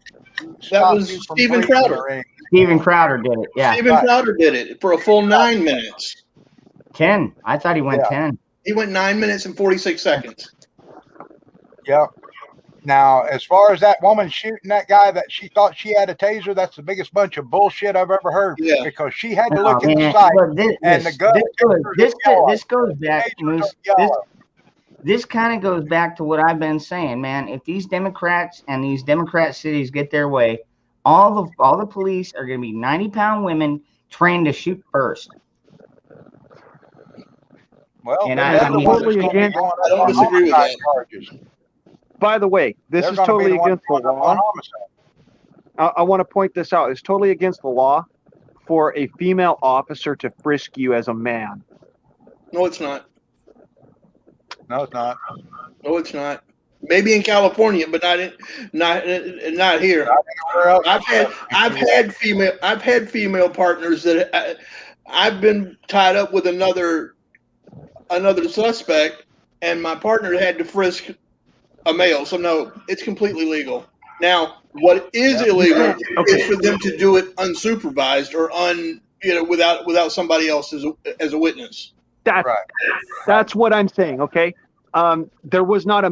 [SPEAKER 7] stop
[SPEAKER 6] was
[SPEAKER 7] you from
[SPEAKER 6] Steven
[SPEAKER 7] breathing
[SPEAKER 6] Crowder.
[SPEAKER 7] or anything.
[SPEAKER 3] Steven Crowder did it. Yeah,
[SPEAKER 6] Steven Crowder did it for a full 9 minutes.
[SPEAKER 3] 10. I thought he went
[SPEAKER 7] Yeah.
[SPEAKER 3] 10.
[SPEAKER 6] He went 9 minutes and 46 seconds.
[SPEAKER 7] Yep. Now, as far as that woman shooting that guy that she thought she had a taser, that's the biggest bunch of bullshit I've ever heard.
[SPEAKER 6] Yeah.
[SPEAKER 7] Because she had to
[SPEAKER 3] Oh,
[SPEAKER 7] look in the
[SPEAKER 3] man.
[SPEAKER 7] sight,
[SPEAKER 3] But
[SPEAKER 7] and the gun.
[SPEAKER 3] this goes back, Moose. This kind of goes back to what I've been saying, man. If these Democrats and these Democrat cities get their way, all the police are going to be 90-pound women trained to shoot first.
[SPEAKER 7] Well,
[SPEAKER 3] And
[SPEAKER 5] I mean, totally against.
[SPEAKER 6] I don't disagree with that.
[SPEAKER 7] Charges.
[SPEAKER 5] By the way, this
[SPEAKER 7] They're
[SPEAKER 5] is
[SPEAKER 7] gonna be
[SPEAKER 5] totally
[SPEAKER 7] the ones
[SPEAKER 5] against the
[SPEAKER 7] going up
[SPEAKER 5] law.
[SPEAKER 7] on homicide.
[SPEAKER 5] I want to point this out. It's totally against the law for a female officer to frisk you as a man.
[SPEAKER 6] No, it's not.
[SPEAKER 7] No, it's not.
[SPEAKER 6] No, it's not. Maybe in California, but not here.
[SPEAKER 7] Where else?
[SPEAKER 6] I've had female partners that I've been tied up with another suspect, and my partner had to frisk a male. So no, it's completely legal. Now, what is illegal is for them to do it unsupervised or without somebody else as a witness.
[SPEAKER 5] That's what I'm saying. Okay. There was not a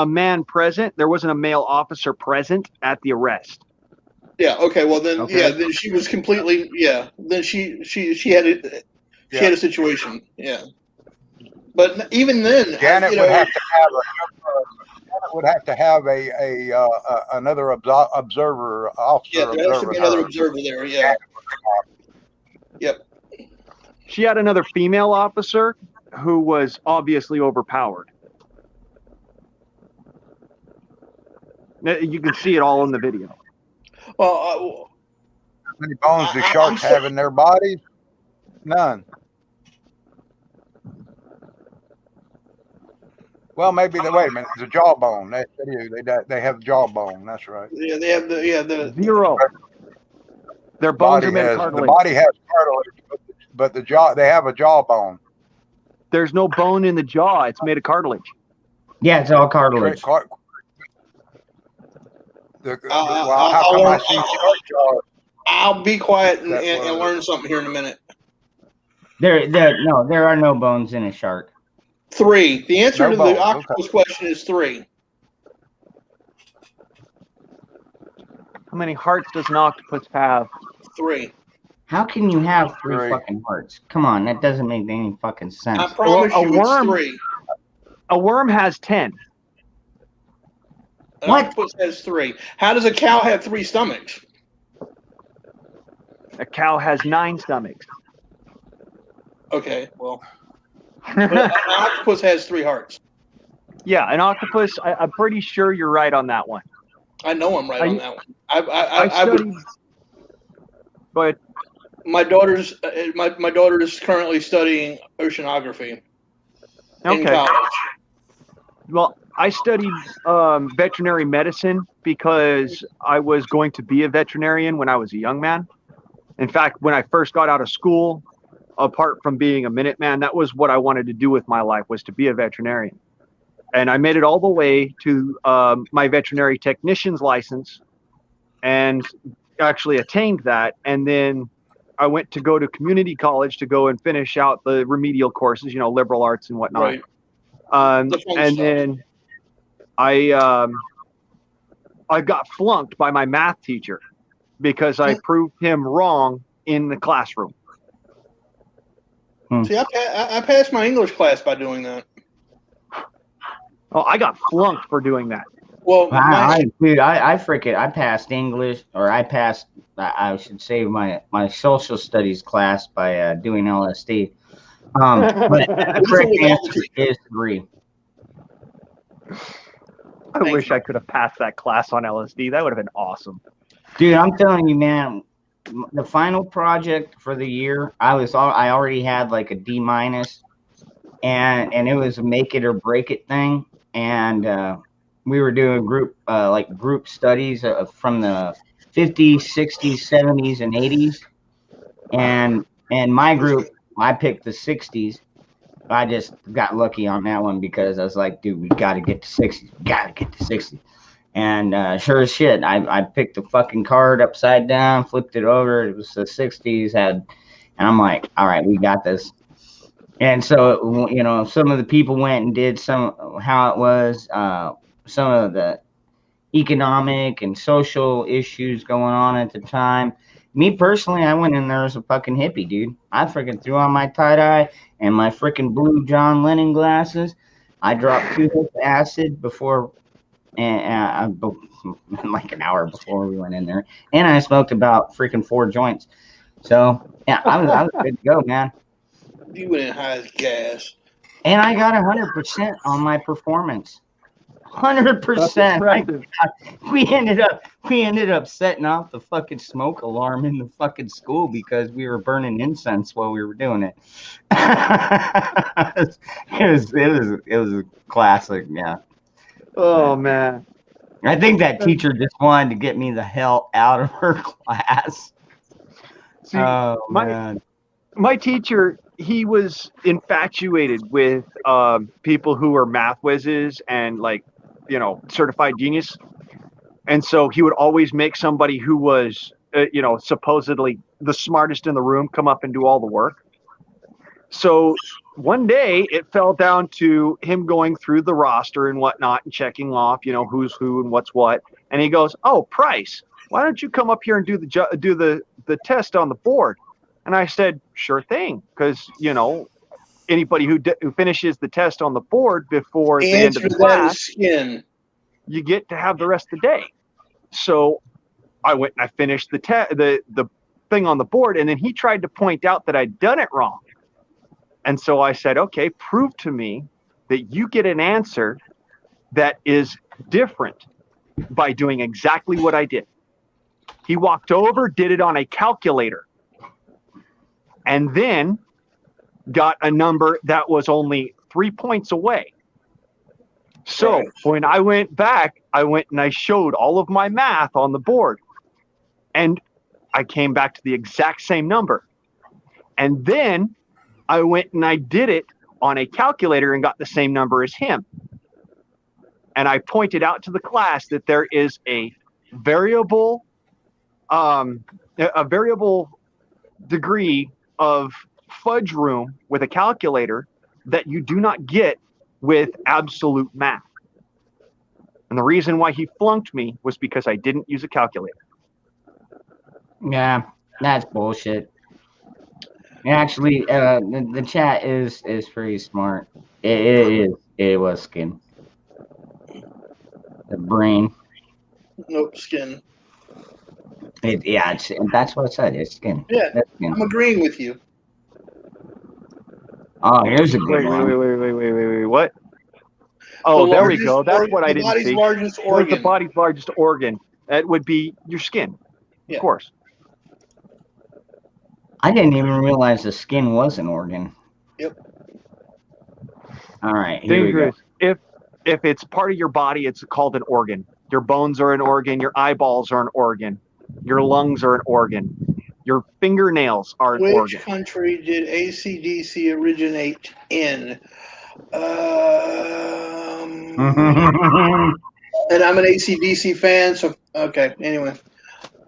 [SPEAKER 5] man present. There wasn't a male officer present at the arrest.
[SPEAKER 6] Yeah. Okay. Well, then,
[SPEAKER 5] Okay.
[SPEAKER 6] then she was completely. Yeah. Then she had it. She had a situation. Yeah. But even then,
[SPEAKER 7] Janet would have to have another observer officer.
[SPEAKER 6] Yeah, there has to be another observer there. Yeah. Yep.
[SPEAKER 5] She had another female officer who was obviously overpowered. You can see it all in the video.
[SPEAKER 6] Well,
[SPEAKER 7] how many bones do sharks have in their bodies? None. Well, maybe wait a minute. The jawbone. They have jawbone. That's right.
[SPEAKER 6] Yeah, they have the
[SPEAKER 5] zero. Their bones are made of cartilage.
[SPEAKER 7] The body has cartilage, but the jaw, they have a jawbone.
[SPEAKER 5] There's no bone in the jaw. It's made of cartilage.
[SPEAKER 3] Yeah, it's all cartilage.
[SPEAKER 7] How come I see shark jaws?
[SPEAKER 6] I'll be quiet and learn something here in a minute.
[SPEAKER 3] There are no bones in a shark.
[SPEAKER 6] 3. The answer to the octopus question is 3.
[SPEAKER 5] How many hearts does an octopus have?
[SPEAKER 6] 3.
[SPEAKER 3] How can you have 3 fucking hearts? Come on, that doesn't make any fucking sense.
[SPEAKER 6] I promise you it's 3.
[SPEAKER 5] A worm has 10.
[SPEAKER 6] An octopus has 3. How does a cow have 3 stomachs?
[SPEAKER 5] A cow has 9 stomachs.
[SPEAKER 6] Okay, well. But an octopus has 3 hearts.
[SPEAKER 5] Yeah, an octopus, I'm pretty sure you're right on that one.
[SPEAKER 6] I know I'm right on that one.
[SPEAKER 5] I studied. Go ahead.
[SPEAKER 6] My daughter is currently studying oceanography in college.
[SPEAKER 5] Well, I studied veterinary medicine because I was going to be a veterinarian when I was a young man. In fact, when I first got out of school, apart from being a Minuteman, that was what I wanted to do with my life, was to be a veterinarian. And I made it all the way to my veterinary technician's license and actually attained that. And then I went to go to community college to go and finish out the remedial courses, liberal arts and whatnot.
[SPEAKER 6] Right.
[SPEAKER 5] And then I got flunked by my math teacher because I proved him wrong in the classroom.
[SPEAKER 6] See, I passed my English class by doing that.
[SPEAKER 5] Oh, I got flunked for doing that.
[SPEAKER 6] Well,
[SPEAKER 3] I passed English, or I should say my social studies class by doing LSD. But the correct answer is 3.
[SPEAKER 5] I wish I could have passed that class on LSD. That would have been awesome.
[SPEAKER 3] Dude, I'm telling you, man, the final project for the year, I already had like a D-, and it was a make it or break it thing. And we were doing group studies from the 50s, 60s, 70s, and 80s. And my group, I picked the 60s. I just got lucky on that one because I was like, dude, we got to get to 60s. We got to get to 60s. And sure as shit, I picked the fucking card upside down, flipped it over. It was the 60s, and I'm like, all right, we got this. And so, some of the people went and did how it was, some of the economic and social issues going on at the time. Me personally, I went in there as a fucking hippie, dude. I freaking threw on my tie-dye and my freaking blue John Lennon glasses. I dropped 2 hits of acid before, and like an hour before we went in there, and I smoked about freaking 4 joints. So yeah, I was good to go, man.
[SPEAKER 6] You went in high as gas.
[SPEAKER 3] And I got 100% on my performance. 100%. We ended up setting off the fucking smoke alarm in the fucking school because we were burning incense while we were doing it. It was a classic, yeah.
[SPEAKER 5] Oh man.
[SPEAKER 3] I think that teacher just wanted to get me the hell out of her class.
[SPEAKER 5] See, my teacher, he was infatuated with people who were math whizzes and certified genius. And so he would always make somebody who was, supposedly the smartest in the room come up and do all the work. So one day it fell down to him going through the roster and whatnot and checking off, who's who and what's what. And he goes, "Oh, Price, why don't you come up here and do the test on the board?" And I said, "Sure thing," because anybody who finishes the test on the board before the end of the class,
[SPEAKER 6] skin.
[SPEAKER 5] You get to have the rest of the day. So I went and I finished the thing on the board, and then he tried to point out that I'd done it wrong. And so I said, "Okay, prove to me that you get an answer that is different by doing exactly what I did." He walked over, did it on a calculator, and then got a number that was only 3 points away. So when I went back, I went and I showed all of my math on the board, and I came back to the exact same number. And then I went and I did it on a calculator and got the same number as him. And I pointed out to the class that there is a variable degree of fudge room with a calculator that you do not get with absolute math. And the reason why he flunked me was because I didn't use a calculator.
[SPEAKER 3] Yeah, that's bullshit. Actually, the chat is pretty smart. It was skin. The brain.
[SPEAKER 6] Nope, skin.
[SPEAKER 3] That's what I said. It's skin.
[SPEAKER 6] Yeah,
[SPEAKER 3] skin.
[SPEAKER 6] I'm agreeing with you.
[SPEAKER 3] Oh, here's a good one.
[SPEAKER 5] Wait, what? Oh, there we go. That's what I didn't see.
[SPEAKER 6] The body's largest organ.
[SPEAKER 5] The body's largest organ. That would be your skin, of course.
[SPEAKER 3] I didn't even realize the skin was an organ.
[SPEAKER 6] Yep.
[SPEAKER 3] All right, here we go.
[SPEAKER 5] If it's part of your body, it's called an organ. Your bones are an organ. Your eyeballs are an organ. Your lungs are an organ. Your fingernails are an organ.
[SPEAKER 6] Which country did AC/DC originate in? And I'm an AC/DC fan, so okay. Anyway,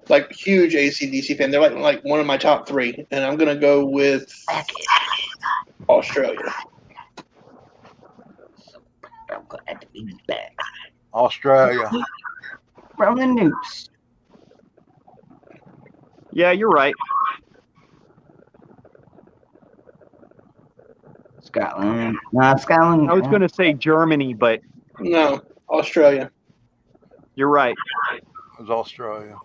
[SPEAKER 6] like huge AC/DC fan. They're like one of my top 3, and I'm gonna go with Australia.
[SPEAKER 3] I'm glad to be back.
[SPEAKER 7] Australia.
[SPEAKER 3] From the nukes.
[SPEAKER 5] Yeah, you're right.
[SPEAKER 3] Scotland. Scotland.
[SPEAKER 5] I was going to say Germany, but
[SPEAKER 6] no, Australia.
[SPEAKER 5] You're right.
[SPEAKER 7] It was Australia.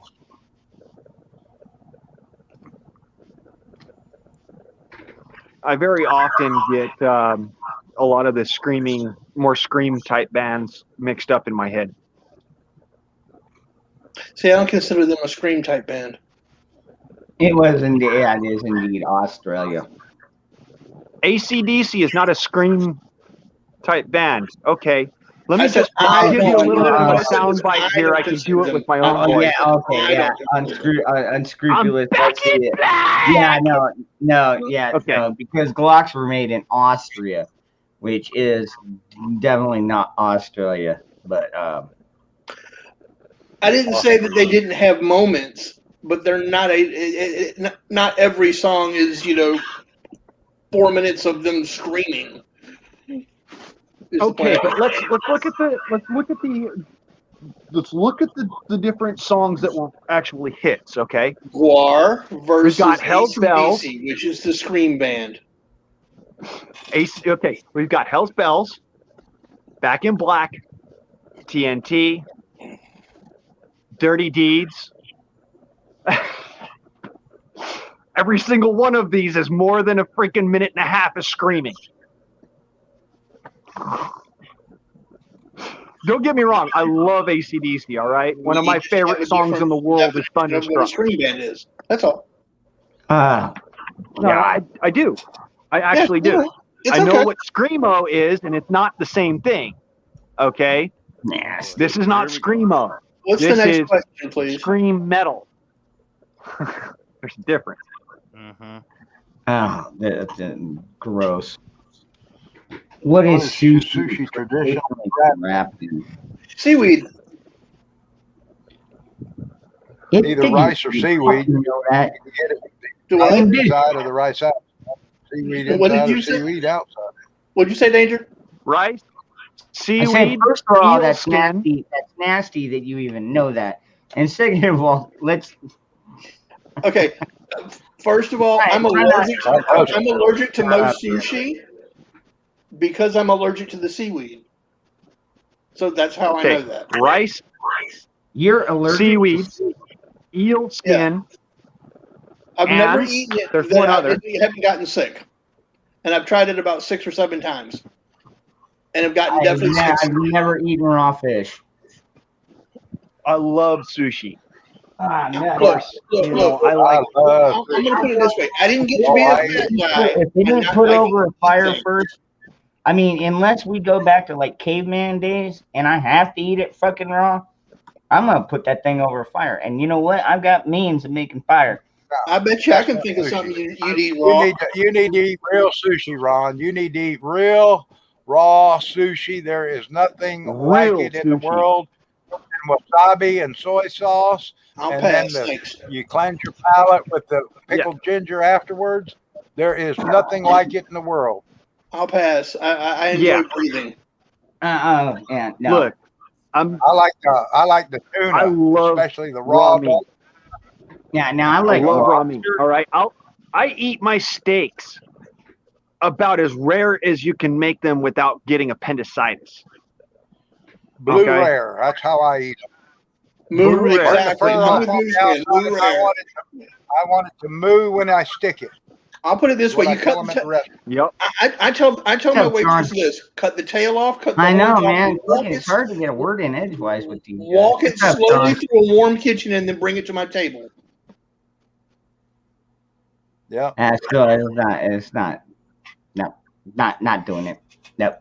[SPEAKER 5] I very often get a lot of the more scream type bands mixed up in my head.
[SPEAKER 6] See, I don't consider them a scream type band.
[SPEAKER 3] It was indeed. Yeah, it is indeed Australia.
[SPEAKER 5] AC/DC is not a scream type band. Okay. Let me just
[SPEAKER 6] I
[SPEAKER 5] give you a little bit of a
[SPEAKER 6] don't-
[SPEAKER 5] sound bite here. I can do it with my own
[SPEAKER 3] Oh
[SPEAKER 5] voice.
[SPEAKER 3] yeah, okay, yeah. Unscrupulous.
[SPEAKER 5] I'm back in black!
[SPEAKER 3] Yeah, no, yeah,
[SPEAKER 5] Okay.
[SPEAKER 3] no, because Glocks were made in Austria, which is definitely not Australia, but
[SPEAKER 6] I didn't say that they didn't have moments, but they're not not every song is 4 minutes of them screaming.
[SPEAKER 5] Okay, but let's look at the different songs that were actually hits. Okay,
[SPEAKER 6] Guar versus
[SPEAKER 5] We've got Hell's Bells.
[SPEAKER 6] AC/DC, which is the scream band.
[SPEAKER 5] Okay, we've got Hell's Bells, Back in Black, TNT, Dirty Deeds. Every single one of these is more than a freaking minute and a half of screaming. Don't get me wrong, I love AC/DC, all right? One of my favorite songs in the world is Thunderstruck.
[SPEAKER 6] What a scream band is. That's all.
[SPEAKER 5] No, I do. I actually do. I know what Screamo is, and it's not the same thing. Okay?
[SPEAKER 3] Nasty.
[SPEAKER 5] This is not Screamo.
[SPEAKER 6] What's
[SPEAKER 5] This
[SPEAKER 6] the next
[SPEAKER 5] is
[SPEAKER 6] question, please?
[SPEAKER 5] Scream metal. There's a difference.
[SPEAKER 2] Mm-hmm.
[SPEAKER 3] Oh, that's gross. What is
[SPEAKER 7] sushi tradition?
[SPEAKER 3] Wrapping?
[SPEAKER 6] Seaweed.
[SPEAKER 7] Either rice or seaweed.
[SPEAKER 3] You know that.
[SPEAKER 7] You get it
[SPEAKER 6] Do I?
[SPEAKER 7] inside of the rice out. Seaweed
[SPEAKER 6] What did
[SPEAKER 7] inside
[SPEAKER 6] you
[SPEAKER 7] or
[SPEAKER 6] say?
[SPEAKER 7] seaweed outside.
[SPEAKER 6] What'd you say, Danger?
[SPEAKER 5] Rice,
[SPEAKER 3] I
[SPEAKER 5] seaweed,
[SPEAKER 3] said, first of all,
[SPEAKER 5] eel
[SPEAKER 3] that's
[SPEAKER 5] skin.
[SPEAKER 3] nasty. That's nasty that you even know that. And second of all, let's.
[SPEAKER 6] Okay. First of all, I'm allergic to most sushi because I'm allergic to the seaweed. So that's how I know that.
[SPEAKER 5] Rice,
[SPEAKER 3] You're allergic
[SPEAKER 5] seaweed,
[SPEAKER 3] to
[SPEAKER 5] eel skin.
[SPEAKER 6] I've never
[SPEAKER 5] And
[SPEAKER 6] eaten it.
[SPEAKER 5] there's
[SPEAKER 6] that
[SPEAKER 5] one
[SPEAKER 6] I
[SPEAKER 5] other.
[SPEAKER 6] haven't gotten sick, and I've tried it about 6 or 7 times, and have gotten definitely sick.
[SPEAKER 3] I've never eaten raw fish.
[SPEAKER 5] I love sushi.
[SPEAKER 6] Look,
[SPEAKER 5] I like.
[SPEAKER 6] I'm going to put it this way: I didn't get to be a fat guy.
[SPEAKER 3] If they
[SPEAKER 6] and
[SPEAKER 3] didn't
[SPEAKER 6] not
[SPEAKER 3] put
[SPEAKER 6] like
[SPEAKER 3] over a fire
[SPEAKER 6] things.
[SPEAKER 3] first, I mean, unless we go back to like caveman days and I have to eat it fucking raw, I'm gonna put that thing over a fire. And you know what? I've got means of making fire.
[SPEAKER 6] I bet you I can think of something you'd eat raw.
[SPEAKER 7] You need to eat real sushi, Ron. You need to eat real raw sushi. There is nothing like it in the world. And wasabi and soy sauce.
[SPEAKER 6] I'll
[SPEAKER 7] and
[SPEAKER 6] pass.
[SPEAKER 7] then
[SPEAKER 6] Thanks.
[SPEAKER 7] you cleanse your palate with the pickled ginger afterwards. There is nothing like it in the world.
[SPEAKER 6] I'll pass. I enjoy breathing.
[SPEAKER 3] Yeah, no.
[SPEAKER 5] Look,
[SPEAKER 7] I like the tuna,
[SPEAKER 5] I love
[SPEAKER 7] especially the raw
[SPEAKER 5] meat.
[SPEAKER 3] Yeah, now I
[SPEAKER 5] I
[SPEAKER 3] like
[SPEAKER 5] love
[SPEAKER 3] raw
[SPEAKER 5] raw meat. All right, I eat my steaks about as rare as you can make them without getting appendicitis.
[SPEAKER 7] blue
[SPEAKER 5] Okay.
[SPEAKER 7] rare. That's how I eat them.
[SPEAKER 6] Moo,
[SPEAKER 5] Blue rare.
[SPEAKER 6] exactly. I'm with Moose Man. Moo rare.
[SPEAKER 7] I want it to moo when I stick it.
[SPEAKER 6] I'll put it this way: you cut.
[SPEAKER 5] Yep.
[SPEAKER 6] I tell my waitress this: cut the tail off. Cut the
[SPEAKER 3] I know,
[SPEAKER 6] horns off,
[SPEAKER 3] man.
[SPEAKER 6] walk
[SPEAKER 3] It's
[SPEAKER 6] it-
[SPEAKER 3] hard to get a word in edgewise with you.
[SPEAKER 6] Walk it slowly through a warm kitchen and then bring it to my table.
[SPEAKER 7] Yeah.
[SPEAKER 3] Still, it's not. No, not doing it. No,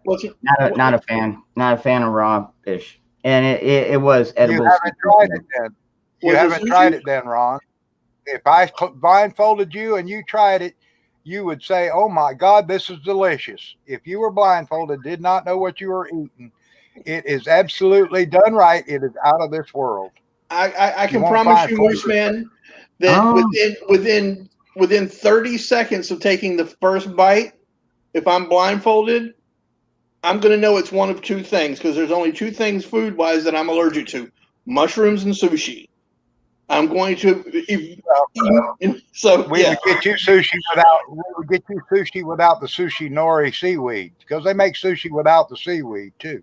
[SPEAKER 3] not a fan. Not a fan of raw fish. And it was edible.
[SPEAKER 7] You haven't tried it then. You haven't tried it then, Ron. If I blindfolded you and you tried it, you would say, "Oh my God, this is delicious." If you were blindfolded, did not know what you were eating, it is absolutely done right. It is out of this world.
[SPEAKER 6] I can promise you, Moose Man, that within 30 seconds of taking the first bite, if I'm blindfolded, I'm going to know it's one of two things, because there's only two things food-wise that I'm allergic to: mushrooms and sushi. I'm going to. So
[SPEAKER 7] we would get you sushi without the sushi nori seaweed, because they make sushi without the seaweed too.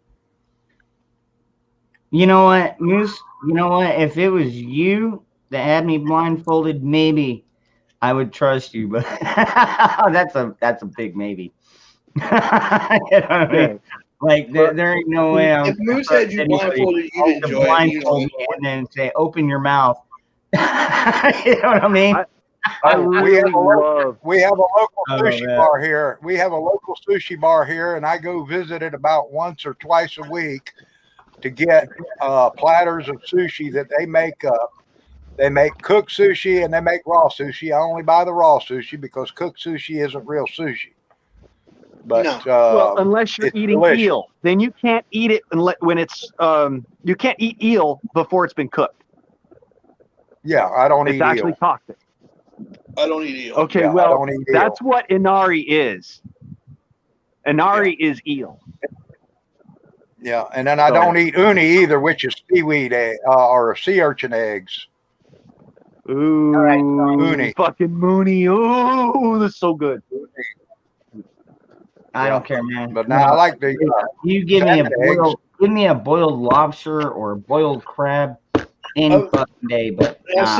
[SPEAKER 3] You know what, Moose? You know what? If it was you that had me blindfolded, maybe I would trust you. But that's a big maybe. You know what I mean? Like there ain't no way.
[SPEAKER 6] If Moose had you blindfolded, you'd enjoy it.
[SPEAKER 3] Blindfold me and then say, "Open your mouth." You know what I mean?
[SPEAKER 7] We have a local sushi
[SPEAKER 3] man.
[SPEAKER 7] bar here. We have a local sushi bar here, and I go visit it about once or twice a week to get platters of sushi that they make up. They make cooked sushi and they make raw sushi. I only buy the raw sushi because cooked sushi isn't real sushi. but
[SPEAKER 6] No.
[SPEAKER 5] Well, unless you're
[SPEAKER 7] it's
[SPEAKER 5] eating
[SPEAKER 7] delicious.
[SPEAKER 5] eel, then you can't eat it when it's you can't eat eel before it's been cooked.
[SPEAKER 7] Yeah, I don't
[SPEAKER 5] It's
[SPEAKER 7] eat
[SPEAKER 5] actually
[SPEAKER 7] eel.
[SPEAKER 5] toxic.
[SPEAKER 6] I don't eat eel.
[SPEAKER 5] Okay,
[SPEAKER 7] Yeah, I
[SPEAKER 5] well,
[SPEAKER 7] don't eat eel.
[SPEAKER 5] that's what inari is. Inari is eel.
[SPEAKER 7] Yeah, and then I
[SPEAKER 5] So-
[SPEAKER 7] don't eat uni either, which is seaweed or sea urchin eggs.
[SPEAKER 5] Ooh,
[SPEAKER 7] Uni.
[SPEAKER 5] fucking Mooney. Ooh, that's so good.
[SPEAKER 3] I
[SPEAKER 7] Yeah.
[SPEAKER 3] don't care, man.
[SPEAKER 7] But now I like the
[SPEAKER 3] You give me a
[SPEAKER 7] salmon eggs.
[SPEAKER 3] boiled lobster or a boiled crab any
[SPEAKER 6] Oh.
[SPEAKER 3] fucking day. But
[SPEAKER 6] Now,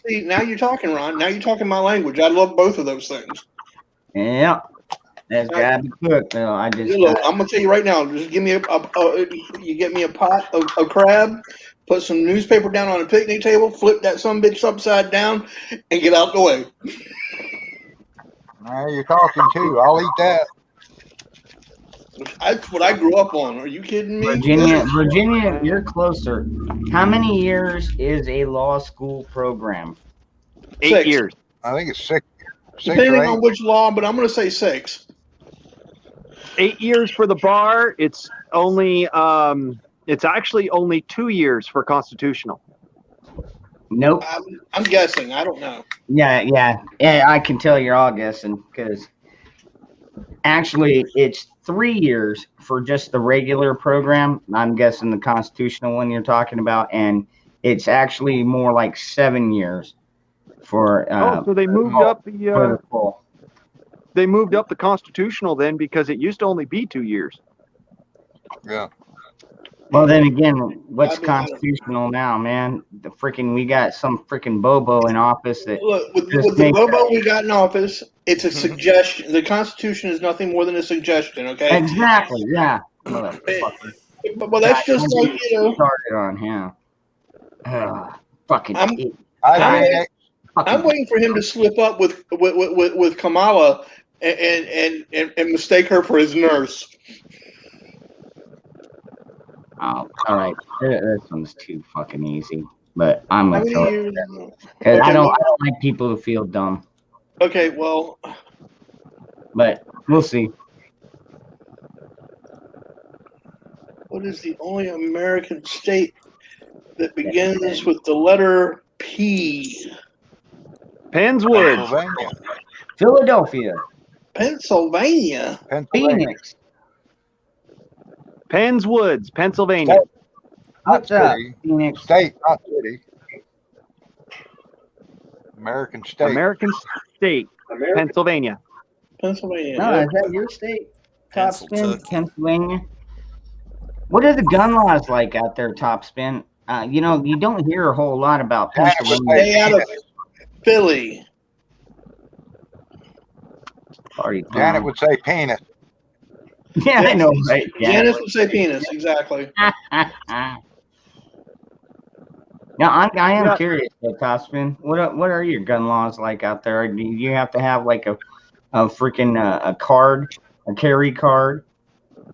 [SPEAKER 6] see, now you're talking, Ron. Now you're talking my language. I love both of those things.
[SPEAKER 3] yeah, that's gotta be cooked. No, I just
[SPEAKER 6] Look, I'm gonna tell you right now. Just give me you get me a pot of crab, put some newspaper down on a picnic table, flip that some bitch upside down, and get out the way.
[SPEAKER 7] Now you're talking too. I'll eat that.
[SPEAKER 6] That's what I grew up on. Are you kidding me?
[SPEAKER 3] Virginia, you're closer. How many years is a law school program?
[SPEAKER 5] 8
[SPEAKER 6] 6.
[SPEAKER 5] years.
[SPEAKER 7] I think it's six
[SPEAKER 6] Depending
[SPEAKER 7] or eight.
[SPEAKER 6] on which law, but I'm gonna say 6.
[SPEAKER 5] 8 years for the bar. It's only it's actually only 2 years for constitutional.
[SPEAKER 3] Nope.
[SPEAKER 6] I'm guessing. I don't know.
[SPEAKER 3] Yeah. I can tell you're all guessing because actually it's 3 years for just the regular program. I'm guessing the constitutional one you're talking about, and it's actually more like 7 years for.
[SPEAKER 5] So they moved up
[SPEAKER 3] for
[SPEAKER 5] the
[SPEAKER 3] the full.
[SPEAKER 5] they moved up the constitutional then because it used to only be 2 years.
[SPEAKER 7] Yeah.
[SPEAKER 3] Well, then again, what's
[SPEAKER 6] I mean, I don't-
[SPEAKER 3] constitutional now, man? We got some freaking bobo in office that
[SPEAKER 6] Look, with
[SPEAKER 3] Just
[SPEAKER 6] the
[SPEAKER 3] make-
[SPEAKER 6] Bobo we got in office, it's a suggestion. The Constitution is nothing more than a suggestion. Okay.
[SPEAKER 3] exactly, yeah. Motherfucker.
[SPEAKER 6] Well, that's just
[SPEAKER 3] God,
[SPEAKER 6] like
[SPEAKER 3] started on him. Fucking
[SPEAKER 6] I'm-
[SPEAKER 3] idiot.
[SPEAKER 7] I think
[SPEAKER 6] I'm waiting for him to slip up with Kamala and mistake her for his nurse.
[SPEAKER 3] Oh, all right. This one's too fucking easy, but I'm
[SPEAKER 6] How
[SPEAKER 3] gonna
[SPEAKER 6] many
[SPEAKER 3] throw it
[SPEAKER 6] years?
[SPEAKER 3] because
[SPEAKER 6] Okay,
[SPEAKER 3] I don't like people to feel dumb,
[SPEAKER 6] Okay, well,
[SPEAKER 3] but we'll see.
[SPEAKER 6] what is the only American state that begins with the letter P?
[SPEAKER 5] Pennswood.
[SPEAKER 7] Pennsylvania.
[SPEAKER 3] Philadelphia,
[SPEAKER 6] Pennsylvania.
[SPEAKER 3] Phoenix.
[SPEAKER 5] Pennswoods, Pennsylvania.
[SPEAKER 3] What's up,
[SPEAKER 7] City.
[SPEAKER 3] Phoenix?
[SPEAKER 7] State, not city. American state.
[SPEAKER 5] American state, Pennsylvania.
[SPEAKER 6] Pennsylvania.
[SPEAKER 3] No,
[SPEAKER 6] yeah.
[SPEAKER 3] is that your state? Top spin,
[SPEAKER 2] Pennsylvania.
[SPEAKER 3] Pennsylvania. What are the gun laws like out there, Top Spin? You know, you don't hear a whole lot about Pennsylvania.
[SPEAKER 6] Stay out of Philly.
[SPEAKER 3] Party
[SPEAKER 7] Janet
[SPEAKER 3] time.
[SPEAKER 7] would say penis.
[SPEAKER 3] Yeah, I know, right?
[SPEAKER 6] Janice would say penis. Exactly.
[SPEAKER 3] Now, I am
[SPEAKER 5] Yeah.
[SPEAKER 3] curious, though, Top Spin. What are your gun laws like out there? Do you have to have like a freaking a card, a carry card,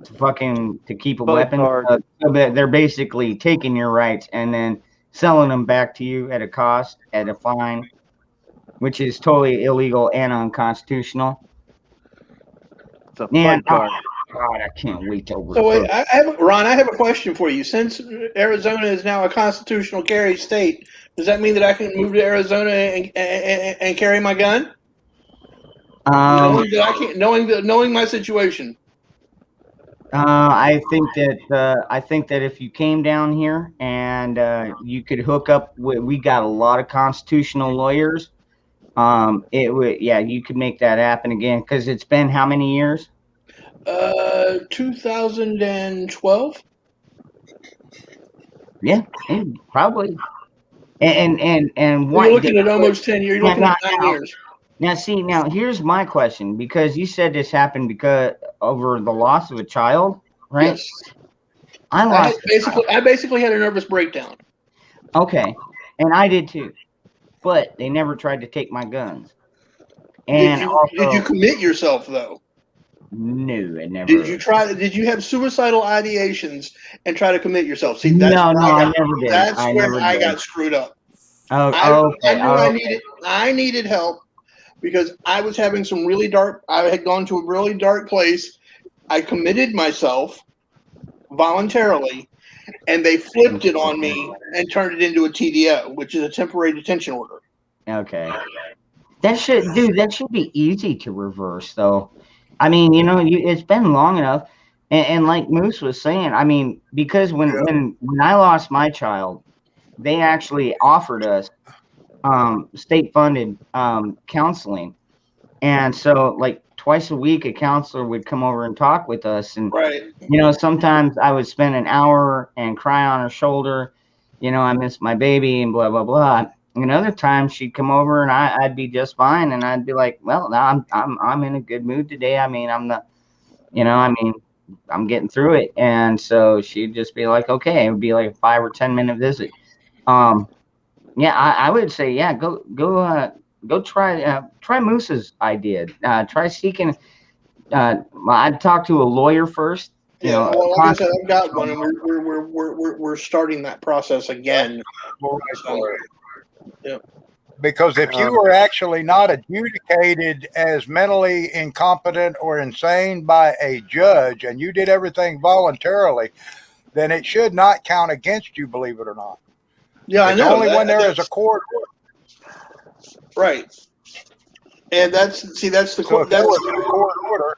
[SPEAKER 3] to keep a
[SPEAKER 5] Both
[SPEAKER 3] weapon?
[SPEAKER 5] cards.
[SPEAKER 3] So that they're basically taking your rights and then selling them back to you at a cost, at a fine, which is totally illegal and unconstitutional.
[SPEAKER 5] It's a
[SPEAKER 3] Man,
[SPEAKER 5] fight card.
[SPEAKER 3] God, I can't wait to
[SPEAKER 6] So wait,
[SPEAKER 3] overcook.
[SPEAKER 6] Ron, I have a question for you. Since Arizona is now a constitutional carry state, does that mean that I can move to Arizona and carry my gun? Knowing that I can't, knowing my situation.
[SPEAKER 3] I think that if you came down here and you could hook up with, we got a lot of constitutional lawyers. It would, yeah, you could make that happen again because it's been how many years?
[SPEAKER 6] 2012.
[SPEAKER 3] Yeah, probably. And
[SPEAKER 6] You're
[SPEAKER 3] what?
[SPEAKER 6] looking at almost 10 years. You're looking at 9 years.
[SPEAKER 3] Now here's my question, because you said this happened because over the loss of a child, right?
[SPEAKER 6] Yes.
[SPEAKER 3] I
[SPEAKER 6] basically had a nervous breakdown.
[SPEAKER 3] Okay, and I did too, but they never tried to take my guns. And
[SPEAKER 6] Did you commit yourself though?
[SPEAKER 3] No, I never.
[SPEAKER 6] Did you have suicidal ideations and try to commit yourself? See,
[SPEAKER 3] No, I never did.
[SPEAKER 6] That's
[SPEAKER 3] I
[SPEAKER 6] where
[SPEAKER 3] never
[SPEAKER 6] I
[SPEAKER 3] did.
[SPEAKER 6] got screwed up.
[SPEAKER 3] Okay.
[SPEAKER 6] I needed help because I was having some really dark. I had gone to a really dark place, I committed myself voluntarily, and they flipped it on me and turned it into a TDO, which is a temporary detention order.
[SPEAKER 3] Okay. That should be easy to reverse, though. I mean, it's been long enough, and like Moose was saying, I mean, because when I lost my child, they actually offered us state funded counseling, and so like twice a week, a counselor would come over and talk with us, and
[SPEAKER 6] Right.
[SPEAKER 3] sometimes I would spend an hour and cry on her shoulder, I miss my baby and blah blah blah. And other times she'd come over and I'd be just fine, and I'd be like, well, now I'm in a good mood today. I mean, I'm not, I'm getting through it. And so she'd just be like, okay, it would be like a 5 or 10 minute visit. Yeah, I would say, yeah, go try Moose's idea. Try seeking. I'd talk to a lawyer first.
[SPEAKER 6] Yeah, well, like I said, I've got one, and we're starting that process again. Yeah.
[SPEAKER 7] Because if you were actually not adjudicated as mentally incompetent or insane by a judge and you did everything voluntarily, then it should not count against you, believe it or not.
[SPEAKER 6] Yeah,
[SPEAKER 7] it's
[SPEAKER 6] I know.
[SPEAKER 7] Only when there is a court.
[SPEAKER 6] Right. And that's the court. That's the court order.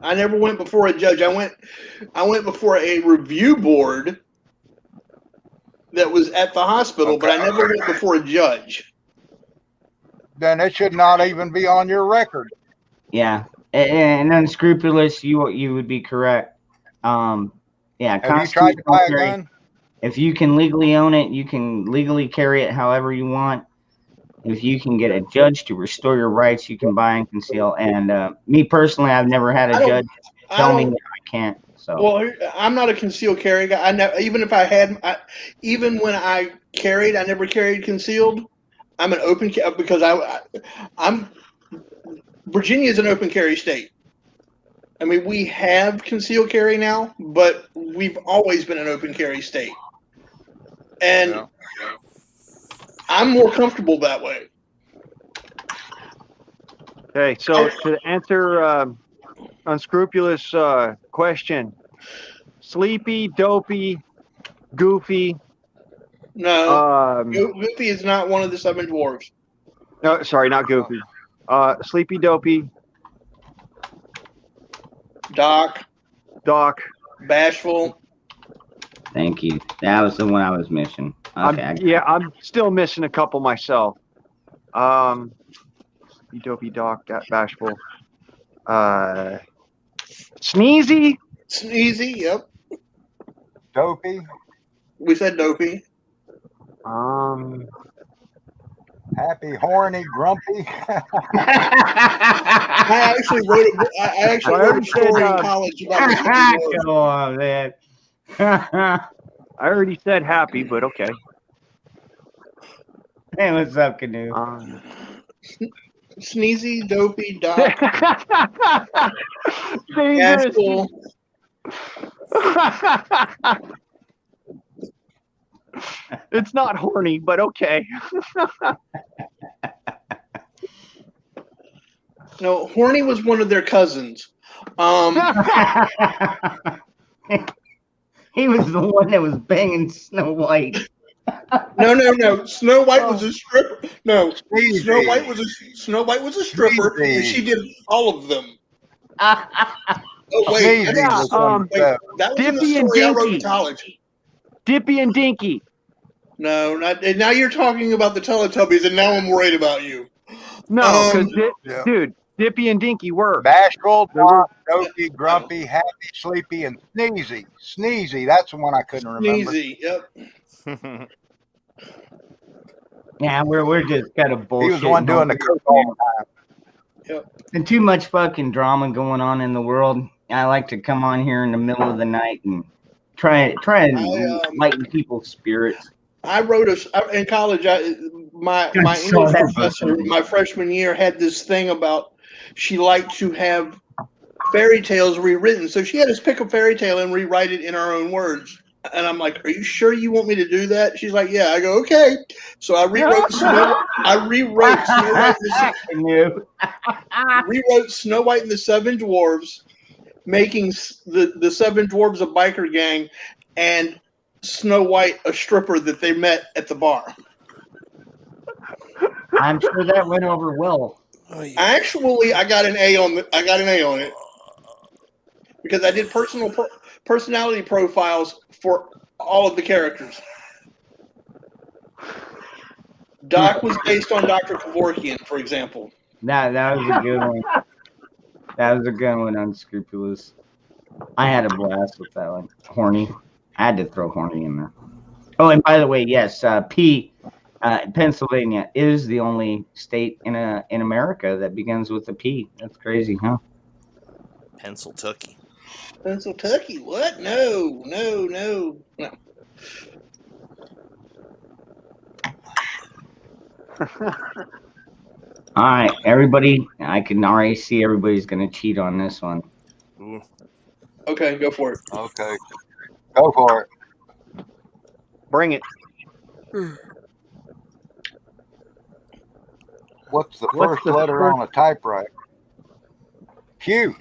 [SPEAKER 6] I never went before a judge. I went before a review board that was at the hospital, but I never went before a judge.
[SPEAKER 7] Then it should not even be on your record.
[SPEAKER 3] Yeah, and unscrupulous, you would be correct. Yeah.
[SPEAKER 7] Have you tried to buy a gun?
[SPEAKER 3] If you can legally own it, you can legally carry it however you want. If you can get a judge to restore your rights, you can buy and conceal. And me personally, I've never had a judge tell me that I can't. So.
[SPEAKER 6] Well, I'm not a concealed carry guy. Even when I carried, I never carried concealed. I'm an open because Virginia is an open carry state. I mean, we have concealed carry now, but we've always been an open carry state. And I'm more comfortable that way.
[SPEAKER 5] Okay, so to answer unscrupulous question, sleepy, dopey, goofy.
[SPEAKER 6] No, Goofy is not one of the 7 dwarves.
[SPEAKER 5] No, sorry, not Goofy. Sleepy, dopey.
[SPEAKER 6] Doc. Bashful.
[SPEAKER 3] Thank you. That was the one I was missing. Okay.
[SPEAKER 5] I'm still missing a couple myself. Dopey, Doc, Bashful. Sneezy,
[SPEAKER 6] yep.
[SPEAKER 7] Dopey.
[SPEAKER 6] We said dopey.
[SPEAKER 7] Happy, horny, grumpy.
[SPEAKER 6] I actually wrote a story in college about this.
[SPEAKER 3] Come on, man.
[SPEAKER 5] I already said happy, but okay.
[SPEAKER 3] Hey, what's up, Canoe?
[SPEAKER 6] Sneezy, dopey, Doc.
[SPEAKER 5] Dangerous. It's not horny, but okay.
[SPEAKER 6] No, horny was one of their cousins.
[SPEAKER 3] He was the one that was banging Snow White.
[SPEAKER 6] No. Snow White was a stripper. No, Snow White was a stripper, and she did all of them. Oh wait, that was in the story I wrote in college.
[SPEAKER 5] Dippy and Dinky.
[SPEAKER 6] No, not now. You're talking about the Teletubbies, and now I'm worried about you.
[SPEAKER 5] No, because dude, Dippy and Dinky were
[SPEAKER 7] Bashful, dopey, grumpy, happy, sleepy, and sneezy. Sneezy, that's the one I couldn't remember.
[SPEAKER 6] Sneezy, yep.
[SPEAKER 3] Yeah, we're just kind of bullshit.
[SPEAKER 7] He was the one doing the cook all the time.
[SPEAKER 6] Yep.
[SPEAKER 3] And too much fucking drama going on in the world. I like to come on here in the middle of the night and try and lighten people's spirits.
[SPEAKER 6] I wrote in college. My English professor, my freshman year, had this thing about she liked to have fairy tales rewritten. So she had us pick a fairy tale and rewrite it in our own words. And I'm like, "Are you sure you want me to do that?" She's like, "Yeah." I go, "Okay." So I rewrote Snow White and the Seven Dwarves, making the Seven Dwarves a biker gang, and Snow White a stripper that they met at the bar.
[SPEAKER 3] I'm sure that went over well.
[SPEAKER 6] Actually, I got an A on it because I did personality profiles for all of the characters. Doc was based on Dr. Kevorkian, for example.
[SPEAKER 3] That was a good one. That was a good one, Unscrupulous. I had a blast with that one. Horny. I had to throw horny in there. Oh, and by the way, yes, Pennsylvania is the only state in America that begins with a P. That's crazy, huh?
[SPEAKER 2] Pennsylvania.
[SPEAKER 6] Pennsylvania? What? No.
[SPEAKER 3] All right, everybody. I can already see everybody's going to cheat on this one.
[SPEAKER 2] Ooh.
[SPEAKER 6] Okay, go for it.
[SPEAKER 7] Okay. Go for it.
[SPEAKER 5] Bring it.
[SPEAKER 7] What's the first letter on a typewriter? Q.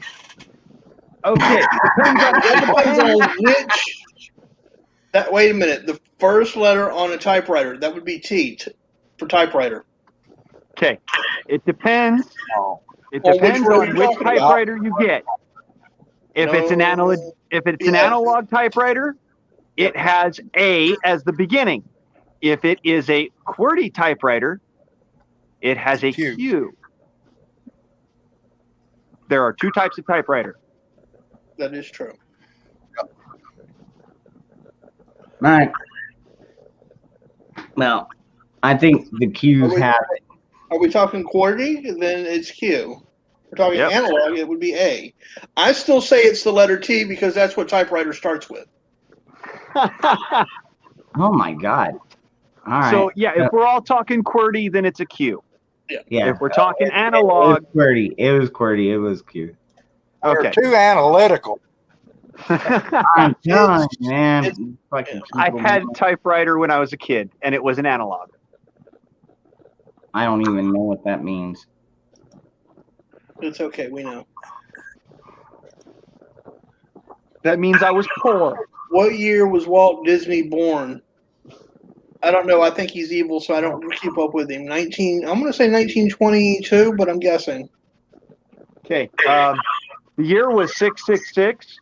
[SPEAKER 5] Okay.
[SPEAKER 6] That depends on which. Wait a minute. The first letter on a typewriter, that would be T for typewriter.
[SPEAKER 5] Okay. It depends.
[SPEAKER 7] Oh.
[SPEAKER 5] It
[SPEAKER 6] Well,
[SPEAKER 5] depends
[SPEAKER 6] which one are
[SPEAKER 5] on
[SPEAKER 6] you
[SPEAKER 5] which
[SPEAKER 6] talking about?
[SPEAKER 5] typewriter you get. If it's an analog typewriter, it has A as the beginning. If it is a QWERTY typewriter, it has a Q. There are two types of typewriter.
[SPEAKER 6] That is true.
[SPEAKER 3] All right. Well, I think the Q's have it.
[SPEAKER 6] Are we talking QWERTY? Then it's Q. We're talking analog, it would be A. I still say it's the letter T because that's what typewriter starts with.
[SPEAKER 3] Oh my God! All right.
[SPEAKER 5] So yeah, if we're all talking QWERTY, then it's a Q.
[SPEAKER 3] Yeah.
[SPEAKER 5] If we're talking analog,
[SPEAKER 3] it was QWERTY. It was Q.
[SPEAKER 5] Okay.
[SPEAKER 7] They're too analytical.
[SPEAKER 3] I'm telling you, man.
[SPEAKER 5] I had a typewriter when I was a kid, and it was an analog.
[SPEAKER 3] I don't even know what that means.
[SPEAKER 6] It's okay, we know.
[SPEAKER 5] That means I was poor.
[SPEAKER 6] What year was Walt Disney born? I don't know. I think he's evil, so I don't keep up with him. I'm going to say 1922, but I'm guessing.
[SPEAKER 5] Okay. The year was 666.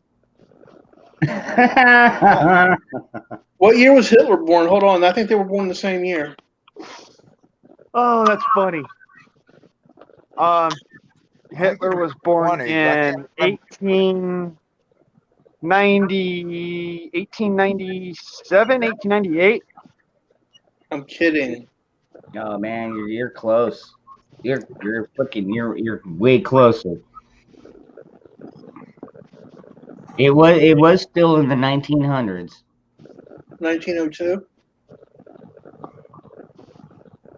[SPEAKER 6] What year was Hitler born? Hold on. I think they were born the same year.
[SPEAKER 5] Oh, that's funny. Hitler was born in 1897, 1898.
[SPEAKER 6] I'm kidding.
[SPEAKER 3] Oh man, you're close. You're way closer. It was still in the 1900s.
[SPEAKER 6] 1902.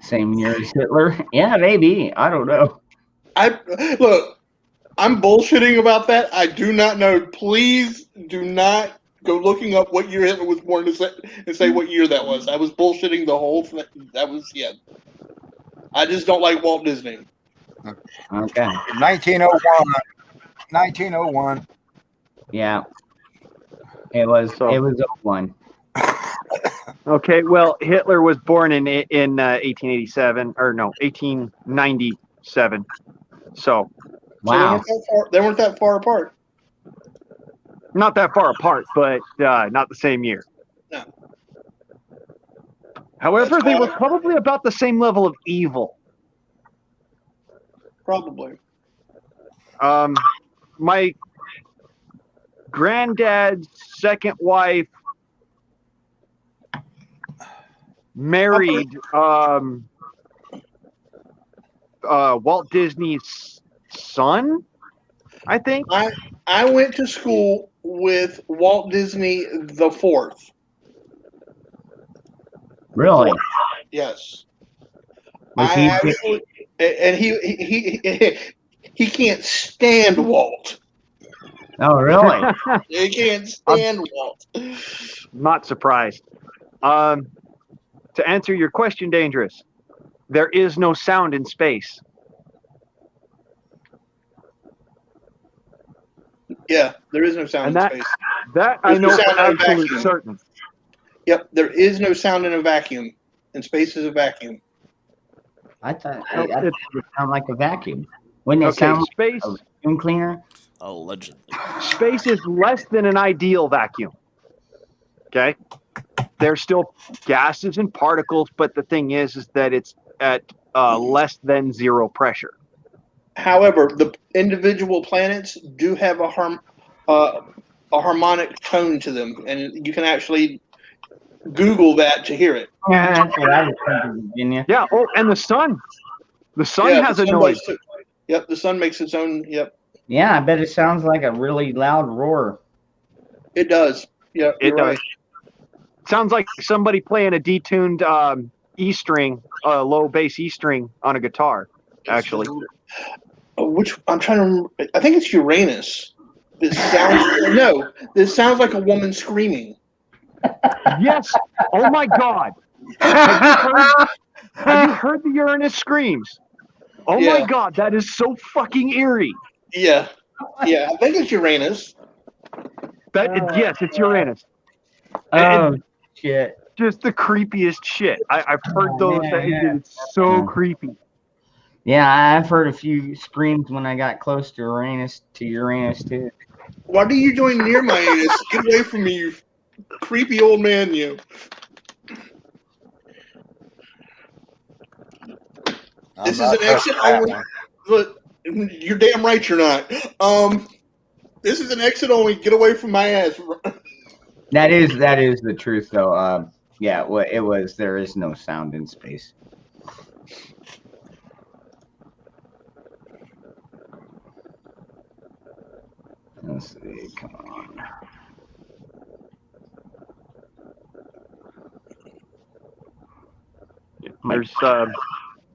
[SPEAKER 3] Same year as Hitler? Yeah, maybe. I don't know.
[SPEAKER 6] Look, I'm bullshitting about that. I do not know. Please do not go looking up what year Hitler was born and say what year that was. I was bullshitting the whole thing. I just don't like Walt Disney.
[SPEAKER 3] Okay.
[SPEAKER 7] 1901. 1901.
[SPEAKER 3] Yeah. It was 01.
[SPEAKER 5] Okay, well, Hitler was born in 1887, or no, 1897. So,
[SPEAKER 3] wow.
[SPEAKER 6] So they weren't that far apart.
[SPEAKER 5] Not that far apart, but not the same year.
[SPEAKER 6] No.
[SPEAKER 5] However, they were probably about the same level of evil.
[SPEAKER 6] Probably.
[SPEAKER 5] My granddad's second wife married Walt Disney's son, I think.
[SPEAKER 6] I went to school with Walt Disney the Fourth.
[SPEAKER 3] Really?
[SPEAKER 6] Yes.
[SPEAKER 3] Was
[SPEAKER 6] he can't stand Walt.
[SPEAKER 3] Oh, really?
[SPEAKER 6] He can't stand Walt.
[SPEAKER 5] Not surprised. To answer your question, Dangerous, there is no sound in space.
[SPEAKER 6] Yeah, there is no sound
[SPEAKER 5] And
[SPEAKER 6] in
[SPEAKER 5] that-
[SPEAKER 6] space.
[SPEAKER 5] That I
[SPEAKER 6] There's no
[SPEAKER 5] know for
[SPEAKER 6] sound in a
[SPEAKER 5] absolute
[SPEAKER 6] vacuum.
[SPEAKER 5] certain.
[SPEAKER 6] Yep, there is no sound in a vacuum. And space is a vacuum.
[SPEAKER 3] I thought
[SPEAKER 5] No,
[SPEAKER 3] it would sound like a vacuum. Wouldn't it
[SPEAKER 5] Okay,
[SPEAKER 3] sound
[SPEAKER 5] space
[SPEAKER 3] like a vacuum cleaner?
[SPEAKER 2] Allegedly.
[SPEAKER 5] space is less than an ideal vacuum. Okay? There's still gases and particles, but the thing is that it's at less than zero pressure.
[SPEAKER 6] However, the individual planets do have a harmonic tone to them, and you can actually Google that to hear it.
[SPEAKER 3] Yeah, that's what I was thinking, Virginia.
[SPEAKER 5] Yeah. Oh, and the sun. The sun
[SPEAKER 6] Yeah,
[SPEAKER 5] has
[SPEAKER 6] the
[SPEAKER 5] a
[SPEAKER 6] sun
[SPEAKER 5] noise.
[SPEAKER 6] does too. Yep, the sun makes its own. Yep,
[SPEAKER 3] Yeah, I bet it sounds like a really loud roar.
[SPEAKER 6] it does. Yep,
[SPEAKER 5] It
[SPEAKER 6] you're
[SPEAKER 5] does.
[SPEAKER 6] right.
[SPEAKER 5] Sounds like somebody playing a detuned E string, low bass E string on a guitar. Actually,
[SPEAKER 6] Which I'm trying to remember. I think it's Uranus. This sounds no. This sounds like a woman screaming.
[SPEAKER 5] yes. Oh my God. Have you heard the Uranus screams? Oh my
[SPEAKER 6] Yeah.
[SPEAKER 5] God, that is so fucking eerie.
[SPEAKER 6] Yeah, yeah. I think it's Uranus.
[SPEAKER 5] Yes, it's Uranus.
[SPEAKER 3] Oh, shit.
[SPEAKER 5] Just the creepiest shit. I've heard those.
[SPEAKER 3] Yeah.
[SPEAKER 5] It's so creepy.
[SPEAKER 3] Yeah, I've heard a few screams when I got close to Uranus too.
[SPEAKER 6] Why do you join near my anus? Get away from me, you creepy old man, you. This is an exit only. Look, you're damn right you're not. This is an exit only. Get away from my ass.
[SPEAKER 3] That is the truth, though. Yeah, well, it was. There is no sound in space. Let's see. Come on.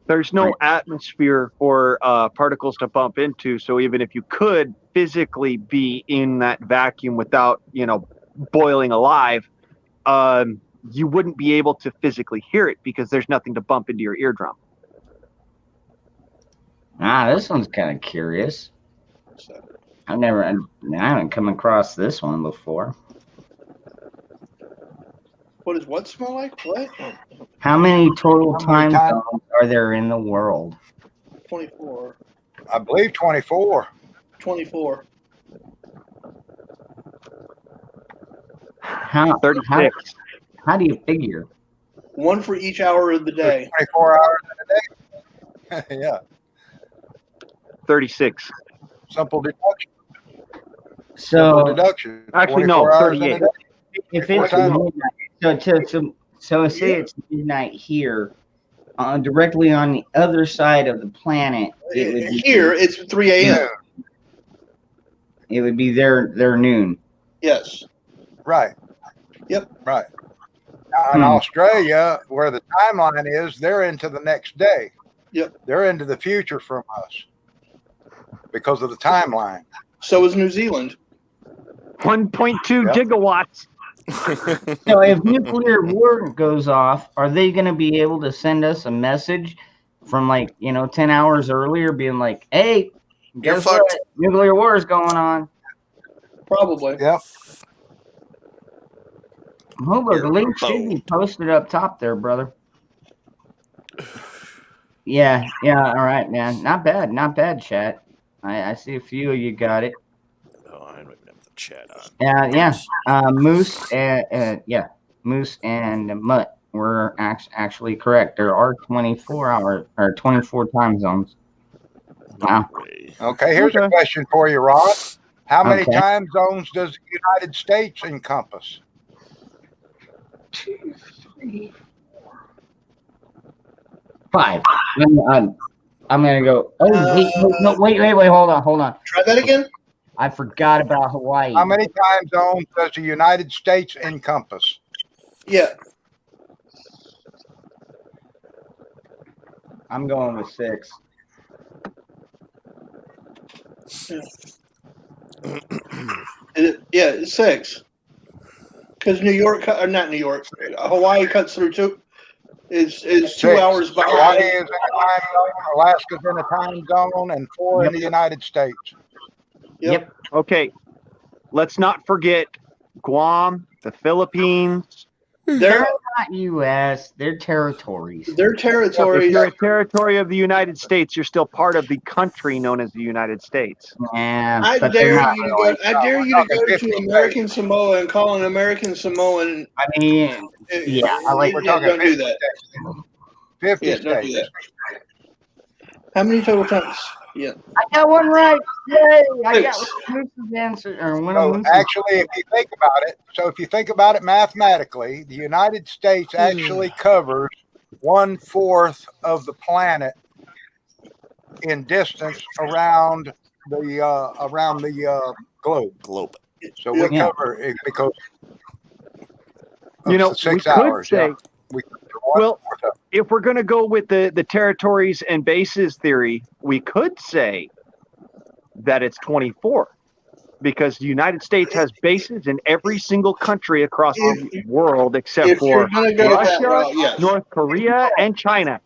[SPEAKER 5] There's no atmosphere for particles to bump into. So even if you could physically be in that vacuum without, boiling alive, you wouldn't be able to physically hear it because there's nothing to bump into your eardrum.
[SPEAKER 3] This one's kind of curious. I haven't come across this one before.
[SPEAKER 6] What does what smell like? What?
[SPEAKER 3] How many total time zones are there in the world?
[SPEAKER 6] 24.
[SPEAKER 7] I believe 24.
[SPEAKER 6] 24.
[SPEAKER 3] How
[SPEAKER 5] 36.
[SPEAKER 3] How do you figure?
[SPEAKER 6] One for each hour of the day.
[SPEAKER 7] 24 hours in a day. Yeah.
[SPEAKER 5] 36.
[SPEAKER 7] Simple deduction.
[SPEAKER 3] So
[SPEAKER 7] Simple deduction.
[SPEAKER 5] Actually, no,
[SPEAKER 7] 24 hours in a
[SPEAKER 5] 38.
[SPEAKER 7] day.
[SPEAKER 3] if
[SPEAKER 7] 24
[SPEAKER 3] it's
[SPEAKER 7] times.
[SPEAKER 3] so say it's midnight here, directly on the other side of the planet, it would be
[SPEAKER 6] Here, it's 3 a.m.
[SPEAKER 3] It would be their noon.
[SPEAKER 6] Yes.
[SPEAKER 7] Right.
[SPEAKER 6] Yep.
[SPEAKER 7] Right. Now, in Australia, where the timeline is, they're into the next day.
[SPEAKER 6] Yep.
[SPEAKER 7] They're into the future from us because of the timeline.
[SPEAKER 6] So is New Zealand.
[SPEAKER 5] 1.2
[SPEAKER 7] Yep.
[SPEAKER 5] gigawatts.
[SPEAKER 3] So if nuclear war goes off, are they going to be able to send us a message from 10 hours earlier being like, hey,
[SPEAKER 2] You're
[SPEAKER 3] guess
[SPEAKER 2] fucked.
[SPEAKER 3] what? Nuclear war is going on.
[SPEAKER 6] Probably.
[SPEAKER 7] Yep.
[SPEAKER 3] Oh, but the
[SPEAKER 2] You're
[SPEAKER 3] link should be posted up top there, brother. Yeah, all right, man. Not bad, chat. I see a few of you got it.
[SPEAKER 2] Oh, I don't even have the chat on.
[SPEAKER 3] Moose and Mutt were actually correct. There are 24 time zones. Wow.
[SPEAKER 7] Okay, here's a question for you, Rod. How many
[SPEAKER 3] Okay.
[SPEAKER 7] time zones does the United States encompass?
[SPEAKER 3] 2, 3, 5. I'm gonna go. Oh, wait, hold on.
[SPEAKER 6] Try that again.
[SPEAKER 3] I forgot about Hawaii.
[SPEAKER 7] How many time zones does the United States encompass?
[SPEAKER 6] Yeah.
[SPEAKER 3] I'm going with 6.
[SPEAKER 6] It's 6. Because New York, or not New York, Hawaii cuts through 2. Is 2
[SPEAKER 7] 6.
[SPEAKER 6] hours
[SPEAKER 7] Hawaii
[SPEAKER 6] behind.
[SPEAKER 7] is in a time zone, Alaska's in a time zone, and 4 in the United States.
[SPEAKER 6] Yep.
[SPEAKER 5] Okay, let's not forget Guam, the Philippines.
[SPEAKER 3] They're not U.S. They're territories.
[SPEAKER 6] Their
[SPEAKER 5] If
[SPEAKER 6] territories.
[SPEAKER 5] you're a territory of the United States, you're still part of the country known as the United States.
[SPEAKER 3] Yeah,
[SPEAKER 6] I
[SPEAKER 3] but they're
[SPEAKER 6] dare
[SPEAKER 3] not
[SPEAKER 6] you to
[SPEAKER 3] really.
[SPEAKER 6] go. I dare you to go to American Samoa and call an American Samoan.
[SPEAKER 3] I mean, yeah, I like.
[SPEAKER 7] We're talking
[SPEAKER 6] Don't do
[SPEAKER 7] 50
[SPEAKER 6] that.
[SPEAKER 7] states. 50
[SPEAKER 6] Yeah, don't do
[SPEAKER 7] states.
[SPEAKER 6] that. How many total times? Yeah.
[SPEAKER 3] I got one right. Yay! I got
[SPEAKER 6] 6.
[SPEAKER 3] one of Moose's answer, or one of
[SPEAKER 7] So
[SPEAKER 3] Moose's.
[SPEAKER 7] actually, if you think about it mathematically, the United States actually covers 1/4 of the planet in distance around the globe. So we
[SPEAKER 3] Yeah.
[SPEAKER 7] cover it because of
[SPEAKER 5] You know,
[SPEAKER 7] the 6
[SPEAKER 5] we
[SPEAKER 7] hours.
[SPEAKER 5] could say,
[SPEAKER 7] We
[SPEAKER 5] well, if we're going to go with the territories and bases theory, we could say that it's 24 because the United States has bases in every single country across the world except
[SPEAKER 6] If you're
[SPEAKER 5] for
[SPEAKER 6] gonna go that
[SPEAKER 5] Russia,
[SPEAKER 6] route, yes.
[SPEAKER 5] North Korea, and China.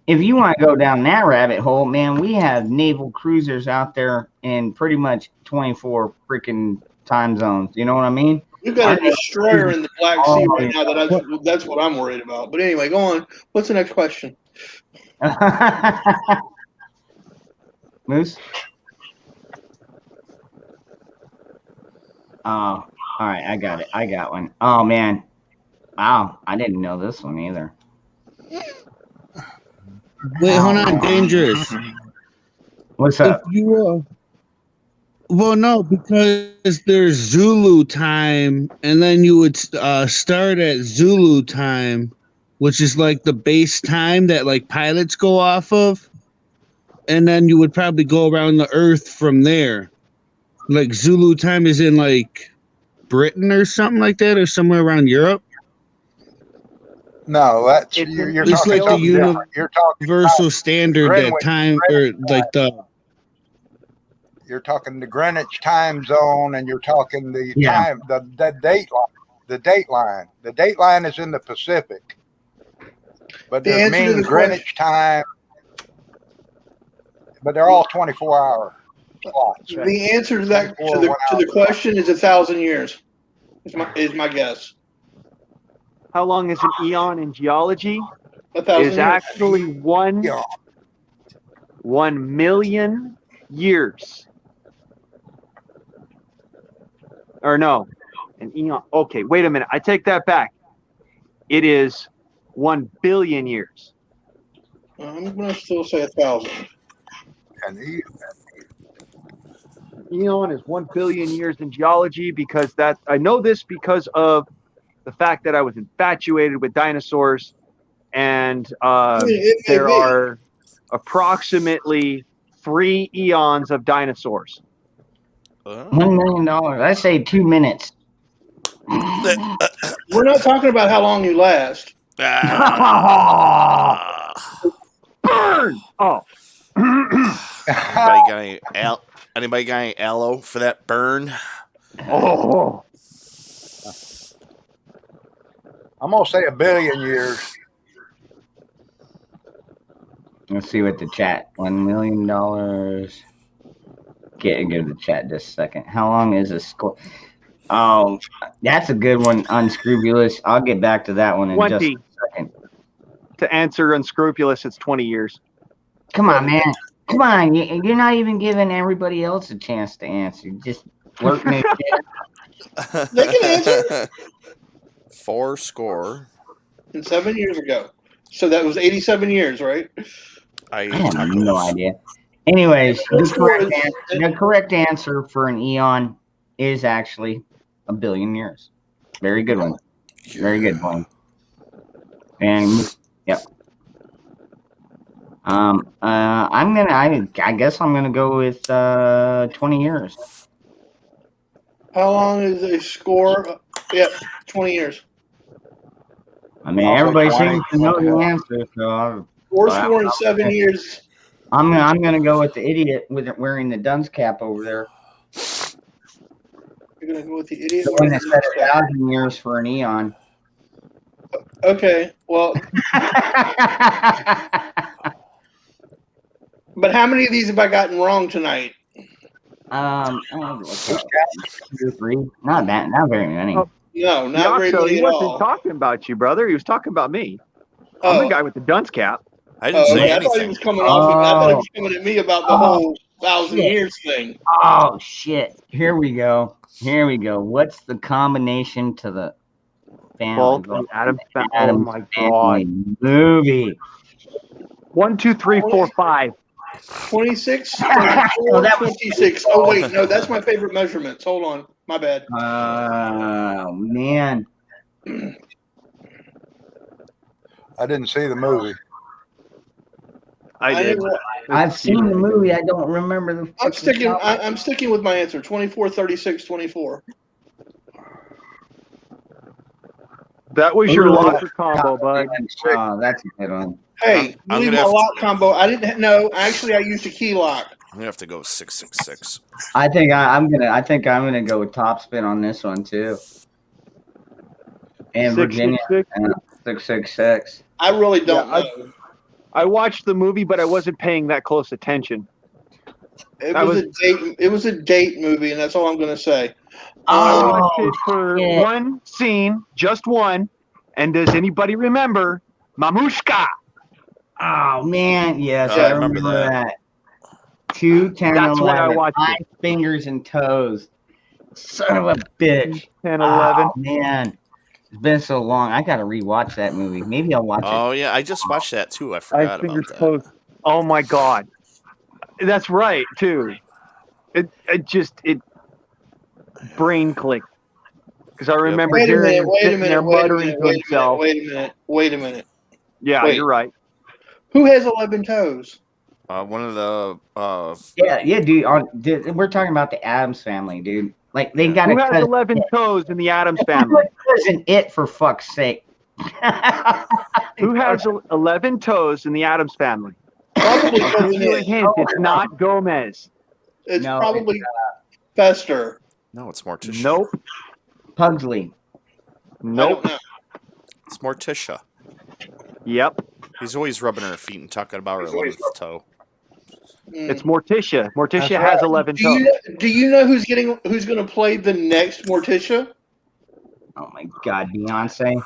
[SPEAKER 3] If you want to go down that rabbit hole, man, we have naval cruisers out there in pretty much 24 freaking time zones. You know what I mean?
[SPEAKER 6] We've got a destroyer in the Black Sea right now. That's what I'm worried about. But anyway, go on. What's the next question?
[SPEAKER 3] Moose? Oh, all right. I got it. I got one. Oh, man. Wow. I didn't know this one either.
[SPEAKER 8] Wait, hold on. Dangerous.
[SPEAKER 3] What's
[SPEAKER 8] If
[SPEAKER 3] up?
[SPEAKER 8] you well, no, because there's Zulu time, and then you would start at Zulu time, which is like the base time that like pilots go off of, and then you would probably go around the Earth from there. Like Zulu time is in like Britain or something like that, or somewhere around Europe.
[SPEAKER 7] No, that's
[SPEAKER 5] It's
[SPEAKER 7] you're
[SPEAKER 8] It's
[SPEAKER 7] talking
[SPEAKER 8] like the
[SPEAKER 7] something different. You're talking
[SPEAKER 8] universal standard that
[SPEAKER 7] Greenwich-
[SPEAKER 8] time, or like
[SPEAKER 7] you're talking the Greenwich time zone, and you're talking the
[SPEAKER 3] Yeah.
[SPEAKER 7] time the date line. The date line. The date line is in the Pacific, but
[SPEAKER 6] The
[SPEAKER 7] there's
[SPEAKER 6] answer to
[SPEAKER 7] mean
[SPEAKER 6] the
[SPEAKER 7] Greenwich time. But they're all 24-hour slots.
[SPEAKER 6] The answer to that
[SPEAKER 7] 24
[SPEAKER 6] to the question is 1,000 years. Is my guess.
[SPEAKER 5] How long is an eon in geology?
[SPEAKER 6] 1,000
[SPEAKER 5] Is
[SPEAKER 6] years.
[SPEAKER 5] actually
[SPEAKER 7] Yeah.
[SPEAKER 5] 1 million years. Or no, an eon. Okay, wait a minute. I take that back. It is 1 billion years.
[SPEAKER 6] I'm gonna still say 1,000.
[SPEAKER 7] And he,
[SPEAKER 5] Eon is 1 billion years in geology because I know this because of the fact that I was infatuated with dinosaurs, and there are approximately 3 eons of dinosaurs.
[SPEAKER 3] $1 million. I say 2 minutes.
[SPEAKER 6] We're not talking about how long you last.
[SPEAKER 5] Burn! Oh.
[SPEAKER 2] Anybody got any aloe for that burn?
[SPEAKER 5] Oh.
[SPEAKER 7] I'm gonna say 1 billion years.
[SPEAKER 3] Let's see what the chat. $1 million. Give the chat just a second. How long is a score? Oh, that's a good one. Unscrupulous. I'll get back to that one in
[SPEAKER 5] 20.
[SPEAKER 3] just a second.
[SPEAKER 5] To answer unscrupulous, it's 20 years.
[SPEAKER 3] Come on, man. Come on. You're not even giving everybody else a chance to answer. Just blurting it out.
[SPEAKER 6] They can answer.
[SPEAKER 2] 4 score.
[SPEAKER 6] And 7 years ago. So that was 87 years, right?
[SPEAKER 3] I have no idea. Anyways, the correct answer for an eon is actually 1 billion years. Very good one. Very good one. And yep. I guess I'm gonna go with 20 years.
[SPEAKER 6] How long is a score? Yeah, 20 years.
[SPEAKER 3] I mean,
[SPEAKER 7] Also
[SPEAKER 3] everybody
[SPEAKER 7] 20,
[SPEAKER 3] seems to know the answer, so
[SPEAKER 6] 4 score in 7 years.
[SPEAKER 3] I'm gonna go with the idiot with it wearing the dunce cap over there.
[SPEAKER 6] You're gonna go with the idiot.
[SPEAKER 3] The one that said 1,000 years for an eon.
[SPEAKER 6] Okay, well, but how many of these have I gotten wrong tonight?
[SPEAKER 3] I have to look up. 2 or 3. Not very many.
[SPEAKER 5] Oh.
[SPEAKER 6] No, not very
[SPEAKER 5] Yaxo,
[SPEAKER 6] many
[SPEAKER 5] he
[SPEAKER 6] at
[SPEAKER 5] wasn't
[SPEAKER 6] all.
[SPEAKER 5] talking about you, brother. He was talking about me. I'm the guy with the dunce cap.
[SPEAKER 2] I didn't say
[SPEAKER 6] okay. I thought he
[SPEAKER 2] anything.
[SPEAKER 6] was coming off. I thought he was coming at me about the whole 1,000
[SPEAKER 3] shit.
[SPEAKER 6] years thing.
[SPEAKER 3] Oh shit! Here we go. What's the combination to the family?
[SPEAKER 5] Well, Adam. Oh
[SPEAKER 3] Adam's
[SPEAKER 5] my
[SPEAKER 3] Family
[SPEAKER 5] God!
[SPEAKER 3] movie.
[SPEAKER 5] 1, 2, 3, 4, 5.
[SPEAKER 6] 26,
[SPEAKER 3] Oh, that was
[SPEAKER 6] 26. Oh wait, no, that's my favorite measurements. Hold on, my bad.
[SPEAKER 3] Oh man.
[SPEAKER 7] I didn't see the movie.
[SPEAKER 5] I did.
[SPEAKER 3] I've seen the movie. I don't remember the.
[SPEAKER 6] I'm sticking with my answer. 24, 36, 24.
[SPEAKER 5] That was your locker combo, bud.
[SPEAKER 3] Oh, that's a good one.
[SPEAKER 6] Hey,
[SPEAKER 2] I'm
[SPEAKER 6] leave
[SPEAKER 2] gonna
[SPEAKER 6] my
[SPEAKER 2] have
[SPEAKER 6] lock combo. I didn't know. Actually, I used a key lock.
[SPEAKER 2] I'm gonna have to go 666.
[SPEAKER 3] I think I'm gonna go with top spin on this one too. And Virginia 666.
[SPEAKER 6] I really don't know.
[SPEAKER 5] I watched the movie, but I wasn't paying that close attention.
[SPEAKER 6] It was a date. It was a date movie, and that's all I'm going to say.
[SPEAKER 5] I watched it for one scene, just one. And does anybody remember Mamushka?
[SPEAKER 3] Oh man, yes,
[SPEAKER 2] I
[SPEAKER 3] I
[SPEAKER 2] remember
[SPEAKER 3] remember
[SPEAKER 2] that.
[SPEAKER 3] that. 2, 10,
[SPEAKER 5] That's
[SPEAKER 3] 11.
[SPEAKER 5] what I watched.
[SPEAKER 3] 5 fingers and toes. Son of a bitch.
[SPEAKER 5] 10, 11.
[SPEAKER 3] Oh, man. It's been so long. I gotta rewatch that movie. Maybe I'll watch it.
[SPEAKER 2] Oh yeah, I just watched that too. I forgot about that.
[SPEAKER 5] Toes. Oh my God. That's right, too. It brain clicked. Because I remember hearing him sitting there muttering to himself.
[SPEAKER 6] Wait a minute.
[SPEAKER 5] Yeah, you're right.
[SPEAKER 6] Who has 11 toes?
[SPEAKER 2] One of the
[SPEAKER 3] Yeah, dude. We're talking about the Addams Family, dude. Like they got
[SPEAKER 5] Who has 11 toes in the Addams Family?
[SPEAKER 3] Isn't it for fuck's sake?
[SPEAKER 5] Who has 11 toes in the Addams Family?
[SPEAKER 6] Probably
[SPEAKER 5] I'll give you a hint. It's not Gomez.
[SPEAKER 6] It's probably Fester.
[SPEAKER 2] No, it's Morticia.
[SPEAKER 5] Nope.
[SPEAKER 3] Pugsley.
[SPEAKER 5] Nope.
[SPEAKER 2] It's Morticia.
[SPEAKER 5] Yep.
[SPEAKER 2] He's always rubbing her feet and talking about her 11th toe.
[SPEAKER 5] It's Morticia. Morticia has 11 toes.
[SPEAKER 6] Do you know who's going to play the next Morticia?
[SPEAKER 3] Oh my God, Beyonce.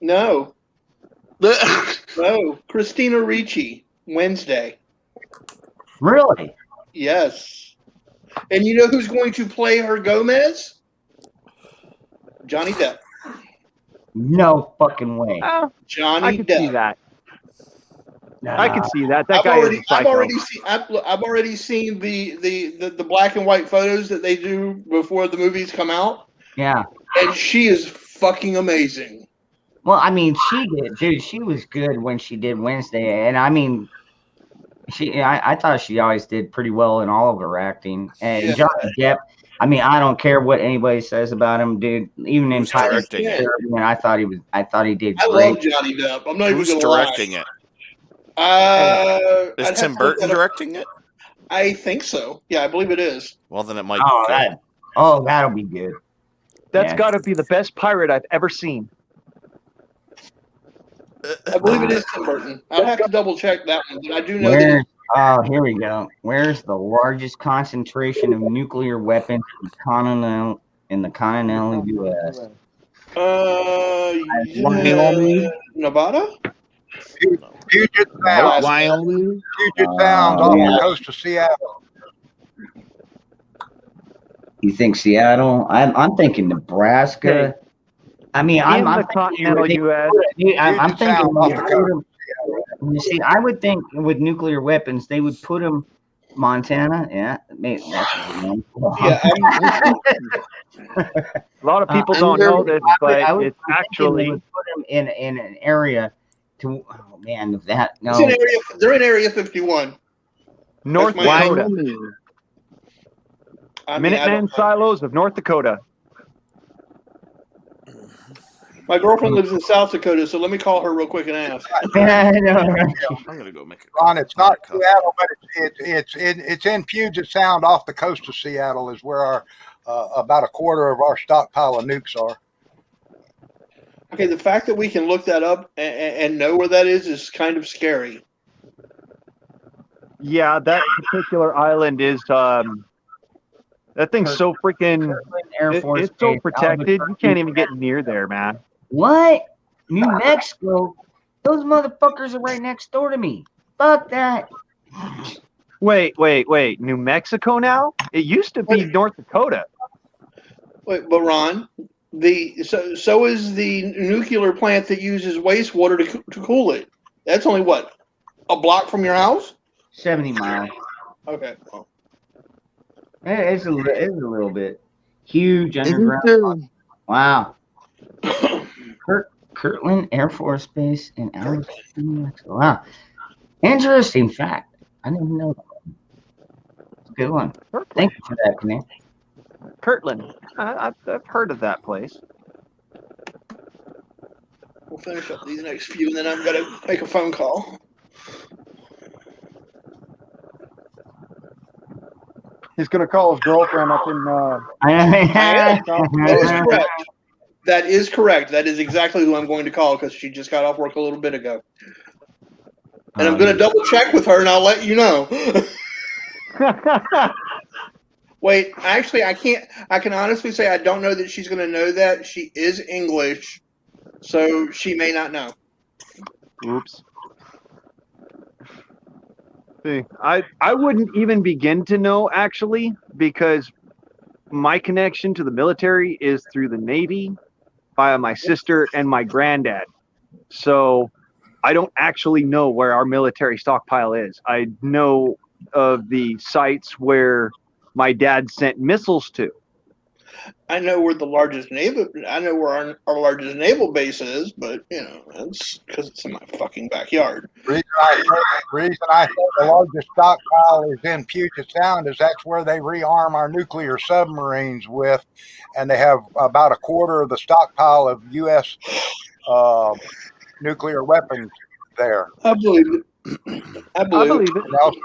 [SPEAKER 6] No. No, Christina Ricci. Wednesday.
[SPEAKER 3] Really?
[SPEAKER 6] Yes. And you know who's going to play her Gomez? Johnny Depp.
[SPEAKER 3] No fucking way.
[SPEAKER 6] Johnny
[SPEAKER 5] I can
[SPEAKER 6] Depp.
[SPEAKER 5] see that.
[SPEAKER 3] Nah.
[SPEAKER 5] I can see that. That
[SPEAKER 6] I've
[SPEAKER 5] guy is a psycho.
[SPEAKER 6] I've already seen the black and white photos that they do before the movies come out.
[SPEAKER 3] Yeah.
[SPEAKER 6] And she is fucking amazing.
[SPEAKER 3] Well, I mean, she did, dude. She was good when she did Wednesday, and I mean, I thought she always did pretty well in all of her acting. And Johnny Depp, I mean, I don't care what anybody says about him, dude. Even in Pirates of the Caribbean, I thought he did great.
[SPEAKER 6] I love Johnny Depp. I'm not
[SPEAKER 2] Who's
[SPEAKER 6] even gonna
[SPEAKER 2] directing
[SPEAKER 6] lie.
[SPEAKER 2] it? Is Tim Burton directing it?
[SPEAKER 6] I think so. Yeah, I believe it is.
[SPEAKER 2] Well, then it might be good.
[SPEAKER 3] That'll be good.
[SPEAKER 5] That's got to be the best pirate I've ever seen.
[SPEAKER 6] I believe it is Tim Burton. I'd have to double check that one, but I do know that.
[SPEAKER 3] Here we go. Where's the largest concentration of nuclear weapons in the continental U.S.?
[SPEAKER 6] Nevada?
[SPEAKER 7] Puget Sound.
[SPEAKER 8] Wyoming?
[SPEAKER 7] Puget Sound off the coast of Seattle.
[SPEAKER 3] You think Seattle? I'm thinking Nebraska. I mean, I'm
[SPEAKER 5] the continental U.S.
[SPEAKER 3] I'm thinking. You see, I would think with nuclear weapons, they would put them Montana. Yeah, maybe
[SPEAKER 6] Yeah,
[SPEAKER 5] a lot of people don't know this, but it's actually
[SPEAKER 3] they would put them in an area to. Oh man, if that no.
[SPEAKER 6] They're in Area 51.
[SPEAKER 5] North Dakota. Minuteman silos of North Dakota.
[SPEAKER 6] My girlfriend lives in South Dakota, so let me call her real quick and ask.
[SPEAKER 2] I'm gonna go make it.
[SPEAKER 7] Ron, it's not Seattle, but it's in Puget Sound off the coast of Seattle is where our about a quarter of our stockpile of nukes are.
[SPEAKER 6] Okay, the fact that we can look that up and know where that is kind of scary.
[SPEAKER 5] Yeah, that particular island is that thing's so freaking.
[SPEAKER 3] Air Force
[SPEAKER 5] It's so
[SPEAKER 3] Base,
[SPEAKER 5] protected. You
[SPEAKER 3] Albuquerque.
[SPEAKER 5] can't even get near there, man.
[SPEAKER 3] What? New Mexico? Those motherfuckers are right next door to me. Fuck that.
[SPEAKER 5] Wait. New Mexico now? It used to be North Dakota.
[SPEAKER 6] Wait, but Ron, so is the nuclear plant that uses wastewater to cool it. That's only what, a block from your house?
[SPEAKER 3] 70 miles.
[SPEAKER 6] Okay. Oh.
[SPEAKER 3] It's a little bit. Huge
[SPEAKER 8] Isn't
[SPEAKER 3] underground.
[SPEAKER 8] there,
[SPEAKER 3] Wow. Kirtland Air Force Base in Albuquerque, New Mexico. Wow. Interesting fact. I didn't know that. It's a good one. Thank you for that, Knut.
[SPEAKER 5] Kirtland. I've heard of that place.
[SPEAKER 6] We'll finish up these next few, and then I've got to make a phone call.
[SPEAKER 5] He's gonna call his girlfriend up in.
[SPEAKER 6] That is correct. That is correct. That is exactly who I'm going to call because she just got off work a little bit ago. And I'm going to double check with her, and I'll let you know. Wait, actually, I can't. I can honestly say I don't know that she's going to know that. She is English, so she may not know.
[SPEAKER 5] Oops. See, I wouldn't even begin to know, actually, because my connection to the military is through the Navy via my sister and my granddad. So I don't actually know where our military stockpile is. I know of the sites where my dad sent missiles to.
[SPEAKER 6] I know where the largest naval. I know where our largest naval base is, but that's because it's in my fucking backyard.
[SPEAKER 7] Reason I say the largest stockpile is in Puget Sound is that's where they rearm our nuclear submarines with, and they have about a quarter of the stockpile of U.S. Nuclear weapons there.
[SPEAKER 6] I believe it. I believe it.
[SPEAKER 7] And also,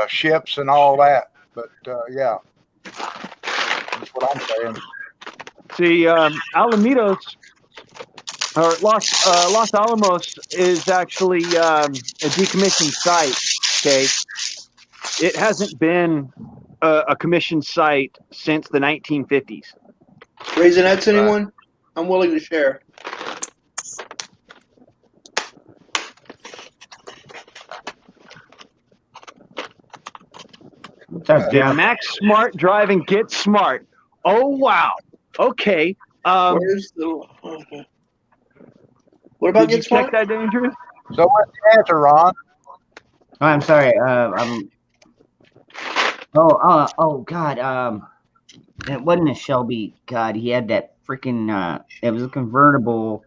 [SPEAKER 7] ships and all that. But yeah, that's what I'm saying.
[SPEAKER 5] See, Alamitos or Los Alamos is actually a decommissioned site. Okay, it hasn't been a commissioned site since the 1950s.
[SPEAKER 6] Raisinets, anyone? I'm willing to share.
[SPEAKER 5] Did Max Smart drive and get smart? Oh wow. Okay.
[SPEAKER 6] Where's the? Okay. What about
[SPEAKER 5] did you
[SPEAKER 6] get smart?
[SPEAKER 5] check that, Dangerous?
[SPEAKER 7] So what's the answer, Ron?
[SPEAKER 3] Oh, I'm sorry. Oh God. It wasn't a Shelby. God, he had that freaking. It was a convertible.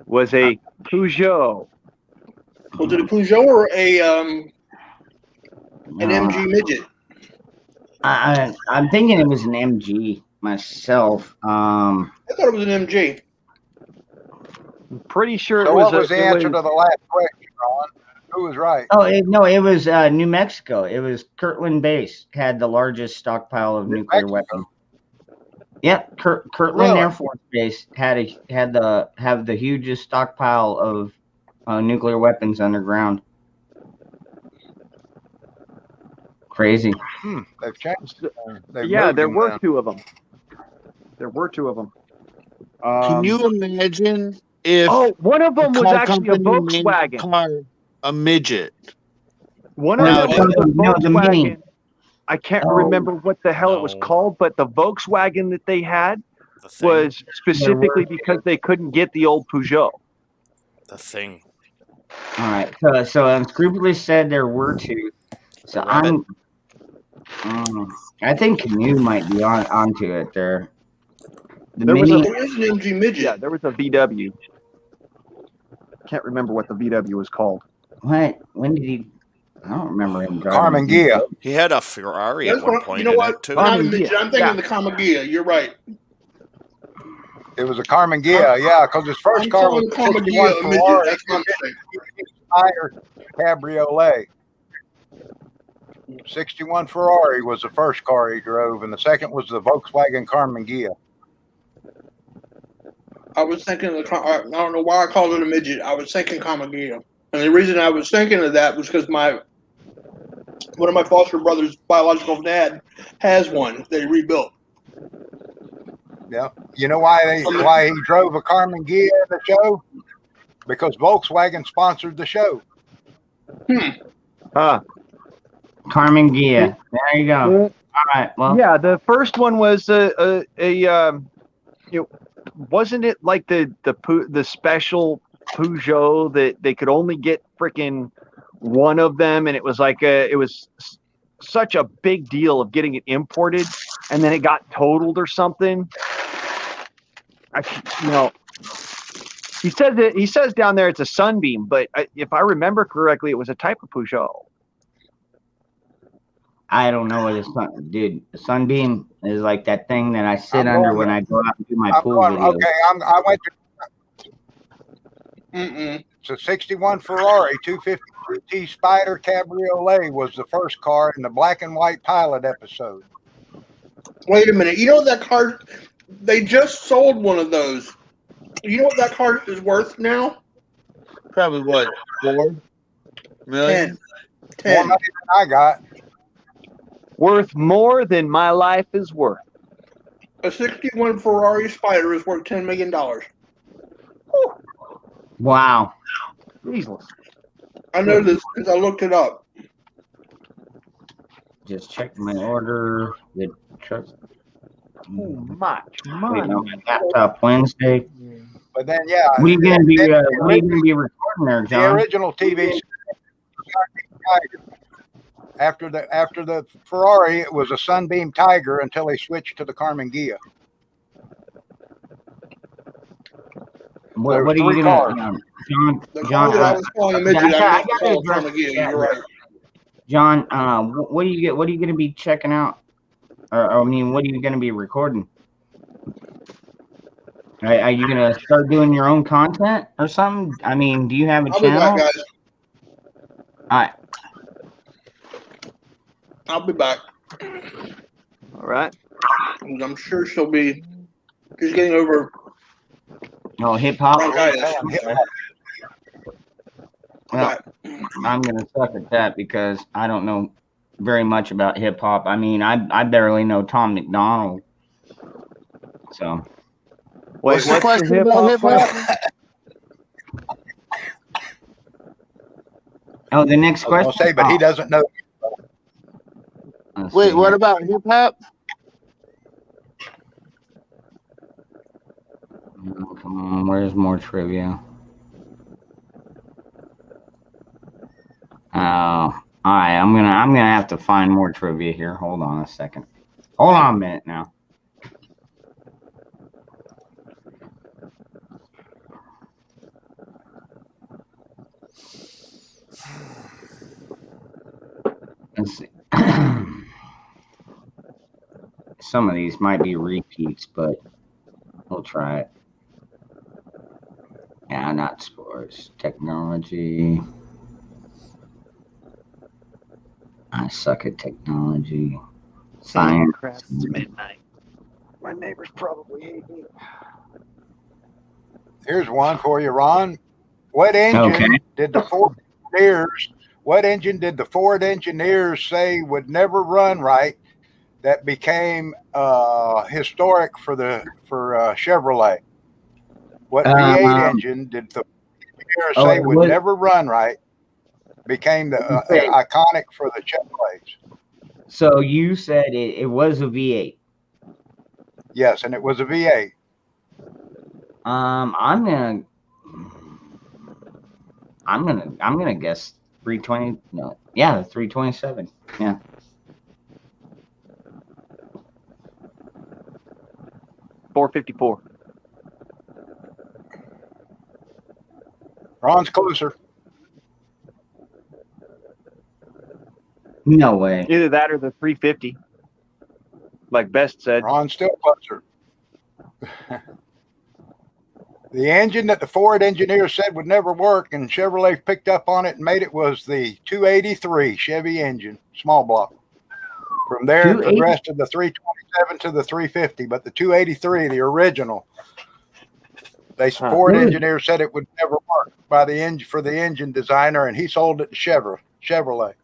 [SPEAKER 5] Was a Peugeot.
[SPEAKER 6] Was it a Peugeot or an MG midget?
[SPEAKER 3] I'm thinking it was an MG myself.
[SPEAKER 6] I thought it was an MG.
[SPEAKER 5] I'm pretty sure
[SPEAKER 7] So
[SPEAKER 5] it was.
[SPEAKER 7] what was the answer to the last question, Ron? Who was right?
[SPEAKER 3] Oh no, it was New Mexico. It was Kirtland Base had the largest stockpile of nuclear weapons. Yep, Kirtland Air Force Base had the hugest stockpile of nuclear weapons underground. Crazy.
[SPEAKER 7] They've changed.
[SPEAKER 5] There were two of them. There were two of them.
[SPEAKER 8] can you imagine if
[SPEAKER 5] one of them was
[SPEAKER 8] car
[SPEAKER 5] actually a
[SPEAKER 8] company named
[SPEAKER 5] Volkswagen.
[SPEAKER 8] car a midget?
[SPEAKER 5] One of them was a
[SPEAKER 3] the Mini.
[SPEAKER 5] Volkswagen. I can't remember what the hell it was called, but the Volkswagen that they had was specifically because they couldn't get the old Peugeot.
[SPEAKER 2] The Thing.
[SPEAKER 3] All right. So Unscrupulous said there were two. So I think Canoe might be onto it there.
[SPEAKER 6] There was an MG midget.
[SPEAKER 5] Yeah, there was a VW. Can't remember what the VW was called.
[SPEAKER 3] What? When did he? I don't remember him driving.
[SPEAKER 7] Carmen Gia.
[SPEAKER 2] He had a Ferrari at one point.
[SPEAKER 6] You know what?
[SPEAKER 2] Too.
[SPEAKER 6] Not a midget. I'm thinking of the Carmagia. You're right.
[SPEAKER 7] It was a Carmen Gia, yeah, because his first car was a 61 Ferrari. Cabriolet. '61 Ferrari was the first car he drove, and the second was the Volkswagen Carmen Ghia.
[SPEAKER 6] I was thinking of I don't know why I called it a midget. I was thinking Kamagia. And the reason I was thinking of that was because one of my foster brother's biological dad has one that he rebuilt.
[SPEAKER 7] Yeah. You know why he drove a Carmen Ghia in the show? Because Volkswagen sponsored the show.
[SPEAKER 3] Carmen Ghia. There you go. All right. Well,
[SPEAKER 5] Yeah, the first one was wasn't it like the special Peugeot that they could only get freaking one of them, and it was like it was such a big deal of getting it imported, and then it got totaled or something. He says down there it's a Sunbeam, but if I remember correctly, it was a type of Peugeot.
[SPEAKER 3] I don't know what dude. The Sunbeam is like that thing that I sit under when I go out and do my pool videos.
[SPEAKER 7] Okay, I went to.
[SPEAKER 6] Mm-mm.
[SPEAKER 7] It's a '61 Ferrari 250 Spider Cabriolet was the first car in the black and white pilot episode.
[SPEAKER 6] Wait a minute. You know that car? They just sold one of those. You know what that car is worth now?
[SPEAKER 8] Probably what, 4 million?
[SPEAKER 6] 10.
[SPEAKER 7] More money than I got.
[SPEAKER 5] Worth more than my life is worth.
[SPEAKER 6] A '61 Ferrari Spider is worth $10 million.
[SPEAKER 3] Wow.
[SPEAKER 5] Jesus.
[SPEAKER 6] I know this because I looked it up.
[SPEAKER 3] Just check my order. The truck.
[SPEAKER 5] Much
[SPEAKER 3] Wait, no, my laptop Wednesday.
[SPEAKER 7] But then, yeah.
[SPEAKER 3] What are you gonna be recording there,
[SPEAKER 7] The
[SPEAKER 3] John?
[SPEAKER 7] original TV. After the Ferrari, it was a Sunbeam Tiger until they switched to the Carmen Ghia.
[SPEAKER 3] What are you gonna,
[SPEAKER 6] The
[SPEAKER 3] John?
[SPEAKER 6] car that I was calling a midget,
[SPEAKER 3] I
[SPEAKER 6] I
[SPEAKER 3] gotta
[SPEAKER 6] got called
[SPEAKER 3] address
[SPEAKER 6] Kamagia.
[SPEAKER 3] that.
[SPEAKER 6] You're right.
[SPEAKER 3] John, what are you gonna be checking out? Or I mean, what are you gonna be recording? Are you gonna start doing your own content or something? I mean, do you have a
[SPEAKER 6] I'll be
[SPEAKER 3] channel?
[SPEAKER 6] back, guys.
[SPEAKER 3] All right.
[SPEAKER 6] I'll be back.
[SPEAKER 5] All right.
[SPEAKER 6] I'm sure she's getting over
[SPEAKER 3] Oh, hip hop.
[SPEAKER 6] bronchitis.
[SPEAKER 3] Well, I'm gonna suck at that because I don't know very much about hip hop. I mean, I barely know Tom McDonald. So.
[SPEAKER 5] Wait,
[SPEAKER 8] What's the question about hip hop?
[SPEAKER 3] Oh, the next
[SPEAKER 7] I was
[SPEAKER 3] question.
[SPEAKER 7] gonna say, but he doesn't know.
[SPEAKER 3] Let's
[SPEAKER 8] Wait,
[SPEAKER 3] see
[SPEAKER 8] what
[SPEAKER 3] here.
[SPEAKER 8] about hip hop?
[SPEAKER 3] Oh, come on, where's more trivia? Oh, all right. I'm gonna have to find more trivia here. Hold on a second. Hold on a minute now. Let's see. Some of these might be repeats, but we'll try it. Yeah, not sports. Technology. I suck at technology. Science.
[SPEAKER 5] Crap, it's midnight. My neighbor's probably eating.
[SPEAKER 7] Here's one for you, Ron. What engine did the Ford engineers? What engine did the Ford engineers say would never run right? That became historic for Chevrolet. What V8 engine did the engineers say would never run right? Became the iconic for the Chevrolets.
[SPEAKER 3] So you said it was a V8.
[SPEAKER 7] Yes, and it was a V8.
[SPEAKER 3] I'm gonna guess 320. No, yeah, the 327. Yeah.
[SPEAKER 5] $454.
[SPEAKER 7] Ron's closer.
[SPEAKER 3] No way.
[SPEAKER 5] Either that or the 350. Like Best said.
[SPEAKER 7] Ron's still closer. The engine that the Ford engineers said would never work, and Chevrolet picked up on it and made it, was the 283 Chevy engine, small block. From there, it
[SPEAKER 3] 280?
[SPEAKER 7] progressed to the 327 to the 350, but the 283, the original, Ford engineers said it would never work for the engine designer, and he sold it to Chevrolet.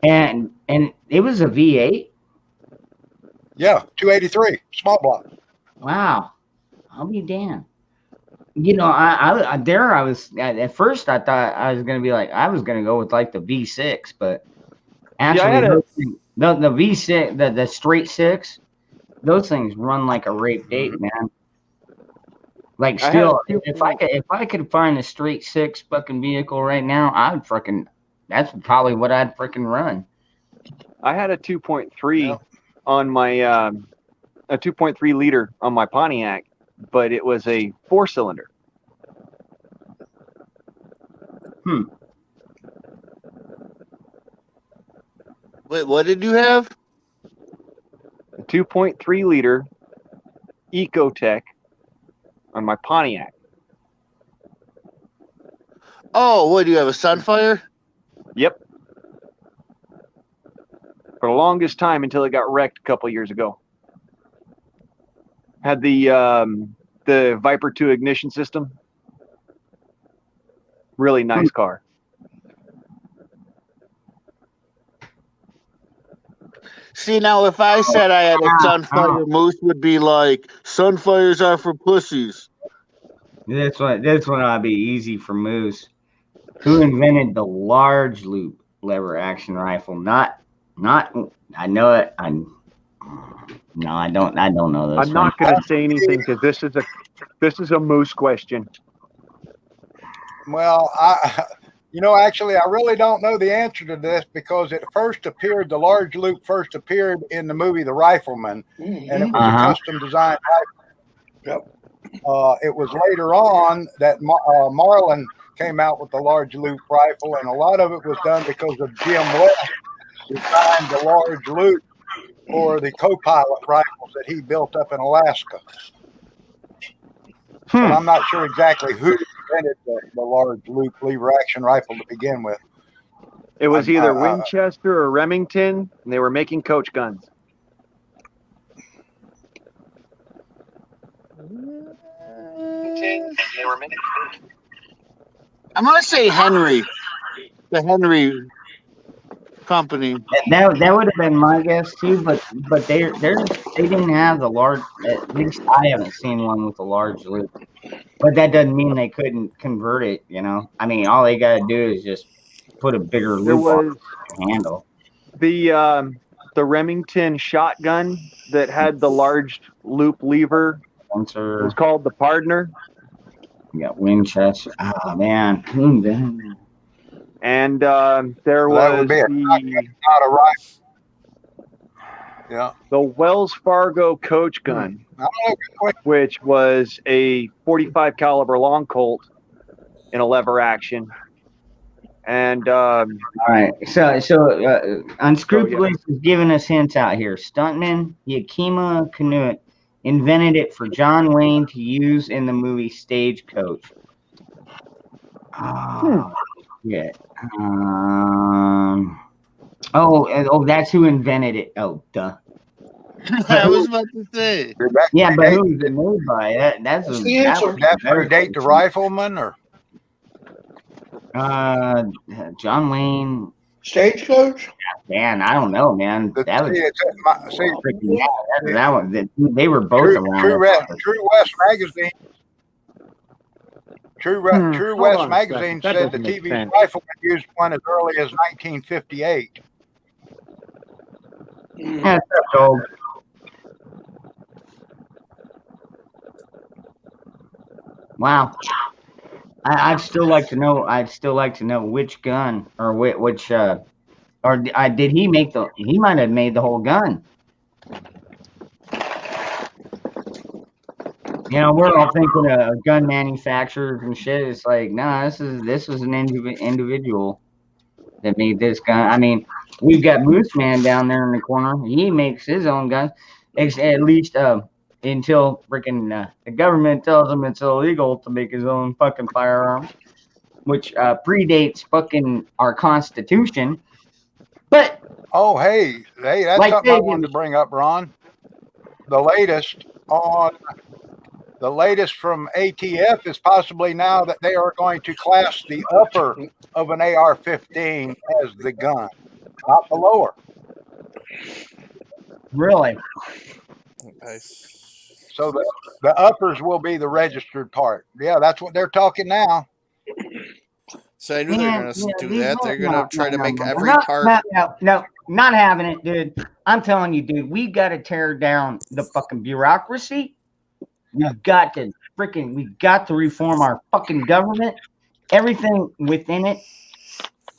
[SPEAKER 3] And it was a V8.
[SPEAKER 7] Yeah, 283 small block.
[SPEAKER 3] Wow, I'll be damned. You know, I was at first I thought I was gonna be like I was gonna go with like the V6, but actually the V6 the straight six, those things run like a rape date, man. Like still, if I could find a straight six fucking vehicle right now, that's probably what I'd freaking run.
[SPEAKER 5] I had a 2.3 on my a 2.3 liter on my Pontiac, but it was a 4-cylinder.
[SPEAKER 9] Wait, what did you have?
[SPEAKER 5] A 2.3 liter Ecotec on my Pontiac.
[SPEAKER 9] Oh, what do you have? A Sunfire?
[SPEAKER 5] Yep. For the longest time until it got wrecked a couple years ago. Had the Viper 2 ignition system. Really nice car.
[SPEAKER 9] See, now if I said I had a Sunfire, Moose would be like, Sunfires are for pussies.
[SPEAKER 3] That's what I'd be easy for Moose. Who invented the large loop lever action rifle? Not. I know it. No, I don't know this.
[SPEAKER 5] I'm not going to say anything because this is a Moose question.
[SPEAKER 7] Well, actually, I really don't know the answer to this because the large loop first appeared in the movie The Rifleman, and it was a custom designed rifle. Yep. It was later on that Marlin came out with the large loop rifle, and a lot of it was done because of Jim West designed the large loop for the co-pilot rifles that he built up in Alaska. But I'm not sure exactly who invented the large loop lever action rifle to begin with.
[SPEAKER 5] It was either Winchester or Remington, and they were making coach guns.
[SPEAKER 9] I'm going to say Henry. The Henry company.
[SPEAKER 3] That would have been my guess too, but they didn't have the large. At least I haven't seen one with a large loop. But that doesn't mean they couldn't convert it. You know, I mean, all they got to do is just put a bigger loop on the handle.
[SPEAKER 5] The Remington shotgun that had the large loop lever was called the Pardner.
[SPEAKER 3] You got Winchester. Oh man.
[SPEAKER 5] And there was
[SPEAKER 7] not a rifle. Yeah.
[SPEAKER 5] The Wells Fargo coach gun, which was a .45 caliber long Colt in a lever action. And
[SPEAKER 3] all right, so Unscrupulous is giving us hints out here. Stuntman Yakima Canuet invented it for John Wayne to use in the movie Stagecoach. Yeah. That's who invented it. Oh, duh.
[SPEAKER 9] I was about to say.
[SPEAKER 3] Yeah, but who was it made by? That's
[SPEAKER 7] the answer. That predate the Rifleman or
[SPEAKER 3] John Wayne.
[SPEAKER 6] Stagecoach?
[SPEAKER 3] Man, I don't know, man. That was they were both around.
[SPEAKER 7] True West Magazine. True West Magazine said the TV Rifleman used one as early as 1958.
[SPEAKER 3] That's old. Wow. I'd still like to know. Which gun or which did he make the? He might have made the whole gun. You know, we're all thinking of gun manufacturers and shit. It's like, nah, this was an individual that made this gun. I mean, we've got Moose Man down there in the corner. He makes his own guns. At least until freaking the government tells him it's illegal to make his own fucking firearms, which predates fucking our Constitution. But
[SPEAKER 7] Oh, hey, that's
[SPEAKER 3] like
[SPEAKER 7] something I wanted to bring up, Ron. The latest from ATF is possibly now that they are going to class the upper of an AR-15 as the gun, not the lower.
[SPEAKER 3] really,
[SPEAKER 7] So the uppers will be the registered part. Yeah, that's what they're talking now.
[SPEAKER 2] So I knew they were going to do that. They're going to try to make every
[SPEAKER 3] no,
[SPEAKER 2] part.
[SPEAKER 3] No, not having it, dude. I'm telling you, dude, we got to tear down the fucking bureaucracy. We've got to reform our fucking government, everything within it.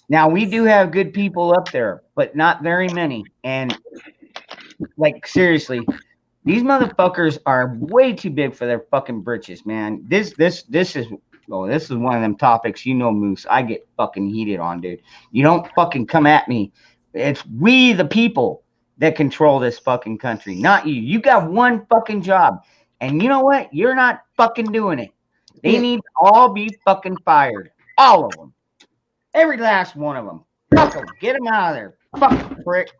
[SPEAKER 3] Now, we do have good people up there, but not very many. And, like, seriously, these motherfuckers are way too big for their fucking britches, man. This is one of them topics, Moose, I get fucking heated on, dude. You don't fucking come at me. It's we, the people, that control this fucking country, not you. You got one fucking job. And you know what? You're not fucking doing it. They need to all be fucking fired. All of them. Every last one of them. Fuck them. Get them out of there. Fucking prick.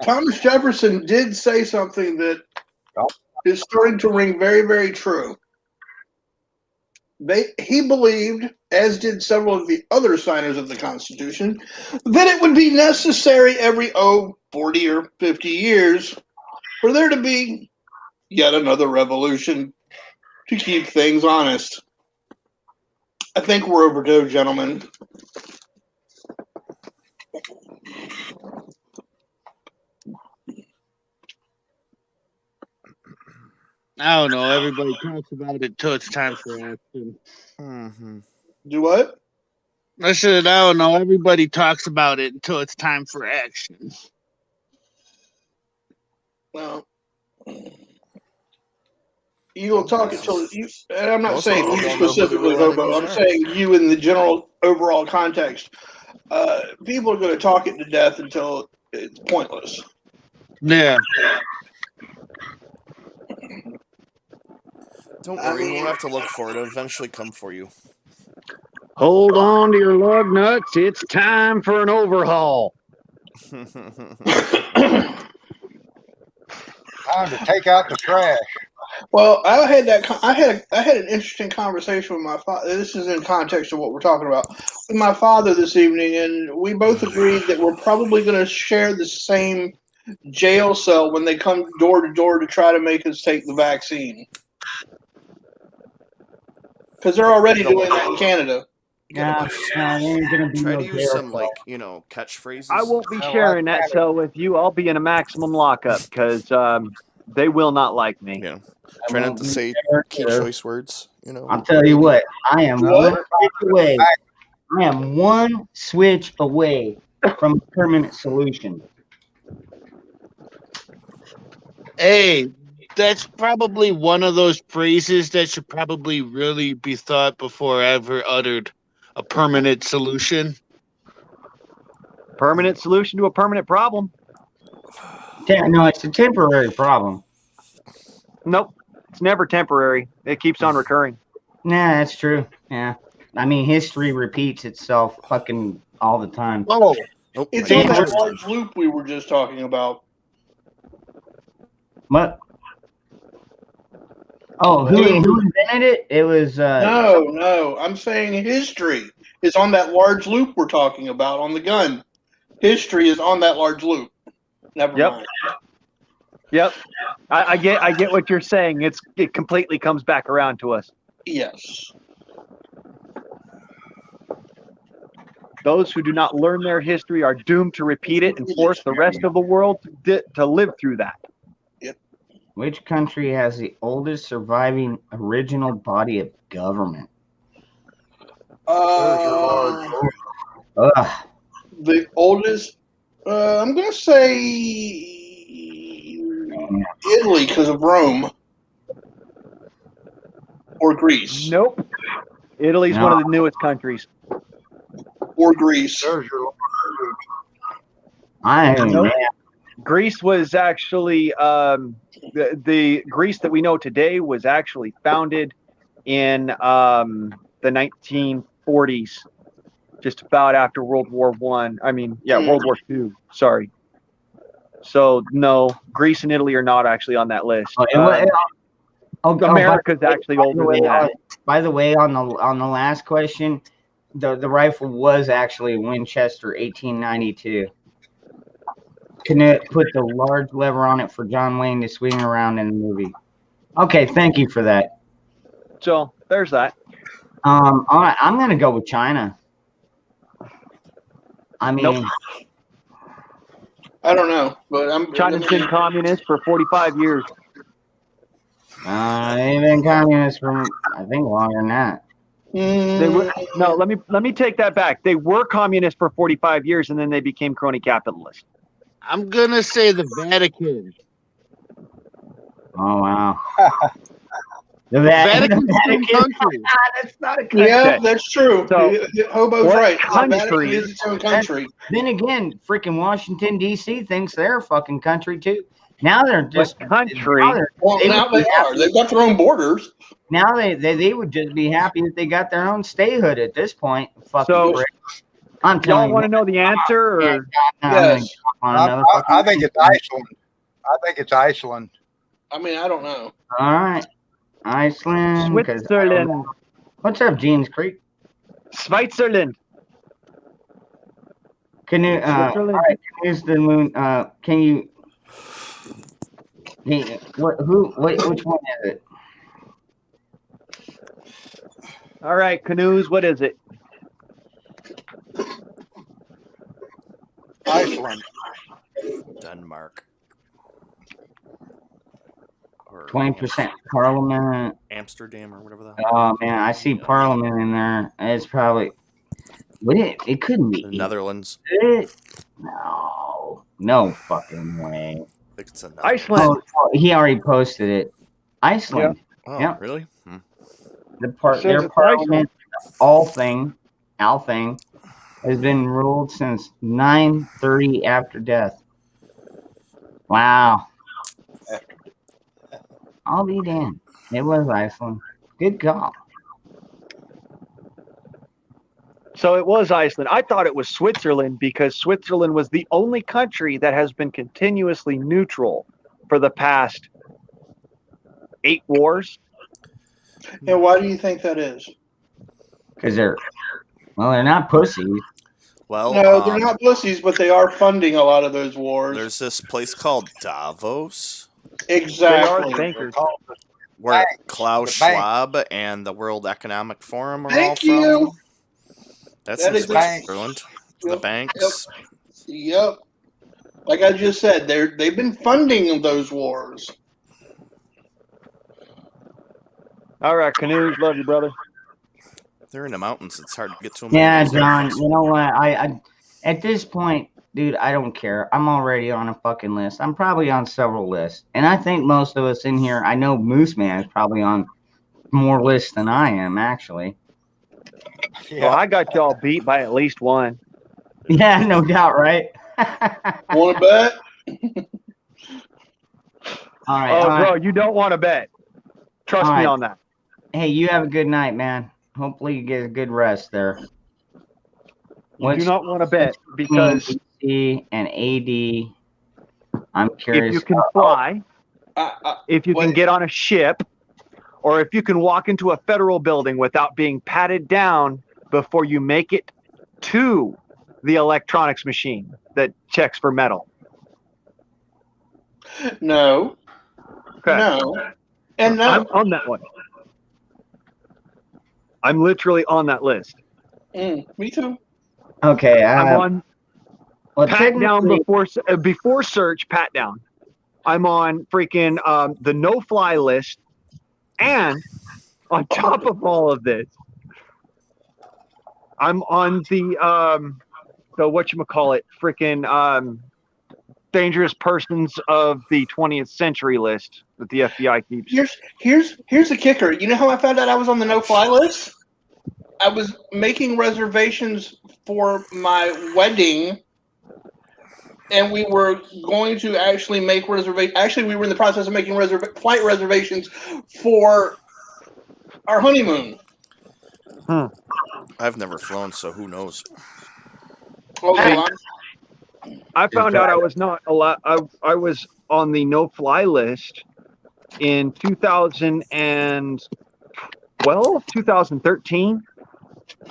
[SPEAKER 6] Thomas Jefferson did say something that is starting to ring very, very true. He believed, as did several of the other signers of the Constitution, that it would be necessary every 40 or 50 years for there to be yet another revolution to keep things honest. I think we're overdue, gentlemen.
[SPEAKER 8] I don't know. Everybody talks about it till it's time for action.
[SPEAKER 2] Mm-hmm.
[SPEAKER 6] Do what?
[SPEAKER 8] I said, I don't know. Everybody talks about it until it's time for action.
[SPEAKER 6] Well, you will talk until you. And I'm not
[SPEAKER 2] Most
[SPEAKER 6] saying
[SPEAKER 2] people
[SPEAKER 6] you
[SPEAKER 2] don't know who the
[SPEAKER 6] specifically,
[SPEAKER 2] real
[SPEAKER 6] Hobo.
[SPEAKER 2] enemies
[SPEAKER 6] I'm
[SPEAKER 2] are.
[SPEAKER 6] saying you in the general overall context. People are going to talk it to death until it's pointless.
[SPEAKER 8] Yeah.
[SPEAKER 2] Don't worry, you won't have to look for it. It'll eventually come for you.
[SPEAKER 5] Hold on to your lug nuts. It's time for an overhaul.
[SPEAKER 7] Time to take out the trash.
[SPEAKER 6] Well, I had an interesting conversation with my father. This is in context of what we're talking about with my father this evening, and we both agreed that we're probably going to share the same jail cell when they come door to door to try to make us take the vaccine. Because they're already doing that in Canada.
[SPEAKER 3] There ain't gonna be
[SPEAKER 2] Try
[SPEAKER 3] no
[SPEAKER 2] to use
[SPEAKER 3] jail
[SPEAKER 2] some,
[SPEAKER 3] cell.
[SPEAKER 2] catchphrases.
[SPEAKER 5] I won't be sharing that cell with you. I'll be in a maximum lockup because they will not like me.
[SPEAKER 2] Yeah. Try not to say key choice words,
[SPEAKER 3] I'll tell you what, I am one switch away. I am one switch away from a permanent solution.
[SPEAKER 8] Hey, that's probably one of those phrases that should probably really be thought before ever uttered. A permanent solution.
[SPEAKER 5] Permanent solution to a permanent problem.
[SPEAKER 3] No, it's a temporary problem.
[SPEAKER 5] Nope. It's never temporary. It keeps on recurring.
[SPEAKER 3] Nah, that's true. Yeah. I mean, history repeats itself fucking all the time.
[SPEAKER 8] Oh,
[SPEAKER 6] It's on that large loop we were just talking about.
[SPEAKER 3] What? Oh, who invented it? It was
[SPEAKER 6] No. I'm saying history is on that large loop we're talking about on the gun. History is on that large loop. Never mind.
[SPEAKER 5] Yep. I get what you're saying. It completely comes back around to us.
[SPEAKER 6] Yes.
[SPEAKER 5] Those who do not learn their history are doomed to repeat it and force the rest of the world to live through that.
[SPEAKER 3] Which country has the oldest surviving original body of government?
[SPEAKER 6] The oldest, I'm going to say Italy because of Rome. Or Greece.
[SPEAKER 5] Nope. Italy's one of the newest countries.
[SPEAKER 6] Or Greece.
[SPEAKER 3] I
[SPEAKER 5] Greece was actually the Greece that we know today was actually founded in the 1940s, just about after World War One. World War II. Sorry. So no, Greece and Italy are not actually on that list. America's actually older than that.
[SPEAKER 3] By the way, on the last question, the rifle was actually Winchester 1892. Can put the large lever on it for John Wayne to swing around in the movie. Okay, thank you for that.
[SPEAKER 5] So there's that.
[SPEAKER 3] All right, I'm gonna go with China. I mean,
[SPEAKER 5] Nope.
[SPEAKER 6] I don't know, but
[SPEAKER 5] China's been communist for 45 years.
[SPEAKER 3] they've been communists for I think longer than that.
[SPEAKER 5] They were, no, let me take that back. They were communist for 45 years, and then they became crony capitalists.
[SPEAKER 9] I'm gonna say the Vatican.
[SPEAKER 3] Oh wow. The
[SPEAKER 9] Vatican's a country.
[SPEAKER 3] That's not a country.
[SPEAKER 6] Yeah, that's true.
[SPEAKER 5] So,
[SPEAKER 6] Hobo's
[SPEAKER 5] what
[SPEAKER 6] right.
[SPEAKER 5] country-
[SPEAKER 6] The Vatican is its own country.
[SPEAKER 3] Then again, freaking Washington D.C. thinks they're a fucking country too. Now they're just
[SPEAKER 5] country?
[SPEAKER 6] Well, now they are. They've got their own borders.
[SPEAKER 3] Now they would just be happy if they got their own statehood at this point. Fucking
[SPEAKER 5] So,
[SPEAKER 3] prick. I'm
[SPEAKER 5] Y'all
[SPEAKER 3] telling you.
[SPEAKER 5] want to know the answer?
[SPEAKER 3] Yeah,
[SPEAKER 5] Or?
[SPEAKER 6] Yes.
[SPEAKER 7] I think it's Iceland. I think it's Iceland.
[SPEAKER 6] I mean, I don't know.
[SPEAKER 3] All right, Iceland. 'cause
[SPEAKER 5] Switzerland.
[SPEAKER 3] What's up, Jeans Creek?
[SPEAKER 5] Switzerland.
[SPEAKER 3] Can you? All right, here's the moon. Can you? Which one is it?
[SPEAKER 5] All right, canoes. What is it?
[SPEAKER 7] Iceland.
[SPEAKER 2] Denmark. Or
[SPEAKER 3] 20% Parliament.
[SPEAKER 2] Amsterdam or whatever the hell.
[SPEAKER 3] Oh man, I see Parliament in there. It's probably. Would it couldn't be.
[SPEAKER 2] The Netherlands.
[SPEAKER 3] No fucking way.
[SPEAKER 2] I think it's the Netherlands.
[SPEAKER 5] Iceland.
[SPEAKER 3] Oh, he already posted it. Iceland.
[SPEAKER 2] Oh,
[SPEAKER 3] yeah.
[SPEAKER 2] really?
[SPEAKER 3] Their Parliament, all thing, has been ruled since 930 after death. Wow. I'll be damned. It was Iceland. Good call.
[SPEAKER 5] So it was Iceland. I thought it was Switzerland because Switzerland was the only country that has been continuously neutral for the past 8 wars.
[SPEAKER 6] Yeah, why do you think that is?
[SPEAKER 3] Because they're not pussies.
[SPEAKER 2] Well,
[SPEAKER 6] No, they're not pussies, but they are funding a lot of those wars.
[SPEAKER 2] There's this place called Davos.
[SPEAKER 6] Exactly.
[SPEAKER 5] They are bankers.
[SPEAKER 2] Where Klaus
[SPEAKER 7] The bank.
[SPEAKER 2] Schwab and the World Economic Forum are all
[SPEAKER 6] Thank
[SPEAKER 2] from.
[SPEAKER 6] you.
[SPEAKER 2] That's
[SPEAKER 6] That
[SPEAKER 2] in
[SPEAKER 6] is the bank.
[SPEAKER 2] Switzerland. The
[SPEAKER 6] Yep,
[SPEAKER 2] banks.
[SPEAKER 6] Yep. Like I just said, they've been funding those wars.
[SPEAKER 5] All right, canoes. Love you, brother.
[SPEAKER 2] They're in the mountains. It's hard to get to them.
[SPEAKER 3] Yeah, John. You know what? I at this point, dude, I don't care. I'm already on a fucking list. I'm probably on several lists, and I think most of us in here. I know Moose Man is probably on more lists than I am, actually.
[SPEAKER 5] Well, I got y'all beat by at least one.
[SPEAKER 3] Yeah, no doubt, right?
[SPEAKER 6] Want to bet?
[SPEAKER 3] All right.
[SPEAKER 5] Oh,
[SPEAKER 3] all right.
[SPEAKER 5] bro, you don't want to bet. Trust
[SPEAKER 3] All
[SPEAKER 5] me
[SPEAKER 3] right.
[SPEAKER 5] on that.
[SPEAKER 3] Hey, you have a good night, man. Hopefully, you get a good rest there.
[SPEAKER 5] You do not want to bet because
[SPEAKER 3] DC and AD. I'm
[SPEAKER 5] if
[SPEAKER 3] curious.
[SPEAKER 5] you can fly, if you can
[SPEAKER 6] wait.
[SPEAKER 5] get on a ship, or if you can walk into a federal building without being patted down before you make it to the electronics machine that checks for metal.
[SPEAKER 6] No.
[SPEAKER 5] Okay.
[SPEAKER 6] No. And no.
[SPEAKER 5] I'm on that one. I'm literally on that list.
[SPEAKER 6] Me too.
[SPEAKER 3] Okay.
[SPEAKER 5] I'm on
[SPEAKER 3] Well,
[SPEAKER 5] pat down
[SPEAKER 3] technically,
[SPEAKER 5] before search, pat down. I'm on freaking the no-fly list, and on top of all of this, I'm on the whatchamacallit, freaking dangerous persons of the 20th century list that the FBI keeps.
[SPEAKER 6] Here's the kicker. You know how I found out I was on the no-fly list? I was making reservations for my wedding and we were going to actually make reservations. Actually, we were in the process of making flight reservations for our honeymoon.
[SPEAKER 2] I've never flown, so who knows?
[SPEAKER 6] Although
[SPEAKER 5] I found out I was not allowed. I was on the no-fly list in 2012, 2013.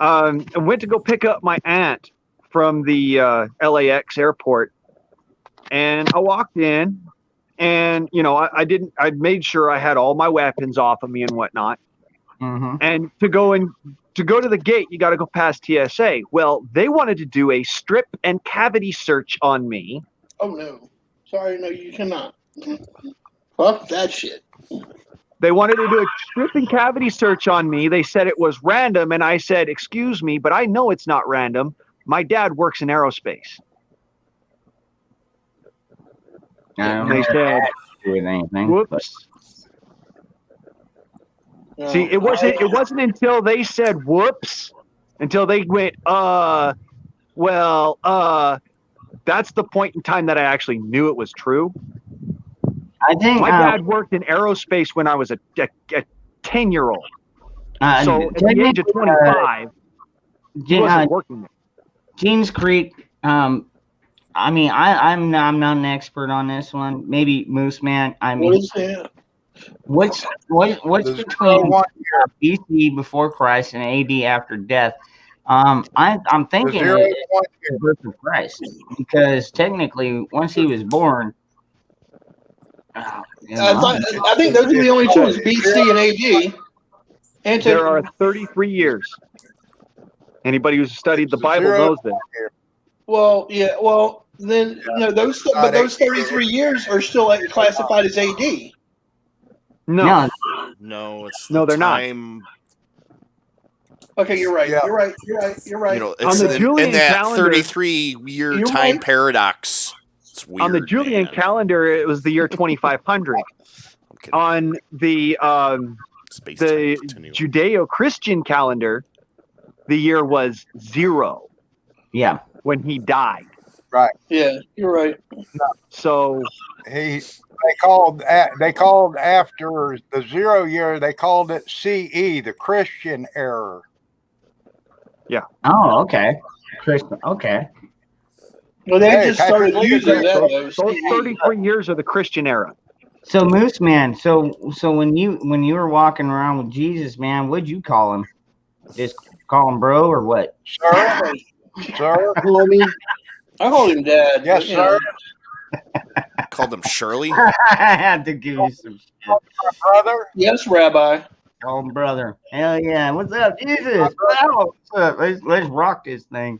[SPEAKER 5] And went to go pick up my aunt from the LAX airport, and I walked in, and I didn't. I made sure I had all my weapons off of me and whatnot.
[SPEAKER 3] Mm-hmm.
[SPEAKER 5] And to go to the gate, you got to go past TSA. Well, they wanted to do a strip and cavity search on me.
[SPEAKER 6] oh no, sorry, no, you cannot. Fuck that shit.
[SPEAKER 5] They wanted to do a strip and cavity search on me. They said it was random, and I said, "Excuse me, but I know it's not random. My dad works in aerospace."
[SPEAKER 3] I don't
[SPEAKER 5] They
[SPEAKER 3] know
[SPEAKER 5] said,
[SPEAKER 3] with anything.
[SPEAKER 5] "Whoops."
[SPEAKER 6] No,
[SPEAKER 5] See, it wasn't until they said "whoops," until they went, that's the point in time that I actually knew it was true.
[SPEAKER 3] I think
[SPEAKER 5] My dad worked in aerospace when I was a 10-year-old. So at the age of 25, he wasn't working there.
[SPEAKER 3] Jeans Creek. I'm not an expert on this one. Maybe Moose Man. I mean,
[SPEAKER 6] what is that?
[SPEAKER 3] what's between BC before Christ and AD after death? I'm thinking it's the birth of Christ, because technically once he was born.
[SPEAKER 6] I think those are the only two: is BC and AD.
[SPEAKER 5] There are 33 years. Anybody who's studied the Bible knows this.
[SPEAKER 6] Well, yeah. Well, then those 33 years are still classified as AD.
[SPEAKER 5] No,
[SPEAKER 2] it's
[SPEAKER 5] no, they're
[SPEAKER 2] time,
[SPEAKER 5] not.
[SPEAKER 6] Okay, you're right.
[SPEAKER 7] Yeah.
[SPEAKER 6] You're right.
[SPEAKER 2] It's
[SPEAKER 5] On the Julian
[SPEAKER 2] in that
[SPEAKER 5] calendar,
[SPEAKER 2] 33-year
[SPEAKER 6] You're
[SPEAKER 2] time
[SPEAKER 6] right.
[SPEAKER 2] paradox. It's weird.
[SPEAKER 5] On the Julian calendar, it was the year 2500. On the Judeo-Christian calendar, the year was 0.
[SPEAKER 3] Yeah.
[SPEAKER 5] When he died.
[SPEAKER 7] Right.
[SPEAKER 6] Yeah, you're right.
[SPEAKER 5] So
[SPEAKER 7] they called after the 0 year. They called it CE, the Christian era.
[SPEAKER 5] Yeah.
[SPEAKER 3] Oh, okay. Christian. Okay.
[SPEAKER 6] Well, they just started using that.
[SPEAKER 5] Those 33 years are the Christian era.
[SPEAKER 3] So Moose Man, so when you were walking around with Jesus, man, what'd you call him? Just call him bro or what?
[SPEAKER 7] Sir. Sir.
[SPEAKER 6] Homie. I called him Dad.
[SPEAKER 7] Yes, sir.
[SPEAKER 2] Called him Shirley.
[SPEAKER 3] I had to give you some shit.
[SPEAKER 7] Brother.
[SPEAKER 6] Yes, Rabbi.
[SPEAKER 3] Call him brother. Hell yeah. What's up, Jesus? Wow, what's up? Let's rock this thing.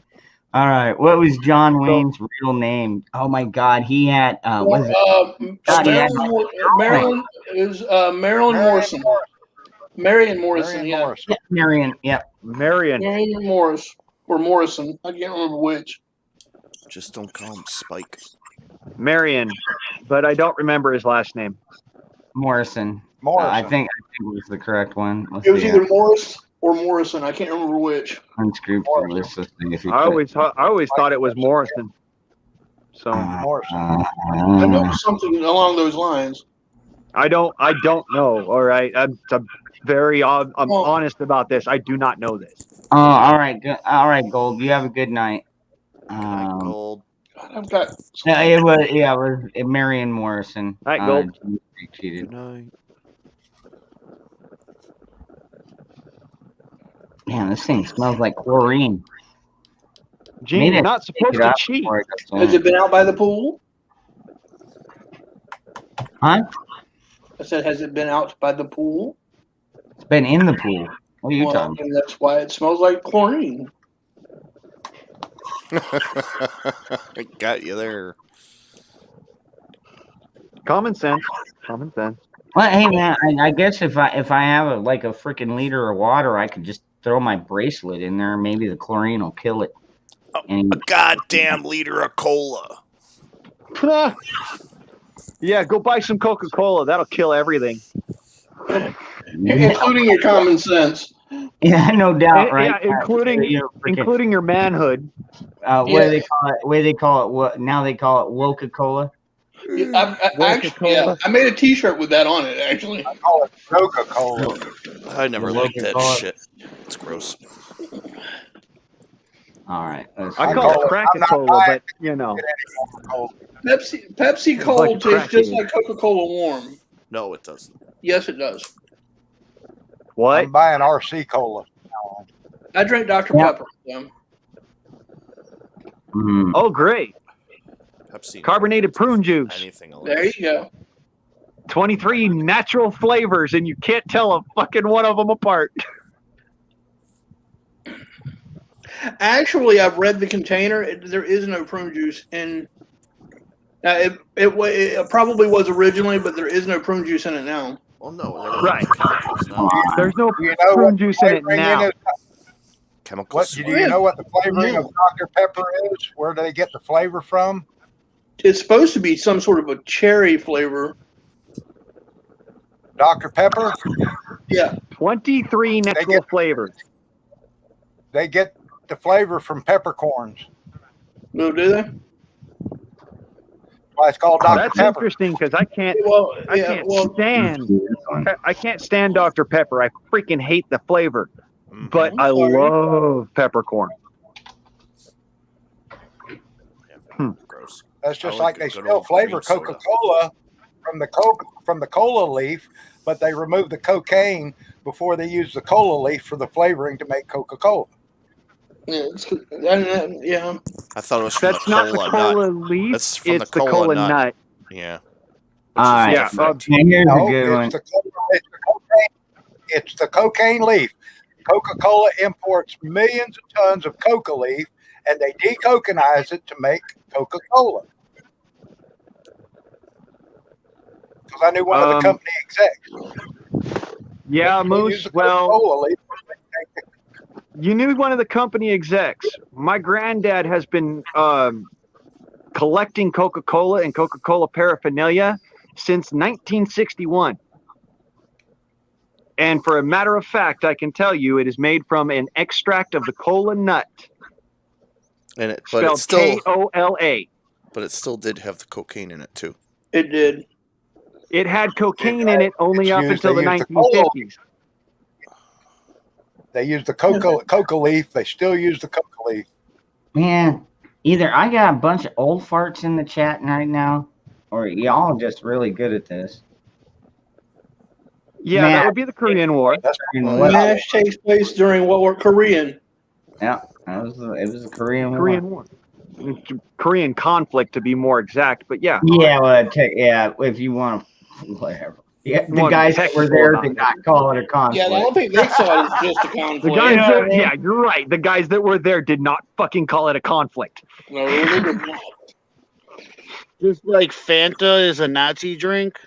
[SPEAKER 3] All right. What was John Wayne's real name? Oh my God, he had
[SPEAKER 6] Marilyn is Marilyn Morrison. Marion Morrison, yeah.
[SPEAKER 3] Marion, yeah.
[SPEAKER 5] Marion
[SPEAKER 6] Morris or Morrison. I can't remember which.
[SPEAKER 2] Just don't call him Spike.
[SPEAKER 5] Marion, but I don't remember his last name.
[SPEAKER 3] Morrison. I think it was the correct one.
[SPEAKER 6] It was either Morris or Morrison. I can't remember which.
[SPEAKER 3] Unscrupulous.
[SPEAKER 5] I always thought it was Morrison. So
[SPEAKER 7] Morrison.
[SPEAKER 6] I know something along those lines.
[SPEAKER 5] I don't know. All right, I'm very honest about this. I do not know this.
[SPEAKER 3] Oh, all right, Gold. You have a good night.
[SPEAKER 2] Gold.
[SPEAKER 6] I've got.
[SPEAKER 3] It was Marion Morrison.
[SPEAKER 5] All right, Gold.
[SPEAKER 2] Good night.
[SPEAKER 3] Man, this thing smells like chlorine.
[SPEAKER 5] Gene, you're not supposed to cheat.
[SPEAKER 6] Has it been out by the pool?
[SPEAKER 3] Huh?
[SPEAKER 6] I said, has it been out by the pool?
[SPEAKER 3] It's been in the pool. What are you talking about?
[SPEAKER 6] And that's why it smells like chlorine.
[SPEAKER 2] I got you there.
[SPEAKER 5] Common sense.
[SPEAKER 3] Well, hey man, I guess if I have a freaking liter of water, I could just throw my bracelet in there. Maybe the chlorine will kill it.
[SPEAKER 2] A goddamn liter of cola.
[SPEAKER 5] Yeah, go buy some Coca-Cola. That'll kill everything.
[SPEAKER 6] Including your common sense.
[SPEAKER 3] Yeah, no doubt, right?
[SPEAKER 5] Yeah, including your manhood.
[SPEAKER 3] What do they call it? What do they call it? What now they call it Coca-Cola.
[SPEAKER 6] I made a T-shirt with that on it. Actually,
[SPEAKER 7] I call it Coca-Cola.
[SPEAKER 2] I never liked that shit. It's gross.
[SPEAKER 3] All right.
[SPEAKER 5] I call it Crack-A-Cola, but you know.
[SPEAKER 6] Pepsi Cola tastes just like Coca-Cola warm.
[SPEAKER 2] No, it doesn't.
[SPEAKER 6] Yes, it does.
[SPEAKER 5] What?
[SPEAKER 7] I'm buying RC Cola.
[SPEAKER 6] I drink Dr. Pepper. So.
[SPEAKER 5] Oh, great.
[SPEAKER 2] Pepsi.
[SPEAKER 5] Carbonated prune juice.
[SPEAKER 2] Anything else.
[SPEAKER 6] There you go.
[SPEAKER 5] 23 natural flavors, and you can't tell a fucking one of them apart.
[SPEAKER 6] Actually, I've read the container. There is no prune juice in. It probably was originally, but there is no prune juice in it now.
[SPEAKER 2] Well, no,
[SPEAKER 5] right.
[SPEAKER 2] No.
[SPEAKER 5] There's no
[SPEAKER 7] Do you know
[SPEAKER 5] prune
[SPEAKER 7] what
[SPEAKER 5] juice in it now.
[SPEAKER 2] Chemicals.
[SPEAKER 7] Do you know what the flavoring of Dr. Pepper is? Where do they get the flavor from?
[SPEAKER 6] It's supposed to be some sort of a cherry flavor.
[SPEAKER 7] Dr. Pepper?
[SPEAKER 6] Yeah.
[SPEAKER 5] 23 natural flavors.
[SPEAKER 7] They get the flavor from peppercorns.
[SPEAKER 6] No, do they?
[SPEAKER 7] Why it's called Dr.
[SPEAKER 5] That's
[SPEAKER 7] Pepper.
[SPEAKER 5] interesting because I can't stand Dr. Pepper. I freaking hate the flavor. But I love peppercorn.
[SPEAKER 2] Gross.
[SPEAKER 7] That's just like they still flavor Coca-Cola from the cola leaf, but they remove the cocaine before they use the cola leaf for the flavoring to make Coca-Cola.
[SPEAKER 6] Yeah.
[SPEAKER 2] I thought it was from
[SPEAKER 5] That's
[SPEAKER 2] the
[SPEAKER 5] not
[SPEAKER 2] cola
[SPEAKER 5] the cola
[SPEAKER 2] nut.
[SPEAKER 5] leaf.
[SPEAKER 2] That's from
[SPEAKER 5] it's
[SPEAKER 2] the cola nut. Yeah.
[SPEAKER 3] All right.
[SPEAKER 5] Yeah.
[SPEAKER 3] Here's a good one.
[SPEAKER 7] It's the cocaine leaf. Coca-Cola imports millions of tons of coca leaf, and they decocanize it to make Coca-Cola. Because I knew one of the company execs.
[SPEAKER 5] Yeah, Moose. Well, you knew one of the company execs. My granddad has been collecting Coca-Cola and Coca-Cola paraphernalia since 1961. And for a matter of fact, I can tell you it is made from an extract of the cola nut.
[SPEAKER 2] But
[SPEAKER 5] spelled
[SPEAKER 2] it's still
[SPEAKER 5] Kola.
[SPEAKER 2] But it still did have the cocaine in it too.
[SPEAKER 6] It did.
[SPEAKER 5] It had cocaine in it only up until the 1950s.
[SPEAKER 7] They use the coca leaf. They still use the coca leaf.
[SPEAKER 3] Man, either I got a bunch of old farts in the chat right now, or y'all just really good at this.
[SPEAKER 5] Yeah, that would be the Korean War.
[SPEAKER 6] MASH takes place during what were Korean.
[SPEAKER 3] Yeah, it was a Korean
[SPEAKER 5] War. Korean conflict, to be more exact. But yeah.
[SPEAKER 3] Yeah, well, if you want to, whatever. Yeah, the guys that were there did not call it a conflict.
[SPEAKER 6] Yeah, I don't think they saw it as just a conflict.
[SPEAKER 5] The guys yeah, you're right. The guys that were there did not fucking call it a conflict.
[SPEAKER 6] No, they did not.
[SPEAKER 9] Just like Fanta is a Nazi drink.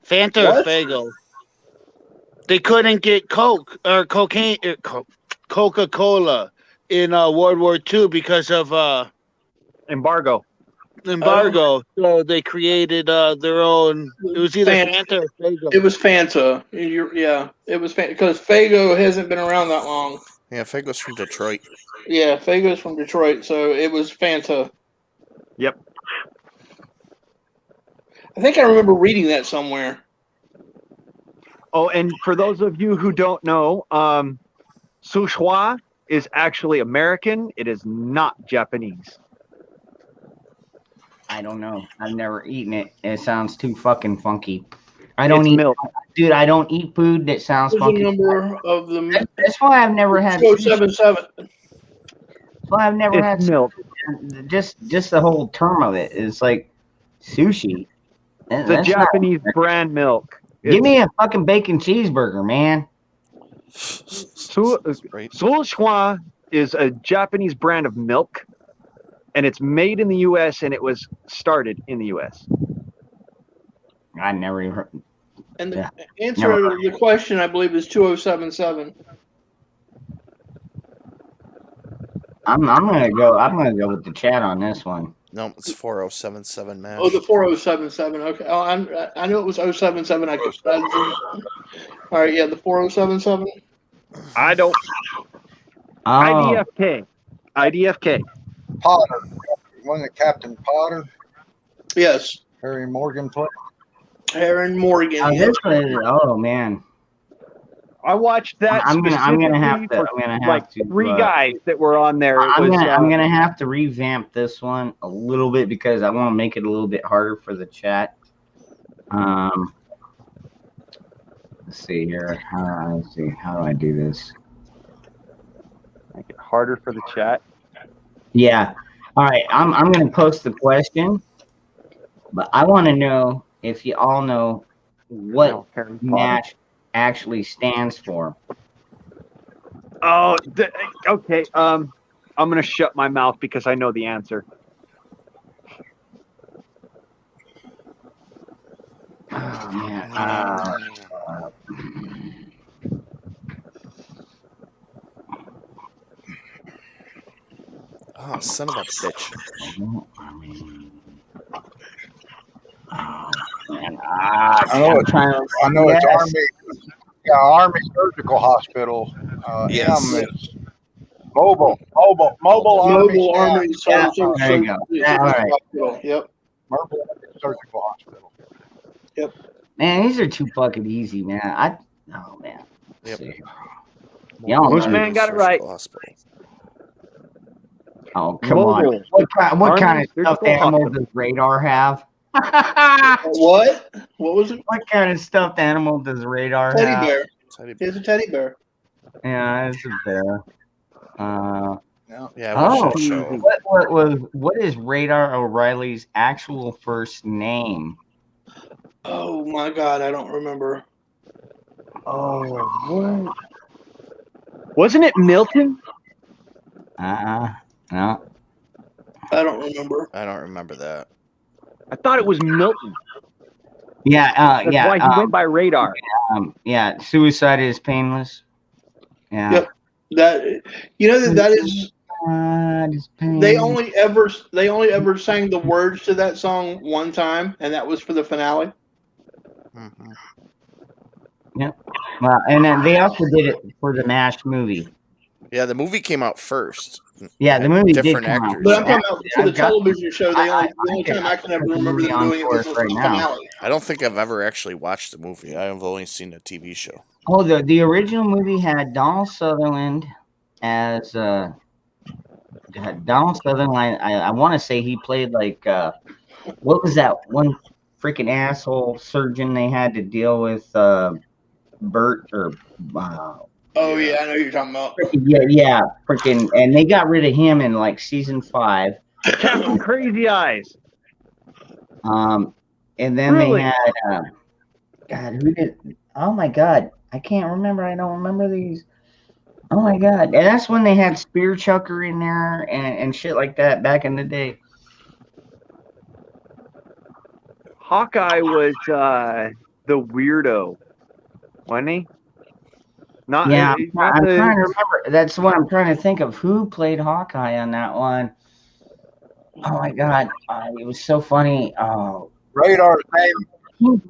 [SPEAKER 9] Fanta or Faygo. They couldn't get Coke or cocaine, Coca-Cola in World War II because of
[SPEAKER 5] embargo.
[SPEAKER 9] So they created their own. It was either Fanta or Faygo.
[SPEAKER 6] It was Fanta. It was Fanta because Faygo hasn't been around that long.
[SPEAKER 2] Yeah, Faygo's from Detroit.
[SPEAKER 6] Yeah, Faygo's from Detroit, so it was Fanta.
[SPEAKER 5] Yep.
[SPEAKER 6] I think I remember reading that somewhere.
[SPEAKER 5] Oh, and for those of you who don't know, Souchoi is actually American. It is not Japanese.
[SPEAKER 3] I don't know. I've never eaten it. It sounds too fucking funky. I don't eat
[SPEAKER 5] milk.
[SPEAKER 3] Dude, I don't eat food that sounds funky.
[SPEAKER 6] The number of the
[SPEAKER 3] That's why I've never had
[SPEAKER 6] 277.
[SPEAKER 3] That's why I've never had
[SPEAKER 5] milk.
[SPEAKER 3] Just the whole term of it is like sushi.
[SPEAKER 5] The Japanese brand milk.
[SPEAKER 3] Give me a fucking bacon cheeseburger, man.
[SPEAKER 5] Souchoi is a Japanese brand of milk, and it's made in the U.S. and it was started in the U.S.
[SPEAKER 3] I never even heard.
[SPEAKER 6] And the answer to the question, I believe, is 2077.
[SPEAKER 3] I'm gonna go with the chat on this one.
[SPEAKER 2] No, it's 4077 MASH.
[SPEAKER 6] Oh, the 4077. Okay. Oh, I knew it was 077. All right, yeah, the 4077.
[SPEAKER 5] I don't. IDFK. IDFK.
[SPEAKER 7] Potter. Wasn't it Captain Potter?
[SPEAKER 6] Yes,
[SPEAKER 7] Harry Morgan played.
[SPEAKER 6] Aaron Morgan.
[SPEAKER 3] Oh,
[SPEAKER 6] Yep.
[SPEAKER 3] this was. Oh man.
[SPEAKER 5] I watched that
[SPEAKER 3] I'm gonna have to.
[SPEAKER 5] for
[SPEAKER 3] I'm gonna have
[SPEAKER 5] like
[SPEAKER 3] to.
[SPEAKER 5] 3 guys that were on there. It
[SPEAKER 3] I'm
[SPEAKER 5] was
[SPEAKER 3] gonna have to revamp this one a little bit because I want to make it a little bit harder for the chat. Let's see here. Let's see. How do I do this?
[SPEAKER 5] make it harder for the chat.
[SPEAKER 3] Yeah. All right. I'm gonna post the question, but I want to know if you all know what
[SPEAKER 5] Harry Potter.
[SPEAKER 3] MASH actually stands for.
[SPEAKER 5] Oh, okay. I'm gonna shut my mouth because I know the answer.
[SPEAKER 3] Oh man.
[SPEAKER 2] Oh, son of a bitch.
[SPEAKER 3] Oh, man.
[SPEAKER 7] I know it's Army. Yeah, Army Surgical Hospital.
[SPEAKER 2] Yes.
[SPEAKER 7] M is mobile Army.
[SPEAKER 6] Mobile Army
[SPEAKER 3] Yeah,
[SPEAKER 6] Surgical
[SPEAKER 3] there you go. Yeah, all right.
[SPEAKER 6] Hospital. Yep.
[SPEAKER 7] Mobile Army Surgical Hospital.
[SPEAKER 3] Man, these are too fucking easy, man. Oh man.
[SPEAKER 2] Yep.
[SPEAKER 3] See. Y'all
[SPEAKER 5] Most
[SPEAKER 3] know.
[SPEAKER 5] man got it right.
[SPEAKER 2] Hospital.
[SPEAKER 3] Oh come
[SPEAKER 5] Mobile.
[SPEAKER 3] on. What kind
[SPEAKER 5] Army
[SPEAKER 3] of stuffed
[SPEAKER 5] Surgical
[SPEAKER 3] animal
[SPEAKER 5] Hospital.
[SPEAKER 3] does Radar have?
[SPEAKER 6] What? What was it?
[SPEAKER 3] What kind of stuffed animal does Radar
[SPEAKER 6] Teddy
[SPEAKER 3] have?
[SPEAKER 6] bear.
[SPEAKER 2] Teddy
[SPEAKER 6] Here's a teddy bear.
[SPEAKER 3] Yeah, it's a bear.
[SPEAKER 2] Yeah,
[SPEAKER 3] Oh,
[SPEAKER 2] watch that show.
[SPEAKER 3] what is Radar O'Reilly's actual first name?
[SPEAKER 6] Oh my God, I don't remember.
[SPEAKER 5] Oh, what? Wasn't it Milton?
[SPEAKER 3] No.
[SPEAKER 6] I don't remember.
[SPEAKER 2] I don't remember that.
[SPEAKER 5] I thought it was Milton.
[SPEAKER 3] Yeah,
[SPEAKER 5] That's why he went by Radar.
[SPEAKER 3] Yeah, suicide is painless. Yeah.
[SPEAKER 6] Yep. That is. They only ever sang the words to that song one time, and that was for the finale.
[SPEAKER 2] Mm-hmm.
[SPEAKER 3] Yep. Well, and then they also did it for the MASH movie.
[SPEAKER 2] Yeah, the movie came out first.
[SPEAKER 3] Yeah, the movie did
[SPEAKER 2] different
[SPEAKER 3] come out.
[SPEAKER 2] actors.
[SPEAKER 6] But I'm talking about for the television show. The only time I can ever
[SPEAKER 3] the
[SPEAKER 6] remember
[SPEAKER 3] movie
[SPEAKER 6] them
[SPEAKER 3] on
[SPEAKER 6] doing it
[SPEAKER 3] for
[SPEAKER 6] was
[SPEAKER 3] us
[SPEAKER 6] for
[SPEAKER 3] right
[SPEAKER 6] the
[SPEAKER 3] now.
[SPEAKER 6] finale.
[SPEAKER 2] I don't think I've ever actually watched the movie. I have only seen the TV show.
[SPEAKER 3] Oh, the original movie had Donald Sutherland as Donald Sutherland. I want to say he played like what was that one freaking asshole surgeon they had to deal with Bert or
[SPEAKER 6] Oh yeah, I know who you're talking about.
[SPEAKER 3] yeah, freaking, and they got rid of him in like season 5.
[SPEAKER 5] Captain Crazy Eyes.
[SPEAKER 3] And then
[SPEAKER 5] Really?
[SPEAKER 3] they had God, who did? Oh my God, I can't remember. I don't remember these. Oh my God, and that's when they had Spear Chucker in there and shit like that back in the day.
[SPEAKER 5] Hawkeye was the weirdo, wasn't he? Not,
[SPEAKER 3] Yeah,
[SPEAKER 5] not
[SPEAKER 3] I'm
[SPEAKER 5] the,
[SPEAKER 3] trying to remember. That's what I'm trying to think of. Who played Hawkeye on that one? Oh my God, it was so funny. Oh,
[SPEAKER 7] Radar's name was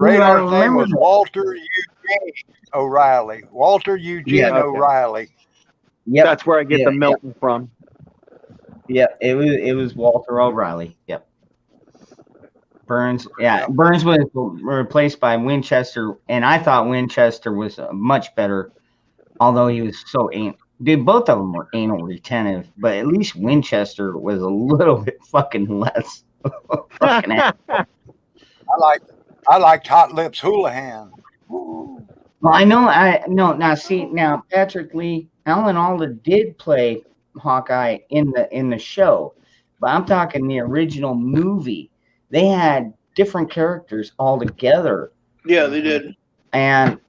[SPEAKER 3] that.
[SPEAKER 7] Walter Eugene O'Reilly. Walter Eugene
[SPEAKER 3] Yeah, okay.
[SPEAKER 7] O'Reilly.
[SPEAKER 3] Yep.
[SPEAKER 5] That's where I get the Milton from.
[SPEAKER 3] Yep, it was Walter O'Reilly. Yep. Burns, Burns was replaced by Winchester, and I thought Winchester was much better, although he was so dude, both of them were anal retentive, but at least Winchester was a little bit fucking less. Fucking
[SPEAKER 7] I liked Hot Lips Houlihan. Woo.
[SPEAKER 3] Well, I know. Now Patrick Lee, Alan Alda did play Hawkeye in the show, but I'm talking the original movie. They had different characters altogether.
[SPEAKER 6] Yeah, they did.
[SPEAKER 3] And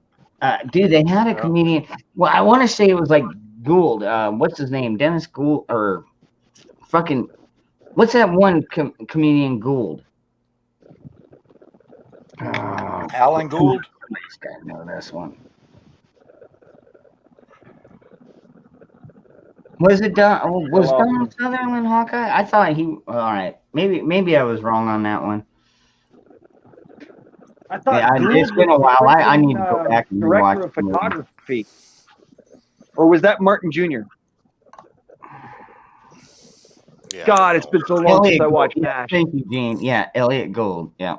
[SPEAKER 3] dude, they had a comedian. Well, I want to say it was like Gould. What's his name? Dennis Gould or fucking what's that one comedian Gould?
[SPEAKER 7] Alan Gould.
[SPEAKER 3] This guy know this one. Was it was Donald Sutherland Hawkeye? I thought he. All right, maybe I was wrong on that one.
[SPEAKER 5] I thought
[SPEAKER 3] it's been a while. I need to go back and
[SPEAKER 5] director
[SPEAKER 3] rewatch
[SPEAKER 5] of photography. Or was that Martin Jr.?
[SPEAKER 2] Yeah,
[SPEAKER 5] God, it's been so long since
[SPEAKER 3] Elliot
[SPEAKER 5] I
[SPEAKER 3] Gould.
[SPEAKER 5] watched
[SPEAKER 3] Yeah,
[SPEAKER 5] MASH.
[SPEAKER 3] thank you, Gene. Yeah, Elliot Gould. Yeah.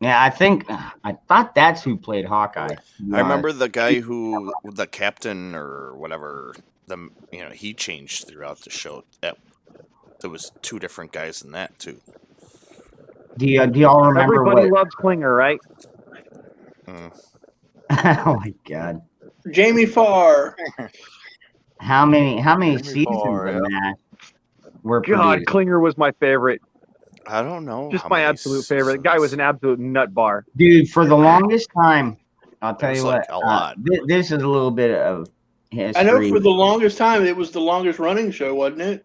[SPEAKER 3] Yeah, I thought that's who played Hawkeye. to be
[SPEAKER 2] I remember
[SPEAKER 3] honest.
[SPEAKER 2] the guy who the captain or whatever. He changed throughout the show. There was 2 different guys in that too.
[SPEAKER 3] Do y'all remember
[SPEAKER 5] Everybody
[SPEAKER 3] what?
[SPEAKER 5] loves Klinger, right?
[SPEAKER 2] Mm.
[SPEAKER 3] Oh my God!
[SPEAKER 6] Jamie Farr.
[SPEAKER 3] How many
[SPEAKER 7] Jamie
[SPEAKER 3] seasons
[SPEAKER 7] Farr,
[SPEAKER 3] of
[SPEAKER 7] yeah.
[SPEAKER 3] MASH were
[SPEAKER 5] God,
[SPEAKER 3] produced?
[SPEAKER 5] Klinger was my favorite.
[SPEAKER 2] I don't know.
[SPEAKER 5] Just
[SPEAKER 2] how
[SPEAKER 5] my
[SPEAKER 2] many
[SPEAKER 5] absolute favorite. The guy was an absolute nut bar.
[SPEAKER 3] Dude, for the longest time, I'll tell
[SPEAKER 2] There's
[SPEAKER 3] you
[SPEAKER 2] like
[SPEAKER 3] what.
[SPEAKER 2] a lot.
[SPEAKER 3] This is a little bit of
[SPEAKER 6] I know
[SPEAKER 3] history.
[SPEAKER 6] for the longest time it was the longest running show, wasn't it?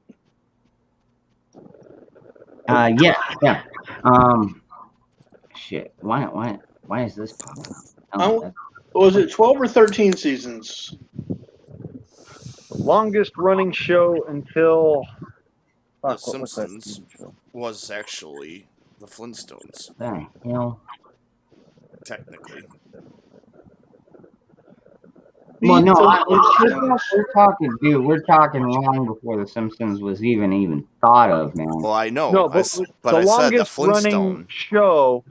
[SPEAKER 3] Yeah. Shit. Why is this popping up? Oh, that's,
[SPEAKER 6] Was it 12 or 13 seasons?
[SPEAKER 5] The longest running show until
[SPEAKER 2] The
[SPEAKER 5] fuck, what was that
[SPEAKER 2] Simpsons
[SPEAKER 5] TV show?
[SPEAKER 2] was actually the Flintstones,
[SPEAKER 3] the hell.
[SPEAKER 2] technically.
[SPEAKER 3] Well, no,
[SPEAKER 6] The
[SPEAKER 3] we're talking, dude. We're talking long before the Simpsons was even thought of, man.
[SPEAKER 2] Well, I know.
[SPEAKER 5] No, but
[SPEAKER 2] but
[SPEAKER 5] the
[SPEAKER 2] I said the
[SPEAKER 5] longest running
[SPEAKER 2] Flintstone.
[SPEAKER 5] show.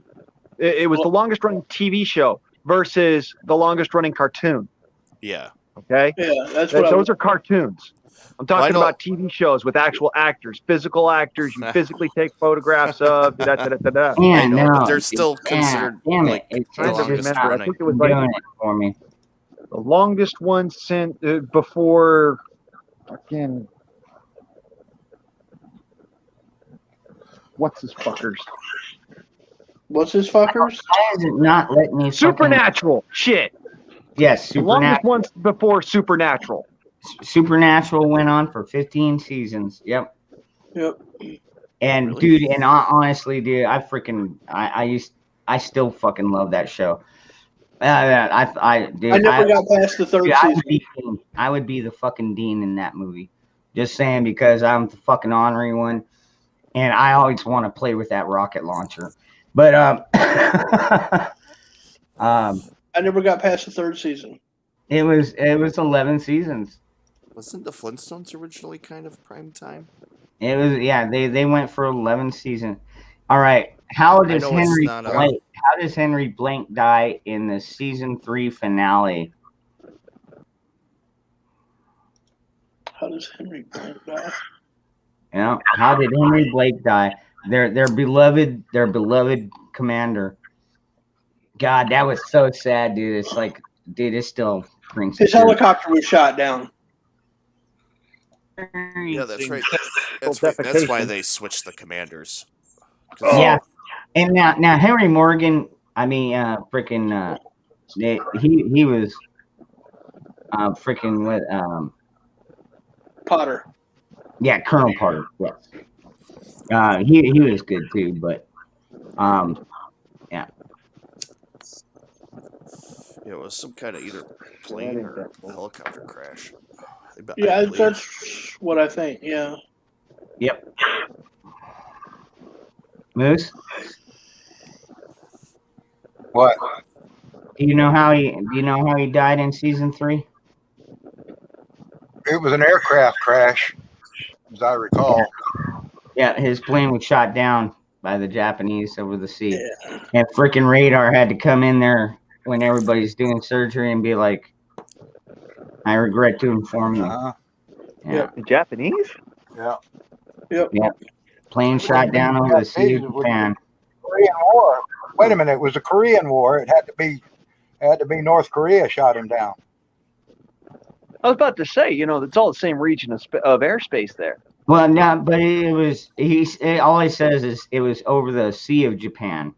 [SPEAKER 5] It was the longest running TV show versus the longest running cartoon.
[SPEAKER 2] Yeah.
[SPEAKER 5] Okay,
[SPEAKER 6] Yeah, that's what
[SPEAKER 5] those are cartoons. I'm
[SPEAKER 2] Well, I
[SPEAKER 5] talking
[SPEAKER 2] know-
[SPEAKER 5] about TV shows with actual actors, physical actors. You physically take photographs of. Da-da-da-da-da.
[SPEAKER 2] I
[SPEAKER 3] Man,
[SPEAKER 2] know,
[SPEAKER 3] no,
[SPEAKER 2] but they're still considered
[SPEAKER 3] damn
[SPEAKER 2] like
[SPEAKER 3] it. It's
[SPEAKER 2] the
[SPEAKER 5] Trying to
[SPEAKER 2] longest
[SPEAKER 5] remember. I
[SPEAKER 2] running.
[SPEAKER 5] think it was
[SPEAKER 3] doing
[SPEAKER 5] like
[SPEAKER 3] it for me.
[SPEAKER 5] the longest one since before fucking what's his fuckers?
[SPEAKER 6] What's his fuckers?
[SPEAKER 3] Why is it not letting me?
[SPEAKER 5] Supernatural. Shit.
[SPEAKER 3] Yes,
[SPEAKER 5] The longest
[SPEAKER 3] Supernatural.
[SPEAKER 5] one's before Supernatural.
[SPEAKER 3] Supernatural went on for 15 seasons. Yep.
[SPEAKER 6] Yep.
[SPEAKER 3] And
[SPEAKER 2] Really?
[SPEAKER 3] dude, and honestly, dude, I still fucking love that show. Dude,
[SPEAKER 6] I never got past the third
[SPEAKER 3] dude,
[SPEAKER 6] season.
[SPEAKER 3] I would be the fucking dean in that movie. Just saying, because I'm the fucking honorary one, and I always want to play with that rocket launcher. But
[SPEAKER 6] I never got past the third season.
[SPEAKER 3] it was 11 seasons.
[SPEAKER 2] Wasn't the Flintstones originally kind of prime time?
[SPEAKER 3] It was, yeah. They went for 11 seasons. All right. How does
[SPEAKER 2] know it's
[SPEAKER 3] Henry
[SPEAKER 2] not a-
[SPEAKER 3] Blank? How does Henry Blank die in the season 3 finale?
[SPEAKER 6] How does Henry Blank die?
[SPEAKER 3] Yeah. How did Henry Blake die? Their beloved commander. God, that was so sad, dude. It's like, dude, it still brings
[SPEAKER 6] His
[SPEAKER 3] tears.
[SPEAKER 6] helicopter was shot down.
[SPEAKER 2] Yeah, that's right.
[SPEAKER 5] Well,
[SPEAKER 2] That's why
[SPEAKER 5] defecation.
[SPEAKER 2] they switched the commanders.
[SPEAKER 3] Yeah. And now Henry Morgan, I mean, freaking, he was, freaking with,
[SPEAKER 6] Potter.
[SPEAKER 3] yeah, Colonel Potter. Yes. He was good too, but, yeah.
[SPEAKER 2] It was some kind of either plane or helicopter crash. I
[SPEAKER 6] Yeah,
[SPEAKER 2] believe.
[SPEAKER 6] that's what I think. Yeah.
[SPEAKER 3] Yep. Moose,
[SPEAKER 7] What?
[SPEAKER 3] do you know how he died in season 3?
[SPEAKER 7] It was an aircraft crash, as I recall.
[SPEAKER 3] Yeah, his plane was shot down by the Japanese over the sea. And freaking radar had to come in there when everybody's doing surgery and be like, I regret to inform you.
[SPEAKER 7] Uh-huh.
[SPEAKER 3] Yeah.
[SPEAKER 5] The Japanese?
[SPEAKER 7] Yeah.
[SPEAKER 3] Plane shot down over the sea of
[SPEAKER 7] Japanese would-
[SPEAKER 3] Japan.
[SPEAKER 7] Korean War. Wait a minute, it was the Korean War. It had to be North Korea shot him down.
[SPEAKER 5] I was about to say, it's all the same region of airspace there.
[SPEAKER 3] Well, no, but all he says is it was over the Sea of Japan.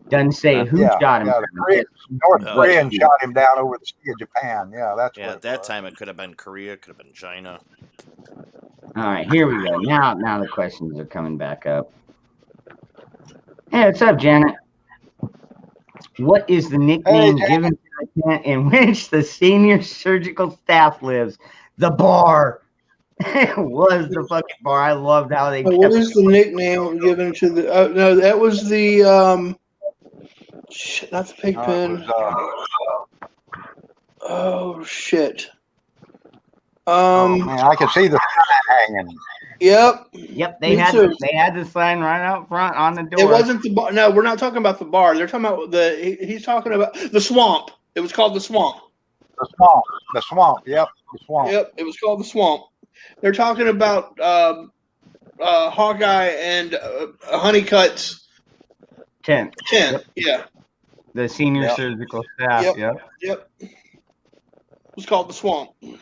[SPEAKER 3] Doesn't say who shot him.
[SPEAKER 7] North Korean shot him down over the Sea of Japan. Yeah, that's
[SPEAKER 2] Yeah,
[SPEAKER 7] what
[SPEAKER 2] at that time it could have been Korea, could have been China.
[SPEAKER 3] All right, here we go. Now the questions are coming back up. Hey, what's up, Janet? What is the nickname given to the tent in which the senior surgical staff lives? The bar. It was the fucking bar. I loved how they kept.
[SPEAKER 6] What is the nickname given to the? No, that was the. Shit, not the pig pen. Oh shit!
[SPEAKER 7] Man, I can see the sign hanging.
[SPEAKER 6] Yep.
[SPEAKER 3] Yep,
[SPEAKER 6] Me too.
[SPEAKER 3] they had the sign right out front on the door.
[SPEAKER 6] It wasn't the bar. No, we're not talking about the bar. They're talking about he's talking about the swamp. It was called the swamp.
[SPEAKER 7] The swamp. The swamp. Yep. The swamp.
[SPEAKER 6] Yep, it was called the swamp. They're talking about Hawkeye and Honeycutt's
[SPEAKER 3] tent.
[SPEAKER 6] tent. Yeah.
[SPEAKER 3] The senior
[SPEAKER 7] Yep.
[SPEAKER 3] surgical staff.
[SPEAKER 6] Yep. It was called the swamp.
[SPEAKER 7] The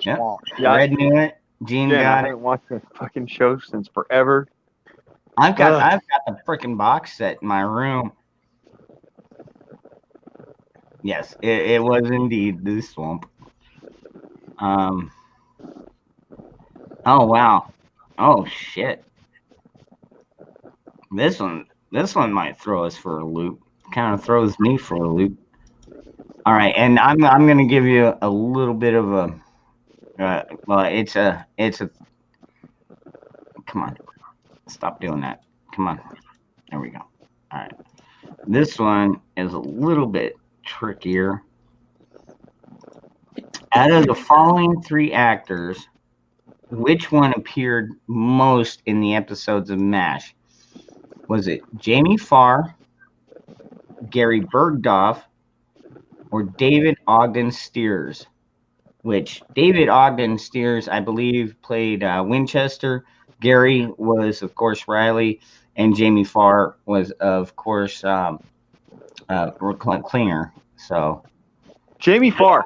[SPEAKER 3] Yep.
[SPEAKER 7] swamp.
[SPEAKER 5] Yeah.
[SPEAKER 3] Red knew it. Gene
[SPEAKER 5] Yeah, I
[SPEAKER 3] got it.
[SPEAKER 5] haven't watched this fucking show since forever.
[SPEAKER 3] I've got the freaking box set in my room. Yes, it was indeed the swamp. Oh wow. Oh shit. This one might throw us for a loop. Kind of throws me for a loop. All right, and I'm gonna give you a little bit of a. Well, it's a. Come on, stop doing that. Come on, there we go. All right, this one is a little bit trickier. Out of the following three actors, which one appeared most in the episodes of MASH? Was it Jamie Farr, Gary Bergdorf, or David Ogden Stiers? Which David Ogden Stiers, I believe, played Winchester. Gary was, of course, Riley, and Jamie Farr was, of course, Klinger. So
[SPEAKER 5] Jamie Farr.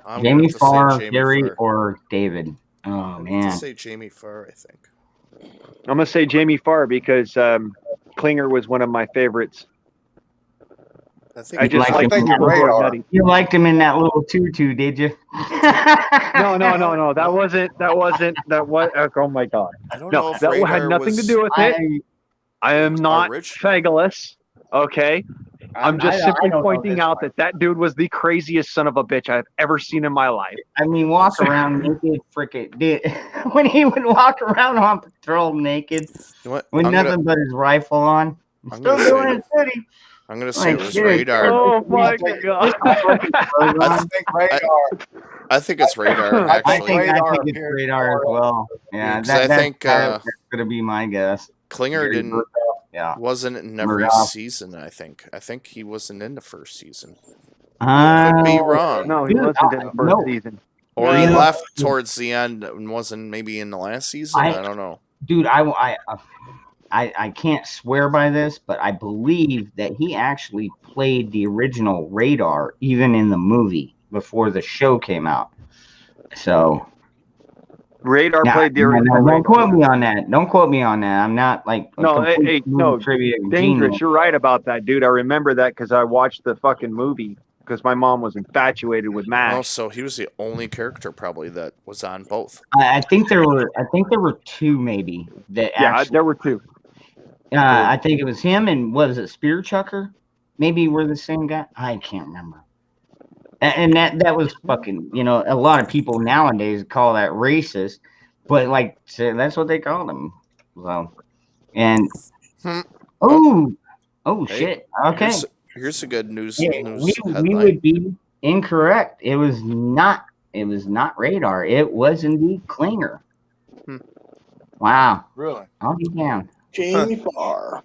[SPEAKER 2] I'm
[SPEAKER 3] Jamie
[SPEAKER 2] gonna have to say
[SPEAKER 3] Farr,
[SPEAKER 2] Jamie
[SPEAKER 3] Gary,
[SPEAKER 2] Farr.
[SPEAKER 3] or David. Oh
[SPEAKER 2] I'm gonna
[SPEAKER 3] man,
[SPEAKER 2] have to say Jamie Farr, I think.
[SPEAKER 5] I'm gonna say Jamie Farr because Klinger was one of my favorites.
[SPEAKER 2] I think
[SPEAKER 5] I just
[SPEAKER 3] like
[SPEAKER 5] liked
[SPEAKER 3] him.
[SPEAKER 5] him.
[SPEAKER 7] Radar.
[SPEAKER 3] You liked him in that little tutu, did you?
[SPEAKER 5] No. That wasn't. Oh my god.
[SPEAKER 2] I don't know
[SPEAKER 5] No,
[SPEAKER 2] if
[SPEAKER 5] that
[SPEAKER 2] Radar
[SPEAKER 5] had nothing to
[SPEAKER 2] was
[SPEAKER 5] do with it. I am not
[SPEAKER 2] original.
[SPEAKER 5] fagulous. Okay. I'm just simply
[SPEAKER 3] I don't know
[SPEAKER 5] pointing
[SPEAKER 3] this
[SPEAKER 5] out
[SPEAKER 3] one.
[SPEAKER 5] that dude was the craziest son of a bitch I've ever seen in my life.
[SPEAKER 3] I mean, walk around naked, frickin' dude. When he would walk around on patrol naked
[SPEAKER 2] You know what?
[SPEAKER 3] with
[SPEAKER 2] I'm
[SPEAKER 3] nothing but his rifle on,
[SPEAKER 2] I'm
[SPEAKER 3] still
[SPEAKER 2] gonna
[SPEAKER 3] doing
[SPEAKER 2] say-
[SPEAKER 3] it city.
[SPEAKER 2] I'm gonna say it was
[SPEAKER 3] shit.
[SPEAKER 2] Radar.
[SPEAKER 5] Oh my god.
[SPEAKER 7] I think Radar.
[SPEAKER 2] I think it's Radar,
[SPEAKER 3] I
[SPEAKER 2] actually.
[SPEAKER 3] think
[SPEAKER 7] Radar
[SPEAKER 3] it's
[SPEAKER 7] appeared
[SPEAKER 3] radar as
[SPEAKER 7] more.
[SPEAKER 3] well. Yeah,
[SPEAKER 2] 'cause I think,
[SPEAKER 3] that's gonna be my guess.
[SPEAKER 2] Klinger
[SPEAKER 3] Gary
[SPEAKER 2] didn't
[SPEAKER 3] Bergdorf, yeah.
[SPEAKER 2] wasn't in every
[SPEAKER 3] Murdoch.
[SPEAKER 2] season, I think. I think he wasn't in the first season.
[SPEAKER 3] Uh,
[SPEAKER 2] Could be wrong.
[SPEAKER 5] No, he
[SPEAKER 3] Dude,
[SPEAKER 5] wasn't in the first
[SPEAKER 3] no.
[SPEAKER 5] season.
[SPEAKER 2] Or
[SPEAKER 6] No,
[SPEAKER 2] he
[SPEAKER 6] no.
[SPEAKER 2] left towards the end and wasn't maybe in the last season. I don't know.
[SPEAKER 3] Dude, I can't swear by this, but I believe that he actually played the original Radar even in the movie before the show came out. So
[SPEAKER 5] Radar
[SPEAKER 3] yeah,
[SPEAKER 5] played the
[SPEAKER 3] no,
[SPEAKER 5] original.
[SPEAKER 3] don't
[SPEAKER 5] Radar.
[SPEAKER 3] quote me on that. Don't quote me on that. I'm not like a
[SPEAKER 5] No,
[SPEAKER 3] complete
[SPEAKER 5] no,
[SPEAKER 3] trivia
[SPEAKER 5] Dangerous.
[SPEAKER 3] genius.
[SPEAKER 5] You're right about that, dude. I remember that because I watched the fucking movie because my mom was infatuated with
[SPEAKER 2] Oh,
[SPEAKER 5] MASH.
[SPEAKER 2] so he was the only character probably that was on both.
[SPEAKER 3] I think there were two maybe that
[SPEAKER 5] Yeah,
[SPEAKER 3] actually.
[SPEAKER 5] there were two.
[SPEAKER 3] I think it was him and what was it, Spear Chucker? Maybe we're the same guy. I can't remember. And that was fucking. A lot of people nowadays call that racist, but like so that's what they called him. So, and
[SPEAKER 2] Hmm.
[SPEAKER 3] oh
[SPEAKER 2] Hey,
[SPEAKER 3] shit. Okay,
[SPEAKER 2] Here's a good news
[SPEAKER 3] Yeah,
[SPEAKER 2] news
[SPEAKER 3] we
[SPEAKER 2] headline.
[SPEAKER 3] would be incorrect. It was not. It was not Radar. It was indeed Klinger.
[SPEAKER 2] Hmm.
[SPEAKER 3] Wow.
[SPEAKER 7] Really?
[SPEAKER 3] I'll be down.
[SPEAKER 6] Jamie Farr.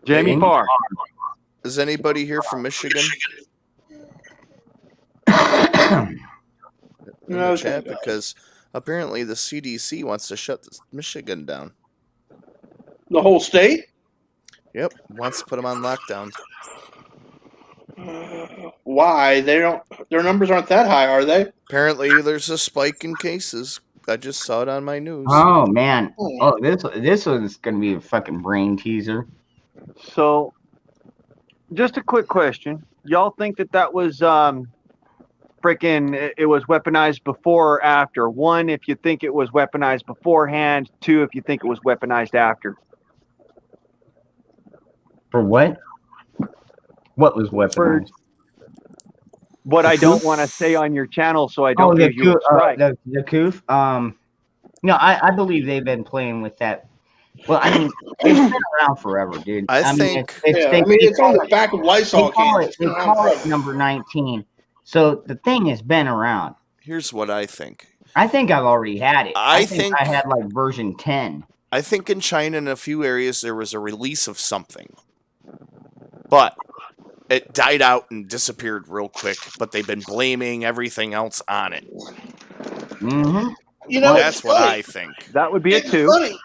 [SPEAKER 5] Jamie
[SPEAKER 3] Jamie
[SPEAKER 5] Farr.
[SPEAKER 2] Is anybody here from Michigan in
[SPEAKER 6] No,
[SPEAKER 2] the chat?
[SPEAKER 6] thank God.
[SPEAKER 2] Because apparently the CDC wants to shut Michigan down.
[SPEAKER 6] The whole state?
[SPEAKER 2] Yep, wants to put them on lockdown.
[SPEAKER 6] Why? Their numbers aren't that high, are they?
[SPEAKER 2] Apparently there's a spike in cases. I just saw it on my news.
[SPEAKER 3] Oh man. Oh, this was gonna be a fucking brain teaser.
[SPEAKER 5] So, just a quick question. Y'all think that was freaking? It was weaponized before or after? One, if you think it was weaponized beforehand. Two, if you think it was weaponized after.
[SPEAKER 3] For what? What was weaponized?
[SPEAKER 5] What I don't want to say on your channel, so I don't give you a strike.
[SPEAKER 3] the Coof. No, I believe they've been playing with that. Well, I mean, it's been around forever, dude.
[SPEAKER 2] I think-
[SPEAKER 6] It's on the back of Lysol cans.
[SPEAKER 3] They call it number 19. So the thing has been around.
[SPEAKER 2] Here's what I think.
[SPEAKER 3] I think I've already had it.
[SPEAKER 2] I
[SPEAKER 3] I think I had like version 10.
[SPEAKER 2] I think in China, in a few areas, there was a release of something, but it died out and disappeared real quick. But they've been blaming everything else on it.
[SPEAKER 3] Mm-hmm.
[SPEAKER 6] You know,
[SPEAKER 2] That's
[SPEAKER 6] it's
[SPEAKER 2] what
[SPEAKER 6] funny.
[SPEAKER 2] I think.
[SPEAKER 5] That would be it
[SPEAKER 6] It's
[SPEAKER 5] too.
[SPEAKER 6] funny.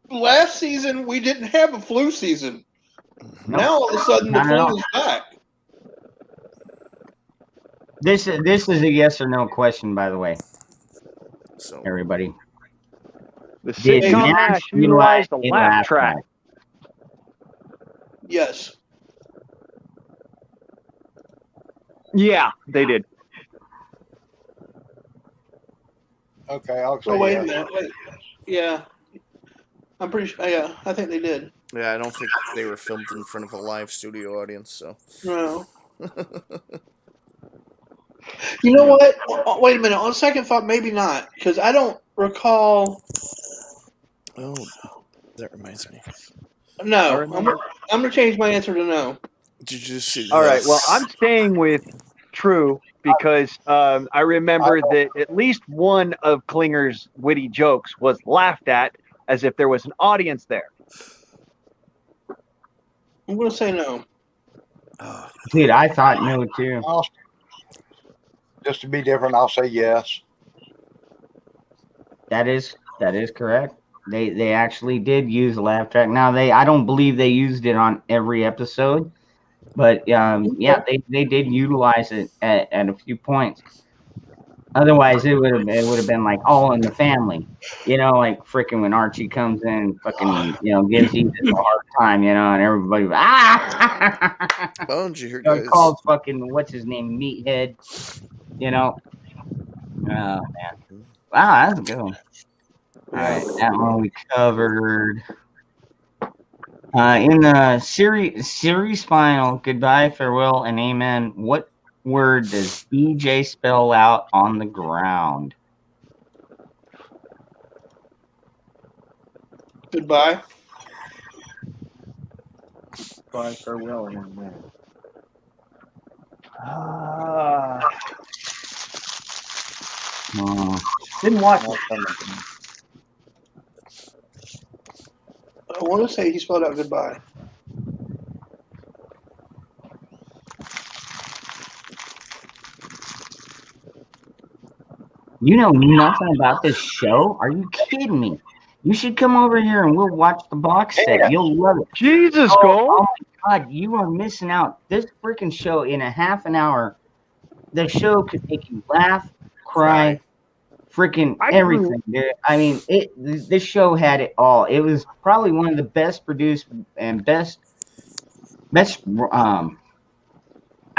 [SPEAKER 6] Last season we didn't have a flu season. Now all of a sudden the
[SPEAKER 3] Not at all.
[SPEAKER 6] flu is back.
[SPEAKER 3] This is a yes or no question, by the way,
[SPEAKER 2] So
[SPEAKER 3] everybody.
[SPEAKER 5] The
[SPEAKER 3] Did
[SPEAKER 5] sitcom
[SPEAKER 3] MASH
[SPEAKER 5] MASH utilized a
[SPEAKER 3] utilize a
[SPEAKER 5] laugh
[SPEAKER 3] laugh
[SPEAKER 5] track.
[SPEAKER 3] track?
[SPEAKER 6] Yes.
[SPEAKER 5] Yeah, they did.
[SPEAKER 7] Okay, I'll say
[SPEAKER 6] Well, wait
[SPEAKER 7] yes.
[SPEAKER 6] a minute. Wait. Yeah. I'm pretty sure. Yeah, I think they did.
[SPEAKER 2] yeah, I don't think they were filmed in front of a live studio audience. So
[SPEAKER 6] No. You know what? Wait a minute. On second thought, maybe not, because I don't recall.
[SPEAKER 2] oh, that reminds me.
[SPEAKER 6] No, I'm gonna change my answer to no.
[SPEAKER 2] Did you see?
[SPEAKER 5] All right. Well,
[SPEAKER 2] this?
[SPEAKER 5] I'm staying with true because I remember that at least one of Klinger's witty jokes was laughed at as if there was an audience there.
[SPEAKER 6] I'm gonna say no.
[SPEAKER 2] Oh,
[SPEAKER 3] Dude, I thought no too.
[SPEAKER 7] Just to be different, I'll say yes.
[SPEAKER 3] That is correct. They actually did use a laugh track. Now I don't believe they used it on every episode, but yeah, they did utilize it at a few points. Otherwise, it would have been like All in the Family, like freaking when Archie comes in, and fucking gives Edith a hard time, and everybody
[SPEAKER 2] oh, did you hear, guys?
[SPEAKER 3] calls fucking what's his name Meathead, Oh man, wow, that's a good one. All right, that one we covered. In the series final, goodbye, farewell, and amen. What word does BJ spell out on the ground?
[SPEAKER 6] Goodbye.
[SPEAKER 5] Bye, farewell, young man. Didn't watch it.
[SPEAKER 6] I want to say he spelled out goodbye.
[SPEAKER 3] You know nothing about this show? Are you kidding me? You should come over here and we'll watch the box set. You'll love it.
[SPEAKER 5] Jesus,
[SPEAKER 3] Oh
[SPEAKER 5] Gold.
[SPEAKER 3] my God, you are missing out. This freaking show in a half an hour, the show could make you laugh, cry, freaking everything, dude. I mean, this show had it all. It was probably one of the best produced and best. I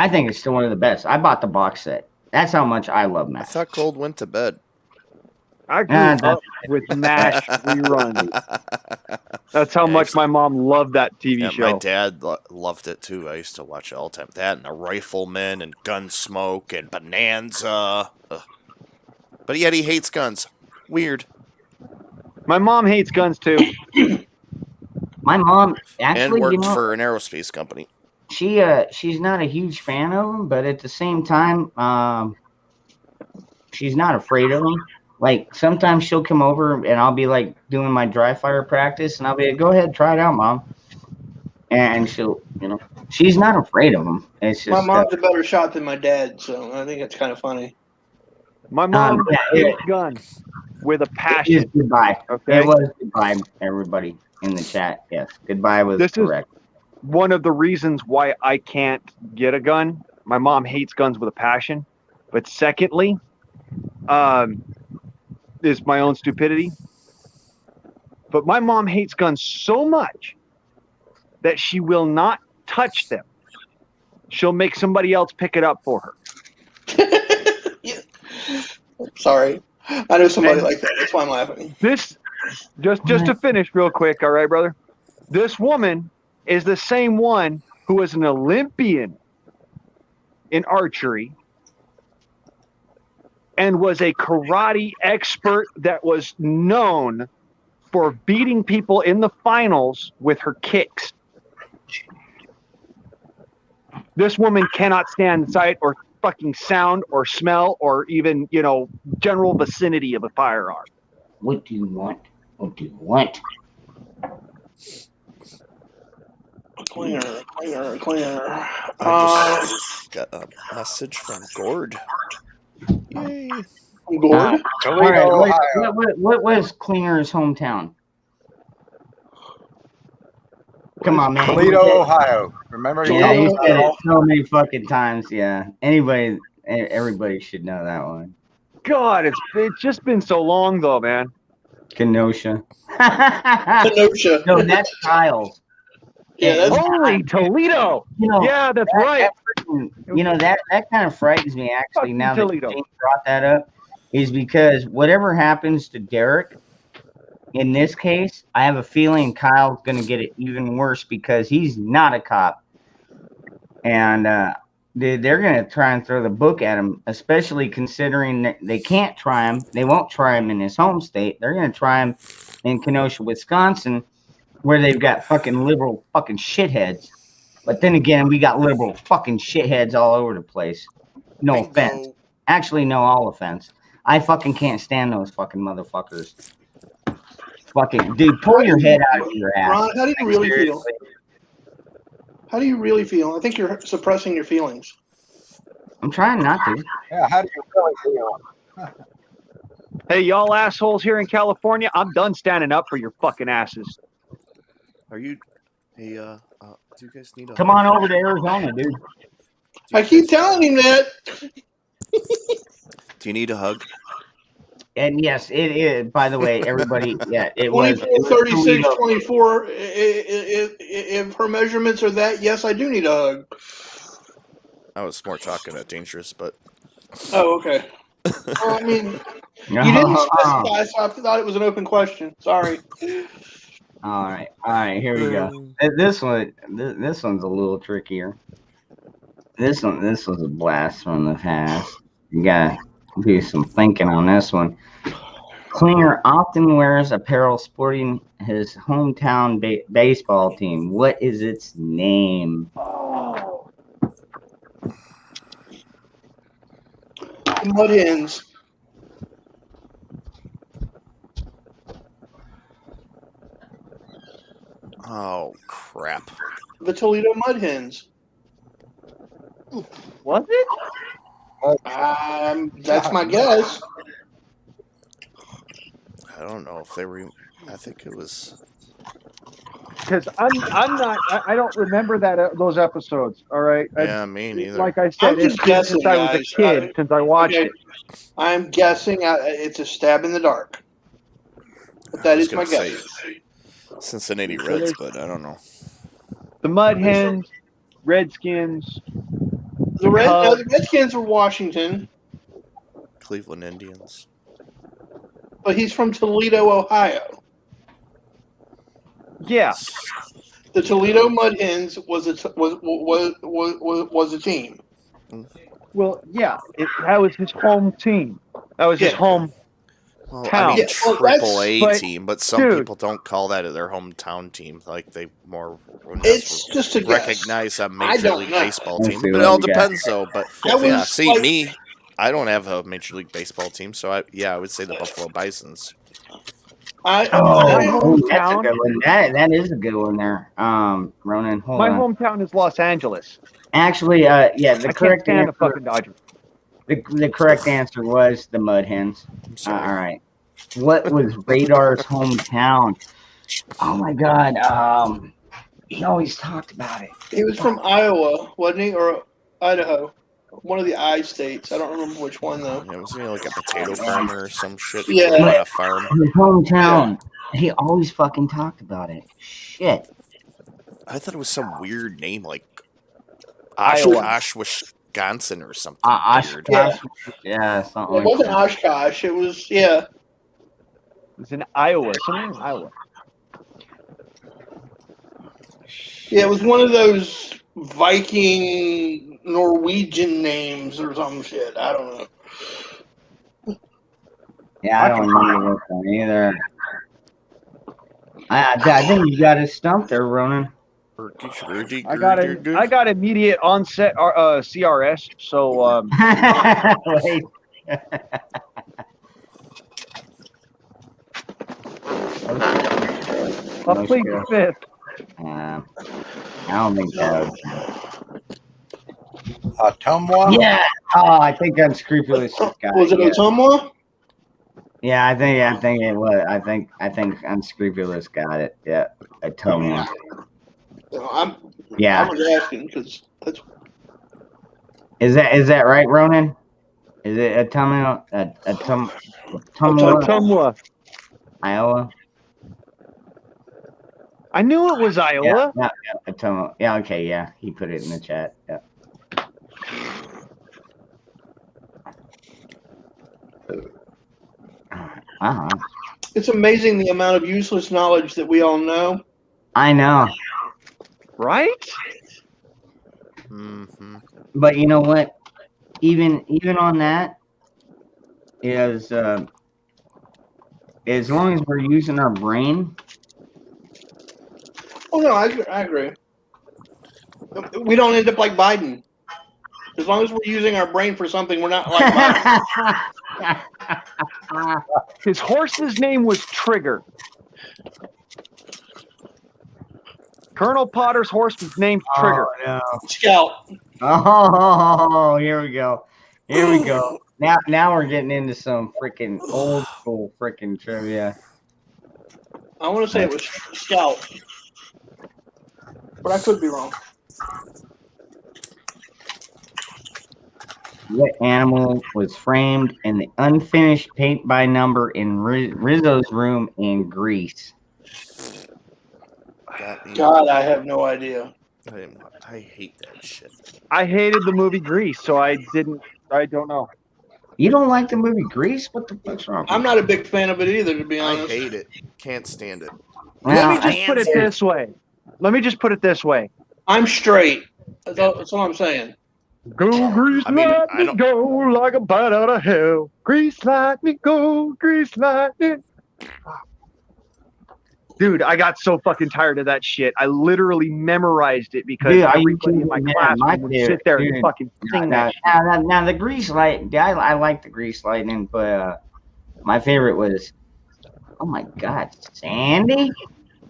[SPEAKER 3] think it's still one of the best. I bought the box set. That's how much I love
[SPEAKER 2] I
[SPEAKER 3] MASH.
[SPEAKER 2] thought Gold went to bed.
[SPEAKER 5] I grew up with MASH reruns. That's how much my mom loved that TV show.
[SPEAKER 2] My dad loved it too. I used to watch it all the time. That and The Rifleman and Gunsmoke and Bonanza. Ugh. But yet he hates guns. Weird.
[SPEAKER 5] My mom hates guns too.
[SPEAKER 3] My mom actually
[SPEAKER 2] and worked for an aerospace company.
[SPEAKER 3] She's not a huge fan of them, but at the same time, she's not afraid of them. Like sometimes she'll come over and I'll be like doing my dry fire practice, and I'll be like, "Go ahead, try it out, Mom." And she'll, she's not afraid of them. It's just
[SPEAKER 6] my mom's a better shot than my dad, so I think it's kind of funny.
[SPEAKER 5] My mom hates guns with a passion.
[SPEAKER 3] It is goodbye.
[SPEAKER 5] Okay?
[SPEAKER 3] It was goodbye, everybody in the chat. Yes, goodbye was correct.
[SPEAKER 5] One of the reasons why I can't get a gun. My mom hates guns with a passion. But secondly, is my own stupidity. But my mom hates guns so much that she will not touch them. She'll make somebody else pick it up for her.
[SPEAKER 6] Sorry. I know somebody like that. That's why I'm laughing.
[SPEAKER 5] This, just to finish real quick, all right, brother? This woman is the same one who was an Olympian in archery and was a karate expert that was known for beating people in the finals with her kicks. This woman cannot stand sight or fucking sound or smell or even, general vicinity of a firearm.
[SPEAKER 3] What do you want? What do you want?
[SPEAKER 6] Cleaner.
[SPEAKER 2] I just got a message from Gord. Yay.
[SPEAKER 6] Gord?
[SPEAKER 3] All right.
[SPEAKER 7] Toledo, Ohio.
[SPEAKER 3] What was Cleaner's hometown? Come on, man.
[SPEAKER 7] Toledo, Ohio. Remember?
[SPEAKER 3] Yeah, he
[SPEAKER 6] Toledo,
[SPEAKER 3] said it
[SPEAKER 6] Ohio.
[SPEAKER 3] so many fucking times. Yeah. Everybody should know that one.
[SPEAKER 5] God, it's just been so long though, man.
[SPEAKER 3] Kenosha.
[SPEAKER 6] Kenosha.
[SPEAKER 3] No, that's Kyle's.
[SPEAKER 6] Yeah, that's
[SPEAKER 5] Holy Toledo! Yeah, that's right.
[SPEAKER 3] That kind of frightens me actually.
[SPEAKER 5] Fucking
[SPEAKER 3] Now that
[SPEAKER 5] Toledo.
[SPEAKER 3] James brought that up, is because whatever happens to Derek, in this case, I have a feeling Kyle's going to get it even worse because he's not a cop, and they're going to try and throw the book at him, especially considering that they can't try him. They won't try him in his home state. They're going to try him in Kenosha, Wisconsin, where they've got fucking liberal fucking shitheads. But then again, we got liberal fucking shitheads all over the place. No
[SPEAKER 2] Bingo.
[SPEAKER 3] offense. Actually, no, all offense. I fucking can't stand those fucking motherfuckers. Fucking dude, pull your head out of your ass.
[SPEAKER 6] Ron, how do you really feel?
[SPEAKER 3] Seriously.
[SPEAKER 6] How do you really feel? I think you're suppressing your feelings.
[SPEAKER 3] I'm trying not to.
[SPEAKER 7] Yeah, how do you really feel?
[SPEAKER 5] Hey, y'all assholes here in California, I'm done standing up for your fucking asses.
[SPEAKER 2] Are you? Hey, do you guys need a?
[SPEAKER 3] Come on over to Arizona, dude.
[SPEAKER 6] I keep telling him that.
[SPEAKER 2] Do you need a hug?
[SPEAKER 3] And yes, it is. By the way, everybody, yeah, it was
[SPEAKER 6] 24, 36,
[SPEAKER 3] Toledo.
[SPEAKER 6] 24. If her measurements are that, yes, I do need a hug.
[SPEAKER 2] I was more talking about dangerous, but
[SPEAKER 6] Oh, okay. Well, I mean, you didn't specify, so I thought it was an open question. Sorry.
[SPEAKER 3] All right, here we go. This one's a little trickier. This was a blast from the past. You gotta do some thinking on this one. Klinger often wears apparel sporting his hometown baseball team. What is its name?
[SPEAKER 6] Mud Hens.
[SPEAKER 2] oh crap!
[SPEAKER 6] The Toledo Mud Hens.
[SPEAKER 5] Was it?
[SPEAKER 6] That's my guess.
[SPEAKER 2] I don't know if they were. I think it was.
[SPEAKER 5] Because I'm not. I don't remember those episodes. All right.
[SPEAKER 2] Yeah, me neither.
[SPEAKER 5] Like I
[SPEAKER 6] I'm
[SPEAKER 5] said, it's
[SPEAKER 6] just
[SPEAKER 5] been
[SPEAKER 6] guessing,
[SPEAKER 5] since I was a
[SPEAKER 6] guys.
[SPEAKER 5] kid. Since I watched it.
[SPEAKER 6] I'm guessing it's a stab in the dark. But that
[SPEAKER 2] I was
[SPEAKER 6] is my
[SPEAKER 2] gonna say
[SPEAKER 6] guess.
[SPEAKER 2] Cincinnati Reds, but I don't know.
[SPEAKER 5] The Mud Hens, Redskins.
[SPEAKER 6] The Redskins were Washington,
[SPEAKER 2] Cleveland Indians.
[SPEAKER 6] but he's from Toledo, Ohio.
[SPEAKER 5] Yeah.
[SPEAKER 6] The Toledo Mud Hens was a team.
[SPEAKER 5] Well, yeah. That was his home team. That was his home.
[SPEAKER 2] Well,
[SPEAKER 5] town.
[SPEAKER 2] I mean,
[SPEAKER 6] Yeah, well,
[SPEAKER 2] Triple A
[SPEAKER 5] but,
[SPEAKER 2] team, but some
[SPEAKER 5] dude.
[SPEAKER 2] people don't call that their hometown team. Like they more
[SPEAKER 6] It's just a guess.
[SPEAKER 2] recognize a
[SPEAKER 6] I
[SPEAKER 2] Major
[SPEAKER 6] don't
[SPEAKER 2] League
[SPEAKER 6] know.
[SPEAKER 2] Baseball
[SPEAKER 3] Let's
[SPEAKER 2] team.
[SPEAKER 3] see
[SPEAKER 2] But
[SPEAKER 3] what
[SPEAKER 2] it all
[SPEAKER 3] we got.
[SPEAKER 2] depends, though. But
[SPEAKER 6] That
[SPEAKER 2] yeah,
[SPEAKER 6] was
[SPEAKER 2] see
[SPEAKER 6] like-
[SPEAKER 2] me, I don't have a Major League Baseball team, so I would say the Buffalo Bisons.
[SPEAKER 6] My
[SPEAKER 3] That's a
[SPEAKER 5] hometown.
[SPEAKER 3] good one. That is a good one there. Ronan, hold
[SPEAKER 5] My
[SPEAKER 3] on.
[SPEAKER 5] hometown is Los Angeles.
[SPEAKER 3] Actually, yeah, the
[SPEAKER 5] I can't
[SPEAKER 3] correct
[SPEAKER 5] stand the
[SPEAKER 3] answer.
[SPEAKER 5] fucking Dodgers.
[SPEAKER 3] The correct answer was the Mud Hens.
[SPEAKER 2] I'm sorry.
[SPEAKER 3] All right. What was Radar's hometown? Oh my God. He always talked about it.
[SPEAKER 6] He was from Iowa, wasn't he, or Idaho? One of the I states. I don't remember which one though.
[SPEAKER 2] Yeah, wasn't he like a potato farmer or some shit?
[SPEAKER 6] Yeah.
[SPEAKER 2] On a farm.
[SPEAKER 3] His hometown. He always fucking talked about it. Shit.
[SPEAKER 2] I thought it was some weird name like
[SPEAKER 5] Iowa.
[SPEAKER 2] Oshkosh, Wisconsin or something weird.
[SPEAKER 3] Oshkosh. Yeah, something
[SPEAKER 6] It
[SPEAKER 3] like
[SPEAKER 6] wasn't
[SPEAKER 3] that.
[SPEAKER 6] Oshkosh. It was yeah.
[SPEAKER 5] It's in Iowa. Somewhere in Iowa.
[SPEAKER 6] Yeah, it was one of those Viking Norwegian names or some shit. I don't know.
[SPEAKER 3] Yeah, I don't remember this one either. I think you got it stumped there, Ronan.
[SPEAKER 5] I got immediate onset CRS, so
[SPEAKER 3] Wait.
[SPEAKER 5] I'll plead the fifth.
[SPEAKER 3] I don't think that would.
[SPEAKER 7] Tumwa?
[SPEAKER 3] Yeah. Oh, I think Unscrupulous got
[SPEAKER 6] Was it
[SPEAKER 3] yeah.
[SPEAKER 6] Otumwa?
[SPEAKER 3] Yeah, I think it was. I think Unscrupulous got it. Yeah, Atomium.
[SPEAKER 6] No, I'm
[SPEAKER 3] Yeah.
[SPEAKER 6] just asking because that's
[SPEAKER 3] Is that right, Ronan? Is it Atomium?
[SPEAKER 5] Otumwa.
[SPEAKER 3] Iowa.
[SPEAKER 5] I knew it was Iowa.
[SPEAKER 3] Yeah, Atomium. Yeah, okay, yeah. He put it in the chat. Yeah. Uh-huh.
[SPEAKER 6] it's amazing the amount of useless knowledge that we all know.
[SPEAKER 3] I know.
[SPEAKER 5] Right?
[SPEAKER 2] Mm-hmm.
[SPEAKER 3] But you know what? Even on that is as long as we're using our brain.
[SPEAKER 6] Oh no, I agree. We don't end up like Biden. As long as we're using our brain for something, we're not like Biden.
[SPEAKER 5] His horse's name was Trigger. Colonel Potter's horse was named Trigger.
[SPEAKER 3] Oh, no.
[SPEAKER 6] Scout.
[SPEAKER 3] Oh, here we go. Here we go. Now we're getting into some freaking old school freaking trivia.
[SPEAKER 6] I want to say it was Scout, but I could be wrong.
[SPEAKER 3] What animal was framed in the unfinished paint by number in Rizzo's room in Greece?
[SPEAKER 6] God, I have no idea.
[SPEAKER 2] I hate that shit.
[SPEAKER 5] I hated the movie Grease, so I don't know.
[SPEAKER 3] You don't like the movie Grease? What the fuck's wrong?
[SPEAKER 6] I'm not a big fan of it either, to be
[SPEAKER 2] I
[SPEAKER 6] honest.
[SPEAKER 2] hate it. Can't stand it.
[SPEAKER 5] Let me just put it this way.
[SPEAKER 6] I'm straight. That's all I'm saying.
[SPEAKER 5] Go Grease, let me go like a bat out of hell. Grease lightning, go Grease lightning. Dude, I got so fucking tired of that shit. I literally memorized it because everybody in my class would sit there and fucking sing that shit.
[SPEAKER 3] Now the Grease Light, I like the Grease Lightning, but my favorite was, oh my God, Sandy?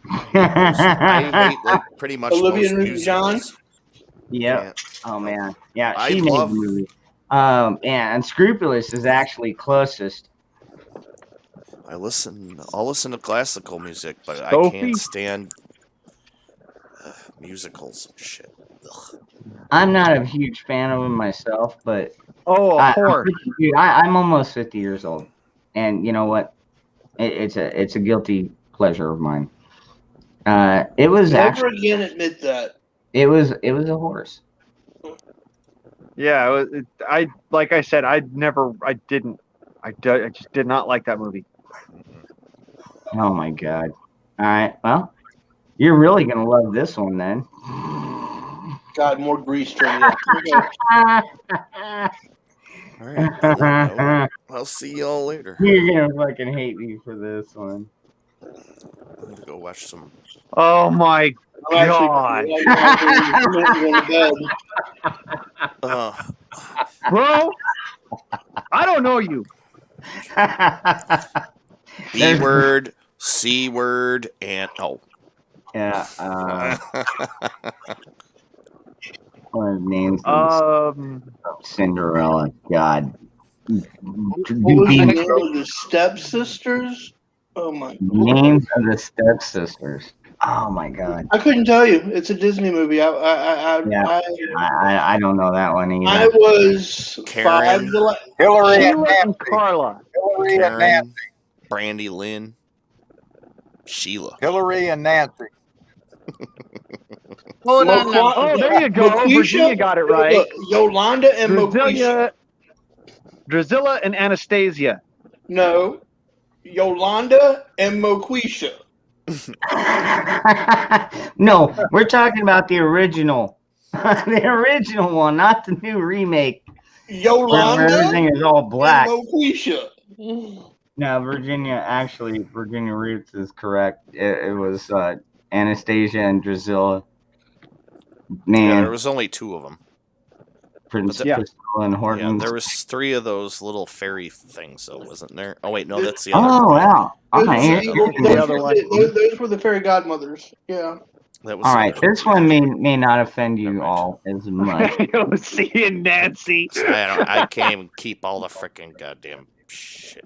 [SPEAKER 2] I hate like pretty much
[SPEAKER 6] Olivia
[SPEAKER 2] most
[SPEAKER 6] Newton-John?
[SPEAKER 2] musicals.
[SPEAKER 3] Yep. Oh man. Yeah,
[SPEAKER 2] I
[SPEAKER 3] she made
[SPEAKER 2] love-
[SPEAKER 3] the movie. And Unscrupulous is actually closest.
[SPEAKER 2] I'll listen to classical music, but I
[SPEAKER 5] Sophie?
[SPEAKER 2] can't stand musicals and shit. Ugh.
[SPEAKER 3] I'm not a huge fan of them myself, but
[SPEAKER 5] Oh, of course.
[SPEAKER 3] I'm almost 50 years old, and you know what? It's a guilty pleasure of mine. It was
[SPEAKER 6] Never
[SPEAKER 3] actually
[SPEAKER 6] again admit that.
[SPEAKER 3] it was a horse.
[SPEAKER 5] Yeah, like I said, I just did not like that movie.
[SPEAKER 3] Oh my God! All right, well, you're really gonna love this one then.
[SPEAKER 6] God, more Grease trivia.
[SPEAKER 2] All right. I'll see y'all later.
[SPEAKER 3] You're gonna fucking hate me for this one.
[SPEAKER 2] I'm gonna go watch some.
[SPEAKER 5] Oh my God. Bro, I don't know you.
[SPEAKER 2] B word, C word, and
[SPEAKER 3] Yeah. What are the names? Cinderella. God.
[SPEAKER 6] What was the name of the stepsisters? Oh my God.
[SPEAKER 3] Names of the stepsisters. Oh my God.
[SPEAKER 6] I couldn't tell you. It's a Disney movie. I
[SPEAKER 3] don't know that one either.
[SPEAKER 6] I was
[SPEAKER 2] Karen.
[SPEAKER 6] 5.
[SPEAKER 7] Hillary and
[SPEAKER 5] Sheila
[SPEAKER 7] Nancy.
[SPEAKER 5] and Carla.
[SPEAKER 7] Hillary and
[SPEAKER 2] Karen,
[SPEAKER 7] Nancy.
[SPEAKER 2] Brandy Lynn, Sheila.
[SPEAKER 7] Hillary and Nancy.
[SPEAKER 9] Oh, no, no.
[SPEAKER 5] Oh, there you go. Virginia got it right.
[SPEAKER 6] Look, Yolanda and Moquisha.
[SPEAKER 5] Drusilla and Anastasia.
[SPEAKER 6] No. Yolanda and Moquisha.
[SPEAKER 3] No, we're talking about the original. The original one, not the new remake.
[SPEAKER 6] Yolanda
[SPEAKER 3] where everything is all black.
[SPEAKER 6] and Moquisha.
[SPEAKER 3] No, Virginia Roots is correct. It was Anastasia and Drusilla. Man,
[SPEAKER 2] Yeah, there was only 2 of them.
[SPEAKER 3] Prince
[SPEAKER 5] Yeah.
[SPEAKER 3] Crystal and Horton.
[SPEAKER 2] Yeah, there was 3 of those little fairy things, though, wasn't there? Oh wait, no, that's the other.
[SPEAKER 3] Oh wow! All
[SPEAKER 6] Those,
[SPEAKER 3] right,
[SPEAKER 2] That's
[SPEAKER 3] here
[SPEAKER 2] the
[SPEAKER 3] you
[SPEAKER 2] other
[SPEAKER 3] go.
[SPEAKER 5] The other one.
[SPEAKER 6] those were the fairy godmothers. Yeah.
[SPEAKER 2] That was
[SPEAKER 3] All
[SPEAKER 2] the
[SPEAKER 3] right,
[SPEAKER 2] other
[SPEAKER 3] this one may not offend
[SPEAKER 2] Never
[SPEAKER 3] you
[SPEAKER 2] mind.
[SPEAKER 3] all as much.
[SPEAKER 5] Seeing Nancy.
[SPEAKER 2] I can't even keep all the freaking goddamn shit.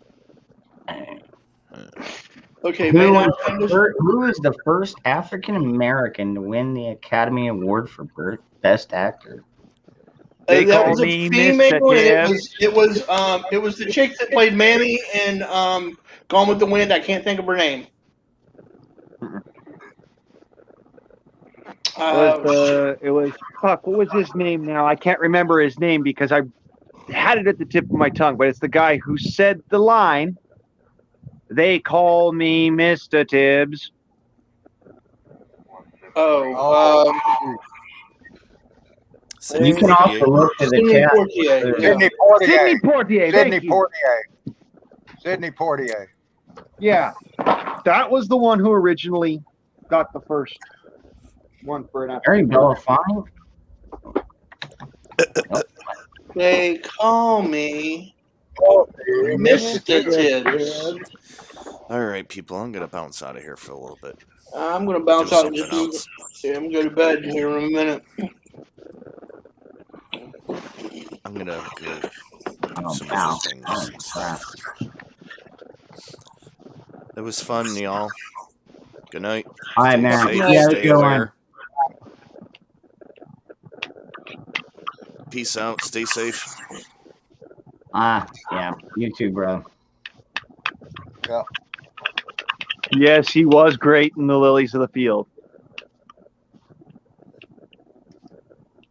[SPEAKER 6] Okay,
[SPEAKER 3] Who
[SPEAKER 6] man.
[SPEAKER 3] is the first African American to win the Academy Award for
[SPEAKER 5] Best Actor?
[SPEAKER 6] That
[SPEAKER 5] They call
[SPEAKER 6] was a
[SPEAKER 5] me
[SPEAKER 6] female,
[SPEAKER 5] Mr.
[SPEAKER 6] and
[SPEAKER 5] Tibbs.
[SPEAKER 6] it was the chick that played Mammy in Gone with the Wind. I can't think of her name.
[SPEAKER 5] It was fuck. What was his name now? I can't remember his name because I had it at the tip of my tongue. But it's the guy who said the line. They call me Mr. Tibbs.
[SPEAKER 3] You can also look to the
[SPEAKER 6] Sidney
[SPEAKER 3] chat.
[SPEAKER 6] Poitier. Yeah.
[SPEAKER 7] Sidney Poitier.
[SPEAKER 5] Sidney Poitier.
[SPEAKER 7] Sidney
[SPEAKER 5] Thank you.
[SPEAKER 7] Poitier. Sidney Poitier.
[SPEAKER 5] Yeah, that was the one who originally got the first one for an African.
[SPEAKER 3] Very Belafonte.
[SPEAKER 6] They call me Mr. Tibbs.
[SPEAKER 2] All right, people, I'm gonna bounce out of here for a little bit.
[SPEAKER 6] I'm gonna bounce
[SPEAKER 2] Do
[SPEAKER 6] out and just
[SPEAKER 2] something
[SPEAKER 6] move.
[SPEAKER 2] else.
[SPEAKER 6] Yeah, I'm gonna go to bed here in a minute.
[SPEAKER 2] I'm gonna go do
[SPEAKER 3] Oh,
[SPEAKER 2] some
[SPEAKER 3] wow.
[SPEAKER 2] other things and stuff. It was fun, y'all. Good night.
[SPEAKER 3] All right,
[SPEAKER 2] Stay
[SPEAKER 3] man.
[SPEAKER 2] safe,
[SPEAKER 3] Yeah,
[SPEAKER 2] stay
[SPEAKER 3] go on.
[SPEAKER 2] aware. Peace out. Stay safe.
[SPEAKER 3] Yeah. You too, bro.
[SPEAKER 5] Yes, he was great in the Lilies of the Field.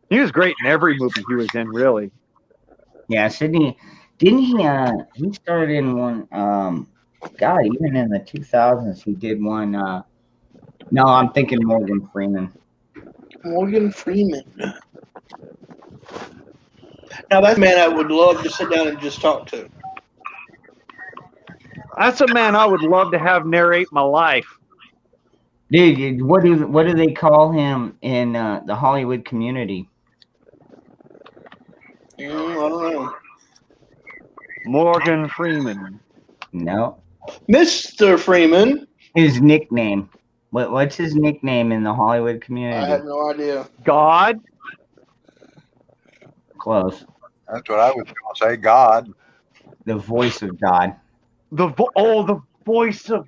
[SPEAKER 5] He was great in every movie he was in, really.
[SPEAKER 3] Yeah, Sydney. Didn't he? He started in one. God, even in the 2000s, he did one. No, I'm thinking Morgan Freeman.
[SPEAKER 6] Morgan Freeman. Now that's a man I would love to sit down and just talk to.
[SPEAKER 5] That's a man I would love to have narrate my life.
[SPEAKER 3] Dude, what do they call him in the Hollywood community?
[SPEAKER 6] I don't know.
[SPEAKER 5] Morgan Freeman.
[SPEAKER 3] No,
[SPEAKER 6] Mr. Freeman.
[SPEAKER 3] his nickname. What's his nickname in the Hollywood
[SPEAKER 6] I
[SPEAKER 3] community?
[SPEAKER 6] have no idea.
[SPEAKER 5] God.
[SPEAKER 3] Close.
[SPEAKER 7] That's what I was going to say. God.
[SPEAKER 3] The voice of God.
[SPEAKER 5] The voice of.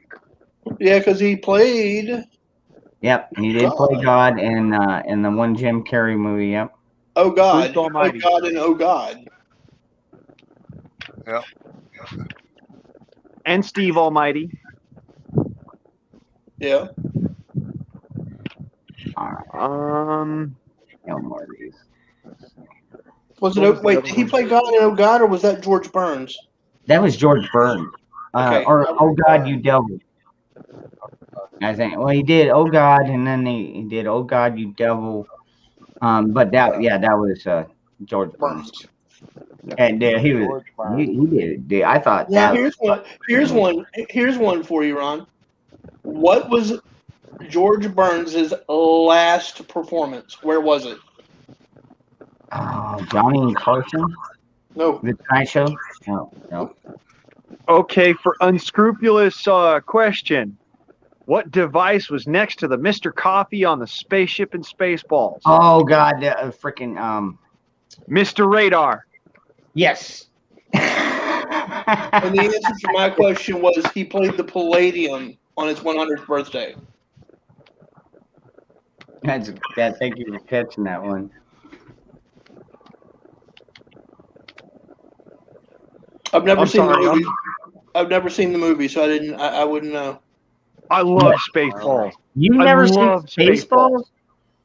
[SPEAKER 6] Yeah, because he played.
[SPEAKER 3] Yep, he did play God in the one Jim Carrey movie. Yep.
[SPEAKER 6] Oh God.
[SPEAKER 5] Bruce Almighty.
[SPEAKER 6] Oh God and Oh God.
[SPEAKER 7] Yep.
[SPEAKER 5] And Steve Almighty.
[SPEAKER 6] Yeah.
[SPEAKER 3] All right. No more of these.
[SPEAKER 6] Was
[SPEAKER 5] What was
[SPEAKER 6] it?
[SPEAKER 5] the
[SPEAKER 6] Wait,
[SPEAKER 5] other
[SPEAKER 6] did he
[SPEAKER 5] one?
[SPEAKER 6] play God and Oh God, or was that George Burns?
[SPEAKER 3] That was George Burns.
[SPEAKER 6] Okay.
[SPEAKER 3] Or Oh God, You Devil. I think. Well, he did Oh God, and then he did Oh God, You Devil. But that was George Burns. And he was
[SPEAKER 7] George Burns.
[SPEAKER 3] he did. Dude, I thought
[SPEAKER 6] Now
[SPEAKER 3] that.
[SPEAKER 6] here's one for you, Ron. What was George Burns' last performance? Where was it?
[SPEAKER 3] Johnny and Carson,
[SPEAKER 6] No.
[SPEAKER 3] The Tonight Show. No.
[SPEAKER 5] Okay, for unscrupulous question, what device was next to the Mr. Coffee on the spaceship in Spaceballs?
[SPEAKER 3] Oh God, freaking
[SPEAKER 5] Mr. Radar.
[SPEAKER 3] yes.
[SPEAKER 6] And the answer to my question was he played the Palladium on his 100th birthday.
[SPEAKER 3] Thank you for catching that one.
[SPEAKER 6] I've never
[SPEAKER 5] I'm
[SPEAKER 6] seen
[SPEAKER 5] sorry,
[SPEAKER 6] the movie. I've never seen the movie, so I wouldn't know.
[SPEAKER 5] I love Spaceballs.
[SPEAKER 3] You
[SPEAKER 5] I
[SPEAKER 3] never seen
[SPEAKER 5] love
[SPEAKER 3] Spaceballs?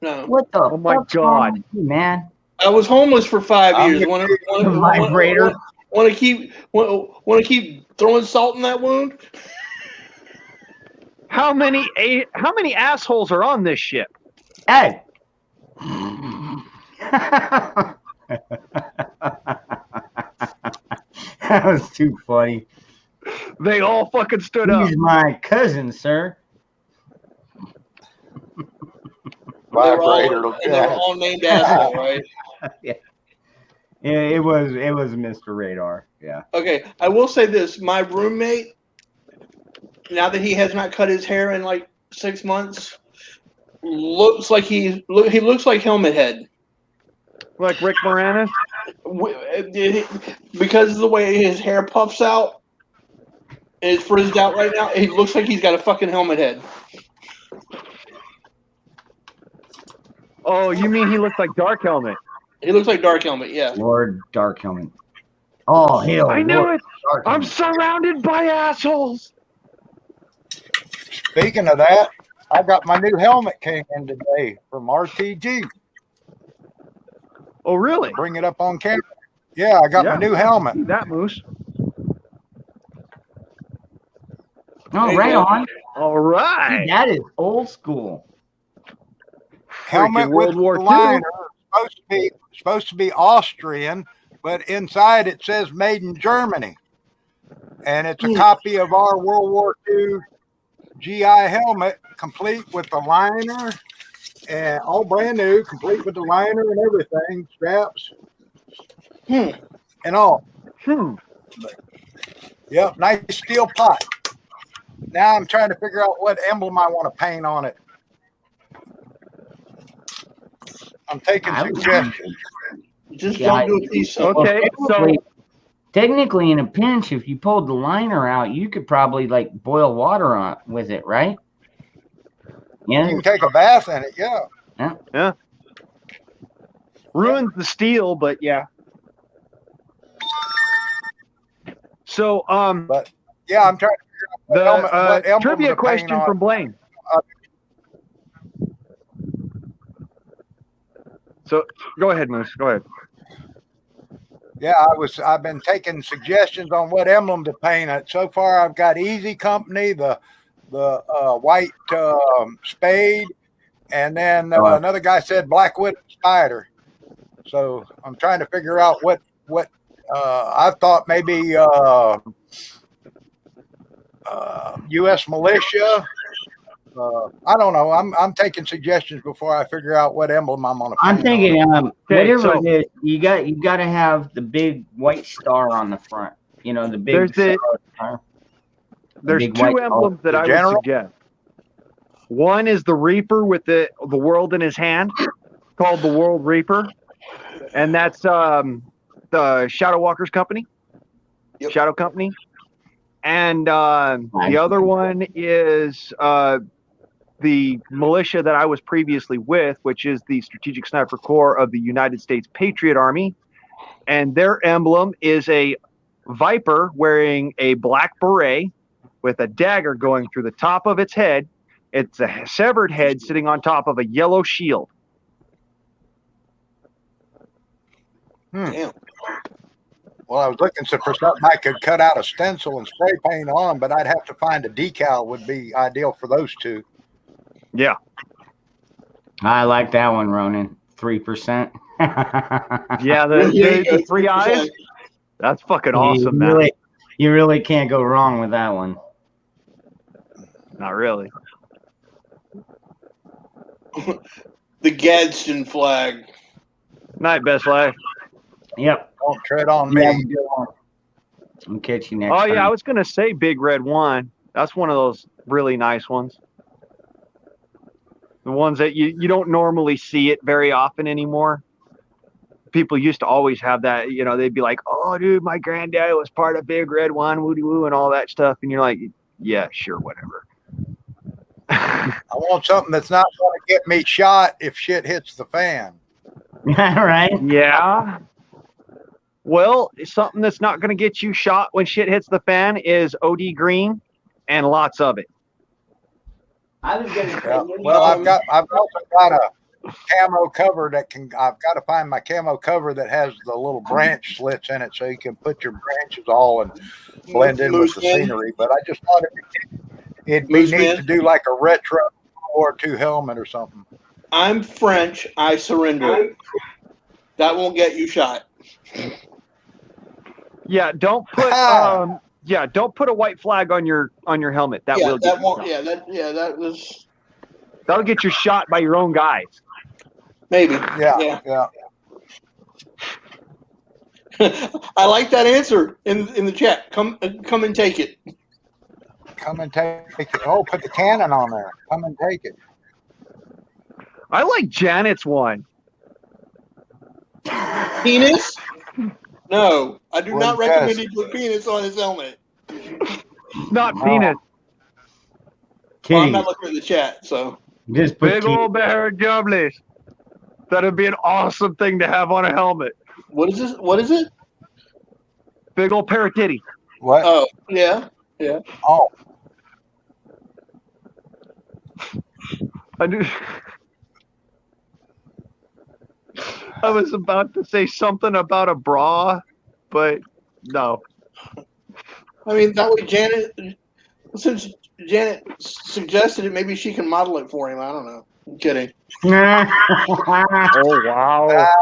[SPEAKER 6] No.
[SPEAKER 3] What the?
[SPEAKER 5] Oh my
[SPEAKER 3] fuck's wrong
[SPEAKER 5] God.
[SPEAKER 3] with you, man.
[SPEAKER 6] I was homeless for 5
[SPEAKER 7] I'm
[SPEAKER 6] years.
[SPEAKER 3] Vibrator.
[SPEAKER 6] Want to keep throwing salt in that wound?
[SPEAKER 5] How many assholes are on this ship?
[SPEAKER 3] Hey. That was too funny.
[SPEAKER 5] They all fucking stood up.
[SPEAKER 3] He's my cousin, sir.
[SPEAKER 7] vibrator.
[SPEAKER 6] And they were all named asshole, right?
[SPEAKER 3] Yeah, it was Mr. Radar. Yeah.
[SPEAKER 6] Okay, I will say this: my roommate, now that he has not cut his hair in like 6 months, looks like he looks like Helmet Head.
[SPEAKER 5] Like Rick Moranis?
[SPEAKER 6] Because of the way his hair puffs out, and it's frizzed out right now, he looks like he's got a fucking helmet head.
[SPEAKER 5] Oh, you mean he looks like Dark Helmet?
[SPEAKER 6] He looks like Dark Helmet, yeah.
[SPEAKER 3] Lord Dark Helmet. Oh hell!
[SPEAKER 5] I knew
[SPEAKER 3] Lord
[SPEAKER 5] it.
[SPEAKER 3] Dark
[SPEAKER 5] I'm
[SPEAKER 3] Helmet.
[SPEAKER 5] surrounded by assholes.
[SPEAKER 7] Speaking of that, I got my new helmet came in today from RTG.
[SPEAKER 5] Oh, really?
[SPEAKER 7] Bring it up on camera. Yeah, I got my new helmet.
[SPEAKER 5] See that, Moose.
[SPEAKER 3] Oh, right on.
[SPEAKER 5] All right.
[SPEAKER 3] See, that is old school.
[SPEAKER 7] Helmet
[SPEAKER 5] Freaking World
[SPEAKER 7] with
[SPEAKER 5] War
[SPEAKER 7] the
[SPEAKER 5] II.
[SPEAKER 7] liner. Supposed to be Austrian, but inside it says made in Germany. And it's a copy of our World War II GI helmet, complete with the liner and all brand new, complete with the liner and everything, straps, and all. Yep, nice steel pot. Now I'm trying to figure out what emblem I want to paint on it. I'm taking suggestions.
[SPEAKER 6] Just don't do a piece of
[SPEAKER 5] Okay, so
[SPEAKER 3] Technically, in a pinch, if you pulled the liner out, you could probably like boil water on with it, right?
[SPEAKER 7] You
[SPEAKER 3] Yeah.
[SPEAKER 7] can take a bath in it, yeah.
[SPEAKER 5] yeah. Ruins the steel, but yeah. So,
[SPEAKER 7] But yeah, I'm trying to figure out what emblem
[SPEAKER 5] trivia
[SPEAKER 7] to paint
[SPEAKER 5] question
[SPEAKER 7] on.
[SPEAKER 5] from Blaine. So, go ahead, Moose. Go ahead.
[SPEAKER 7] Yeah, I've been taking suggestions on what emblem to paint it. So far, I've got Easy Company, the white spade, and then another guy said Black Widow Spider. So I'm trying to figure out what I thought maybe U.S. militia. I don't know. I'm taking suggestions before I figure out what emblem I'm going to paint.
[SPEAKER 3] I'm thinking, whatever
[SPEAKER 5] so-
[SPEAKER 3] it is, you got to have the big white star on the front. You know, the big.
[SPEAKER 5] There's
[SPEAKER 3] big
[SPEAKER 5] two
[SPEAKER 3] white
[SPEAKER 5] emblems that
[SPEAKER 7] The
[SPEAKER 5] I
[SPEAKER 7] general?
[SPEAKER 5] would suggest. One is the Reaper with the world in his hand, called the World Reaper, and that's the Shadow Walkers Company,
[SPEAKER 6] Yep.
[SPEAKER 5] Shadow Company, and the other one is the militia that I was previously with, which is the Strategic Sniper Corps of the United States Patriot Army, and their emblem is a viper wearing a black beret with a dagger going through the top of its head. It's a severed head sitting on top of a yellow shield.
[SPEAKER 6] Damn.
[SPEAKER 7] Well, I was looking for something I could cut out a stencil and spray paint on, but I'd have to find a decal would be ideal for those two.
[SPEAKER 5] Yeah.
[SPEAKER 3] I like that one, Ronan. 3%.
[SPEAKER 5] Yeah, the three eyes. That's fucking awesome, man.
[SPEAKER 3] You really can't go wrong with that one.
[SPEAKER 5] Not really.
[SPEAKER 6] The Gadsden flag.
[SPEAKER 5] Night, best life.
[SPEAKER 3] Yep.
[SPEAKER 7] Don't tread on me.
[SPEAKER 3] Yeah, we do. I'll catch you next
[SPEAKER 5] Oh
[SPEAKER 3] time.
[SPEAKER 5] yeah, I was gonna say Big Red One. That's one of those really nice ones. The ones that you don't normally see it very often anymore. People used to always have that, you know, they'd be like, oh dude, my granddad was part of Big Red One, woody woo and all that stuff. And you're like, yeah, sure, whatever.
[SPEAKER 7] I want something that's not going to get me shot if shit hits the fan.
[SPEAKER 3] Right?
[SPEAKER 5] Yeah. Well, something that's not going to get you shot when shit hits the fan is OD green and lots of it.
[SPEAKER 3] I was gonna say,
[SPEAKER 7] Yeah. Well, I've also got a camo cover that I've got to find my camo cover that has the little branch slits in it so you can put your branches all and blend in with the scenery. But I just thought it'd be neat to do like a retro World War II helmet or something.
[SPEAKER 6] I'm French. I surrender. That won't get you shot.
[SPEAKER 5] Yeah, don't put don't put a white flag on your helmet. That will get you shot.
[SPEAKER 6] That was.
[SPEAKER 5] That'll get you shot by your own guys.
[SPEAKER 6] Maybe.
[SPEAKER 7] Yeah.
[SPEAKER 6] I like that answer in the chat. Come and take it.
[SPEAKER 7] Come and take it. Oh, put the cannon on there. Come and take it.
[SPEAKER 5] I like Janet's one.
[SPEAKER 6] Penis? No, I do
[SPEAKER 7] Well,
[SPEAKER 6] not recommend
[SPEAKER 7] yes.
[SPEAKER 6] he put penis on his helmet.
[SPEAKER 5] Not
[SPEAKER 7] No.
[SPEAKER 5] penis.
[SPEAKER 6] Well, I'm
[SPEAKER 3] Kitty.
[SPEAKER 6] not looking at the chat, so
[SPEAKER 3] Just put
[SPEAKER 5] Big
[SPEAKER 3] kitty.
[SPEAKER 5] old bear jumblies. That'd be an awesome thing to have on a helmet.
[SPEAKER 6] what is this? What is it?
[SPEAKER 5] Big old pair of titties.
[SPEAKER 7] What?
[SPEAKER 6] Oh, yeah.
[SPEAKER 7] Oh,
[SPEAKER 5] I knew. I was about to say something about a bra, but no.
[SPEAKER 6] I mean, that way Janet, since Janet suggested it, maybe she can model it for him. I don't know. I'm kidding.
[SPEAKER 5] Oh wow.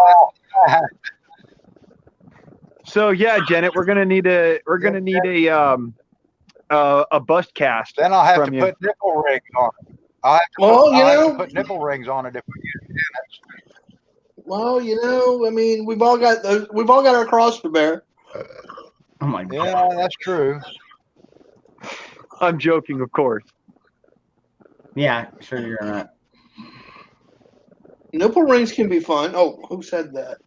[SPEAKER 5] So yeah, Janet, we're gonna need a bust cast.
[SPEAKER 7] then I'll have
[SPEAKER 5] from
[SPEAKER 7] to
[SPEAKER 5] you.
[SPEAKER 7] put nipple rings on it. I'll
[SPEAKER 6] Well,
[SPEAKER 7] have to put nipple rings on it if we use Janet's.
[SPEAKER 6] Well, I mean, we've all got our cross to bear.
[SPEAKER 3] Oh my god.
[SPEAKER 7] Yeah, that's true.
[SPEAKER 5] I'm joking, of course.
[SPEAKER 3] Yeah, sure you're not.
[SPEAKER 6] Nipple rings can be fun. Oh, who said that?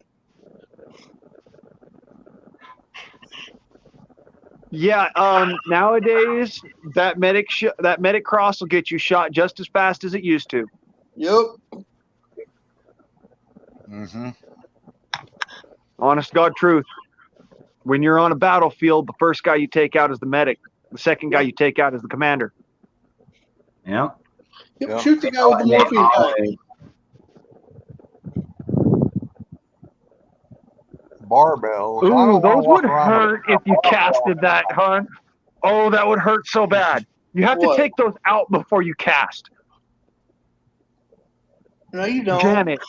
[SPEAKER 5] Yeah, nowadays that medic cross will get you shot just as fast as it used to.
[SPEAKER 6] Yep.
[SPEAKER 7] Mm-hmm.
[SPEAKER 5] Honest God truth. When you're on a battlefield, the first guy you take out is the medic. The second guy you take out is the commander.
[SPEAKER 3] Yeah.
[SPEAKER 6] Yep. Shoot the guy with the morphine gun.
[SPEAKER 7] Barbells. I
[SPEAKER 5] Ooh,
[SPEAKER 7] don't wanna
[SPEAKER 5] those
[SPEAKER 7] walk
[SPEAKER 5] would
[SPEAKER 7] around with
[SPEAKER 5] hurt if you casted that, hon. Oh, that would hurt so bad. You have
[SPEAKER 6] What?
[SPEAKER 5] to take those out before you cast.
[SPEAKER 6] No, you don't.
[SPEAKER 5] Janet,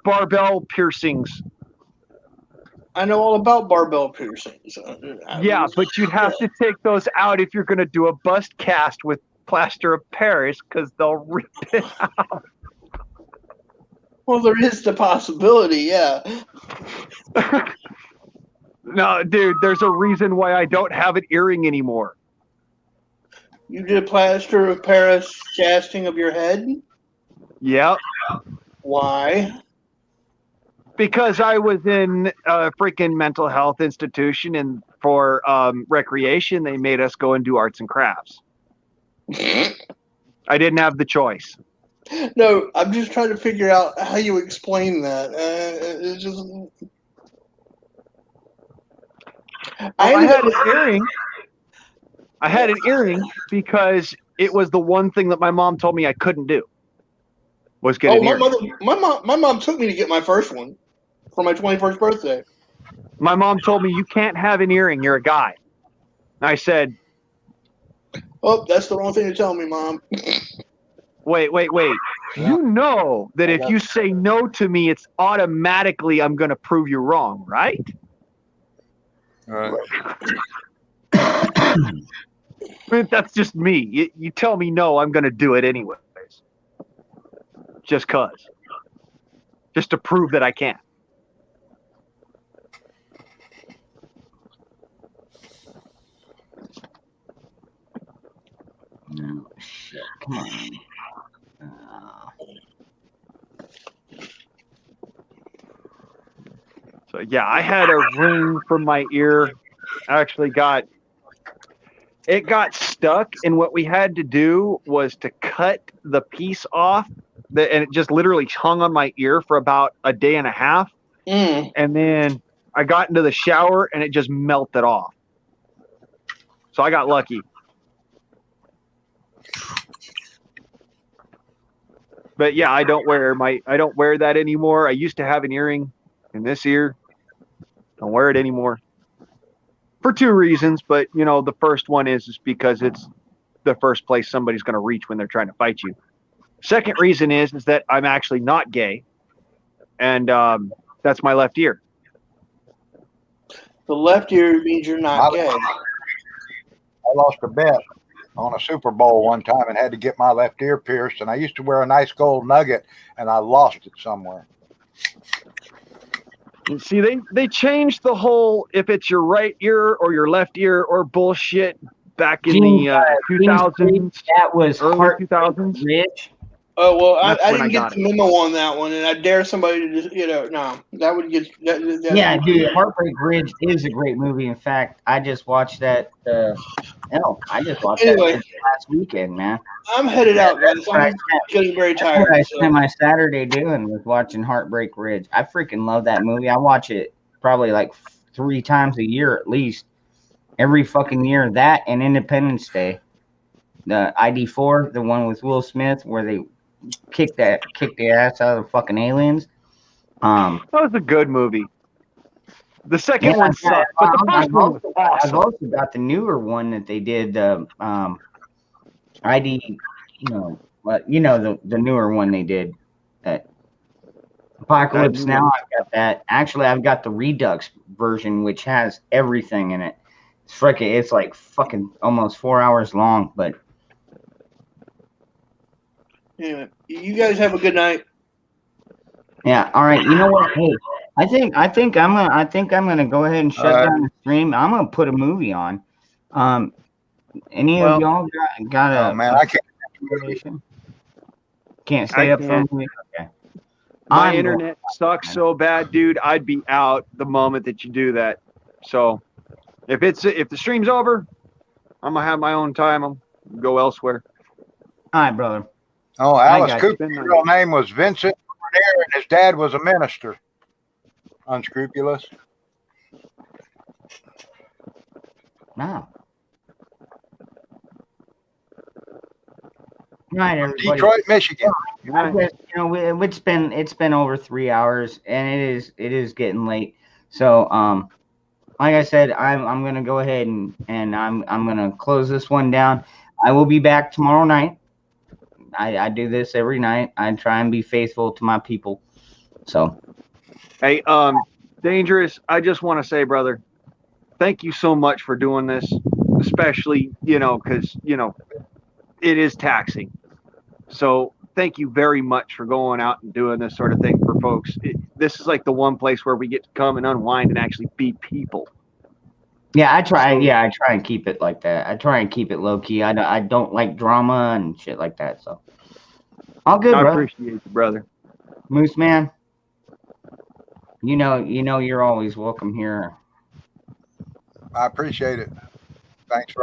[SPEAKER 5] barbell piercings.
[SPEAKER 6] I know all about barbell piercings.
[SPEAKER 5] Yeah, but you'd have to take those out if you're going to do a bust cast with plaster of Paris because they'll rip it out.
[SPEAKER 6] Well, there is the possibility, yeah.
[SPEAKER 5] No, dude, there's a reason why I don't have an earring anymore.
[SPEAKER 6] You did plaster of Paris casting of your head?
[SPEAKER 5] Yep.
[SPEAKER 6] Why?
[SPEAKER 5] Because I was in a freaking mental health institution, and for recreation, they made us go and do arts and crafts. I didn't have the choice.
[SPEAKER 6] No, I'm just trying to figure out how you explain that. It's just.
[SPEAKER 5] I had an earring. I had an earring because it was the one thing that my mom told me I couldn't do. Was get an earring.
[SPEAKER 6] My mom took me to get my first one for my 21st birthday.
[SPEAKER 5] My mom told me you can't have an earring. You're a guy. And I said,
[SPEAKER 6] "Oh, that's the wrong thing to tell me, Mom."
[SPEAKER 5] Wait.
[SPEAKER 7] Yeah.
[SPEAKER 5] You know that if you say no to me, it's automatically I'm going to prove you wrong, right?
[SPEAKER 7] Right.
[SPEAKER 5] That's just me. You tell me no, I'm going to do it anyways. Just cause. Just to prove that I can.
[SPEAKER 3] No shit. Come on.
[SPEAKER 5] So yeah, I had a ring from my ear. Actually got stuck, and what we had to do was to cut the piece off, and it just literally hung on my ear for about a day and a half. And then I got into the shower and it just melted off. So I got lucky. But yeah, I don't wear that anymore. I used to have an earring in this ear. Don't wear it anymore. For two reasons, but the first one is because it's the first place somebody's going to reach when they're trying to fight you. Second reason is that I'm actually not gay, and that's my left ear.
[SPEAKER 6] The left ear means you're not gay.
[SPEAKER 7] I lost a bet. on a Super Bowl one time and had to get my left ear pierced. And I used to wear a nice gold nugget, and I lost it somewhere.
[SPEAKER 5] You see, they changed the whole if it's your right ear or your left ear or bullshit back in the 2000s,
[SPEAKER 3] that was
[SPEAKER 5] early
[SPEAKER 3] Heartbreak
[SPEAKER 5] 2000s.
[SPEAKER 3] Ridge.
[SPEAKER 6] Oh well, I
[SPEAKER 5] That's when I
[SPEAKER 6] didn't get
[SPEAKER 5] got
[SPEAKER 6] the memo on that one, and I dare somebody to just no, that would get that.
[SPEAKER 3] Yeah, dude, Heartbreak Ridge is a great movie. In fact, I just watched that. I just watched
[SPEAKER 6] Anyway.
[SPEAKER 3] that last weekend, man.
[SPEAKER 6] I'm headed out, guys. I'm getting very
[SPEAKER 3] That's
[SPEAKER 6] tired.
[SPEAKER 3] what I
[SPEAKER 6] so.
[SPEAKER 3] spent my Saturday doing, was watching Heartbreak Ridge. I freaking love that movie. I watch it probably like 3 times a year at least. Every fucking year. That and Independence Day. The ID4, the one with Will Smith, where they kick the ass out of the fucking aliens.
[SPEAKER 5] That was a good movie. The second one sucked, but the first one was awesome.
[SPEAKER 3] I've also got the newer one that they did. ID, the newer one they did. That Apocalypse Now. I've got that. Actually, I've got the Redux version, which has everything in it. It's like fucking almost 4 hours long, but.
[SPEAKER 6] Anyway, you guys have a good night.
[SPEAKER 3] Yeah. All right. You know what? Hey, I think I'm gonna go ahead and shut down the stream. I'm gonna put a movie on. Any of y'all got a?
[SPEAKER 7] Oh man, I
[SPEAKER 3] can't stay up for a movie. Okay.
[SPEAKER 5] My internet sucks so bad, dude. I'd be out the moment that you do that. So, if the stream's over, I'm gonna have my own time. I'll go elsewhere.
[SPEAKER 3] All right, brother.
[SPEAKER 7] Oh, Alice Cooper's real name was Vincent Bernier, and his dad was a minister. Unscrupulous.
[SPEAKER 3] Wow. Right, everybody.
[SPEAKER 7] Detroit, Michigan.
[SPEAKER 3] I guess, it's been over 3 hours, and it is getting late. So, like I said, I'm gonna go ahead and I'm gonna close this one down. I will be back tomorrow night. I do this every night. I try and be faithful to my people. So,
[SPEAKER 5] hey, Dangerous, I just want to say, brother, thank you so much for doing this, especially, because, it is taxing. So thank you very much for going out and doing this sort of thing for folks. This is like the one place where we get to come and unwind and actually be people.
[SPEAKER 3] Yeah, I try and keep it like that. I try and keep it low key. I don't like drama and shit like that. So, all good, bro.
[SPEAKER 5] I appreciate you, brother.
[SPEAKER 3] Moose man. You know, you're always welcome here.
[SPEAKER 7] I appreciate it. Thanks for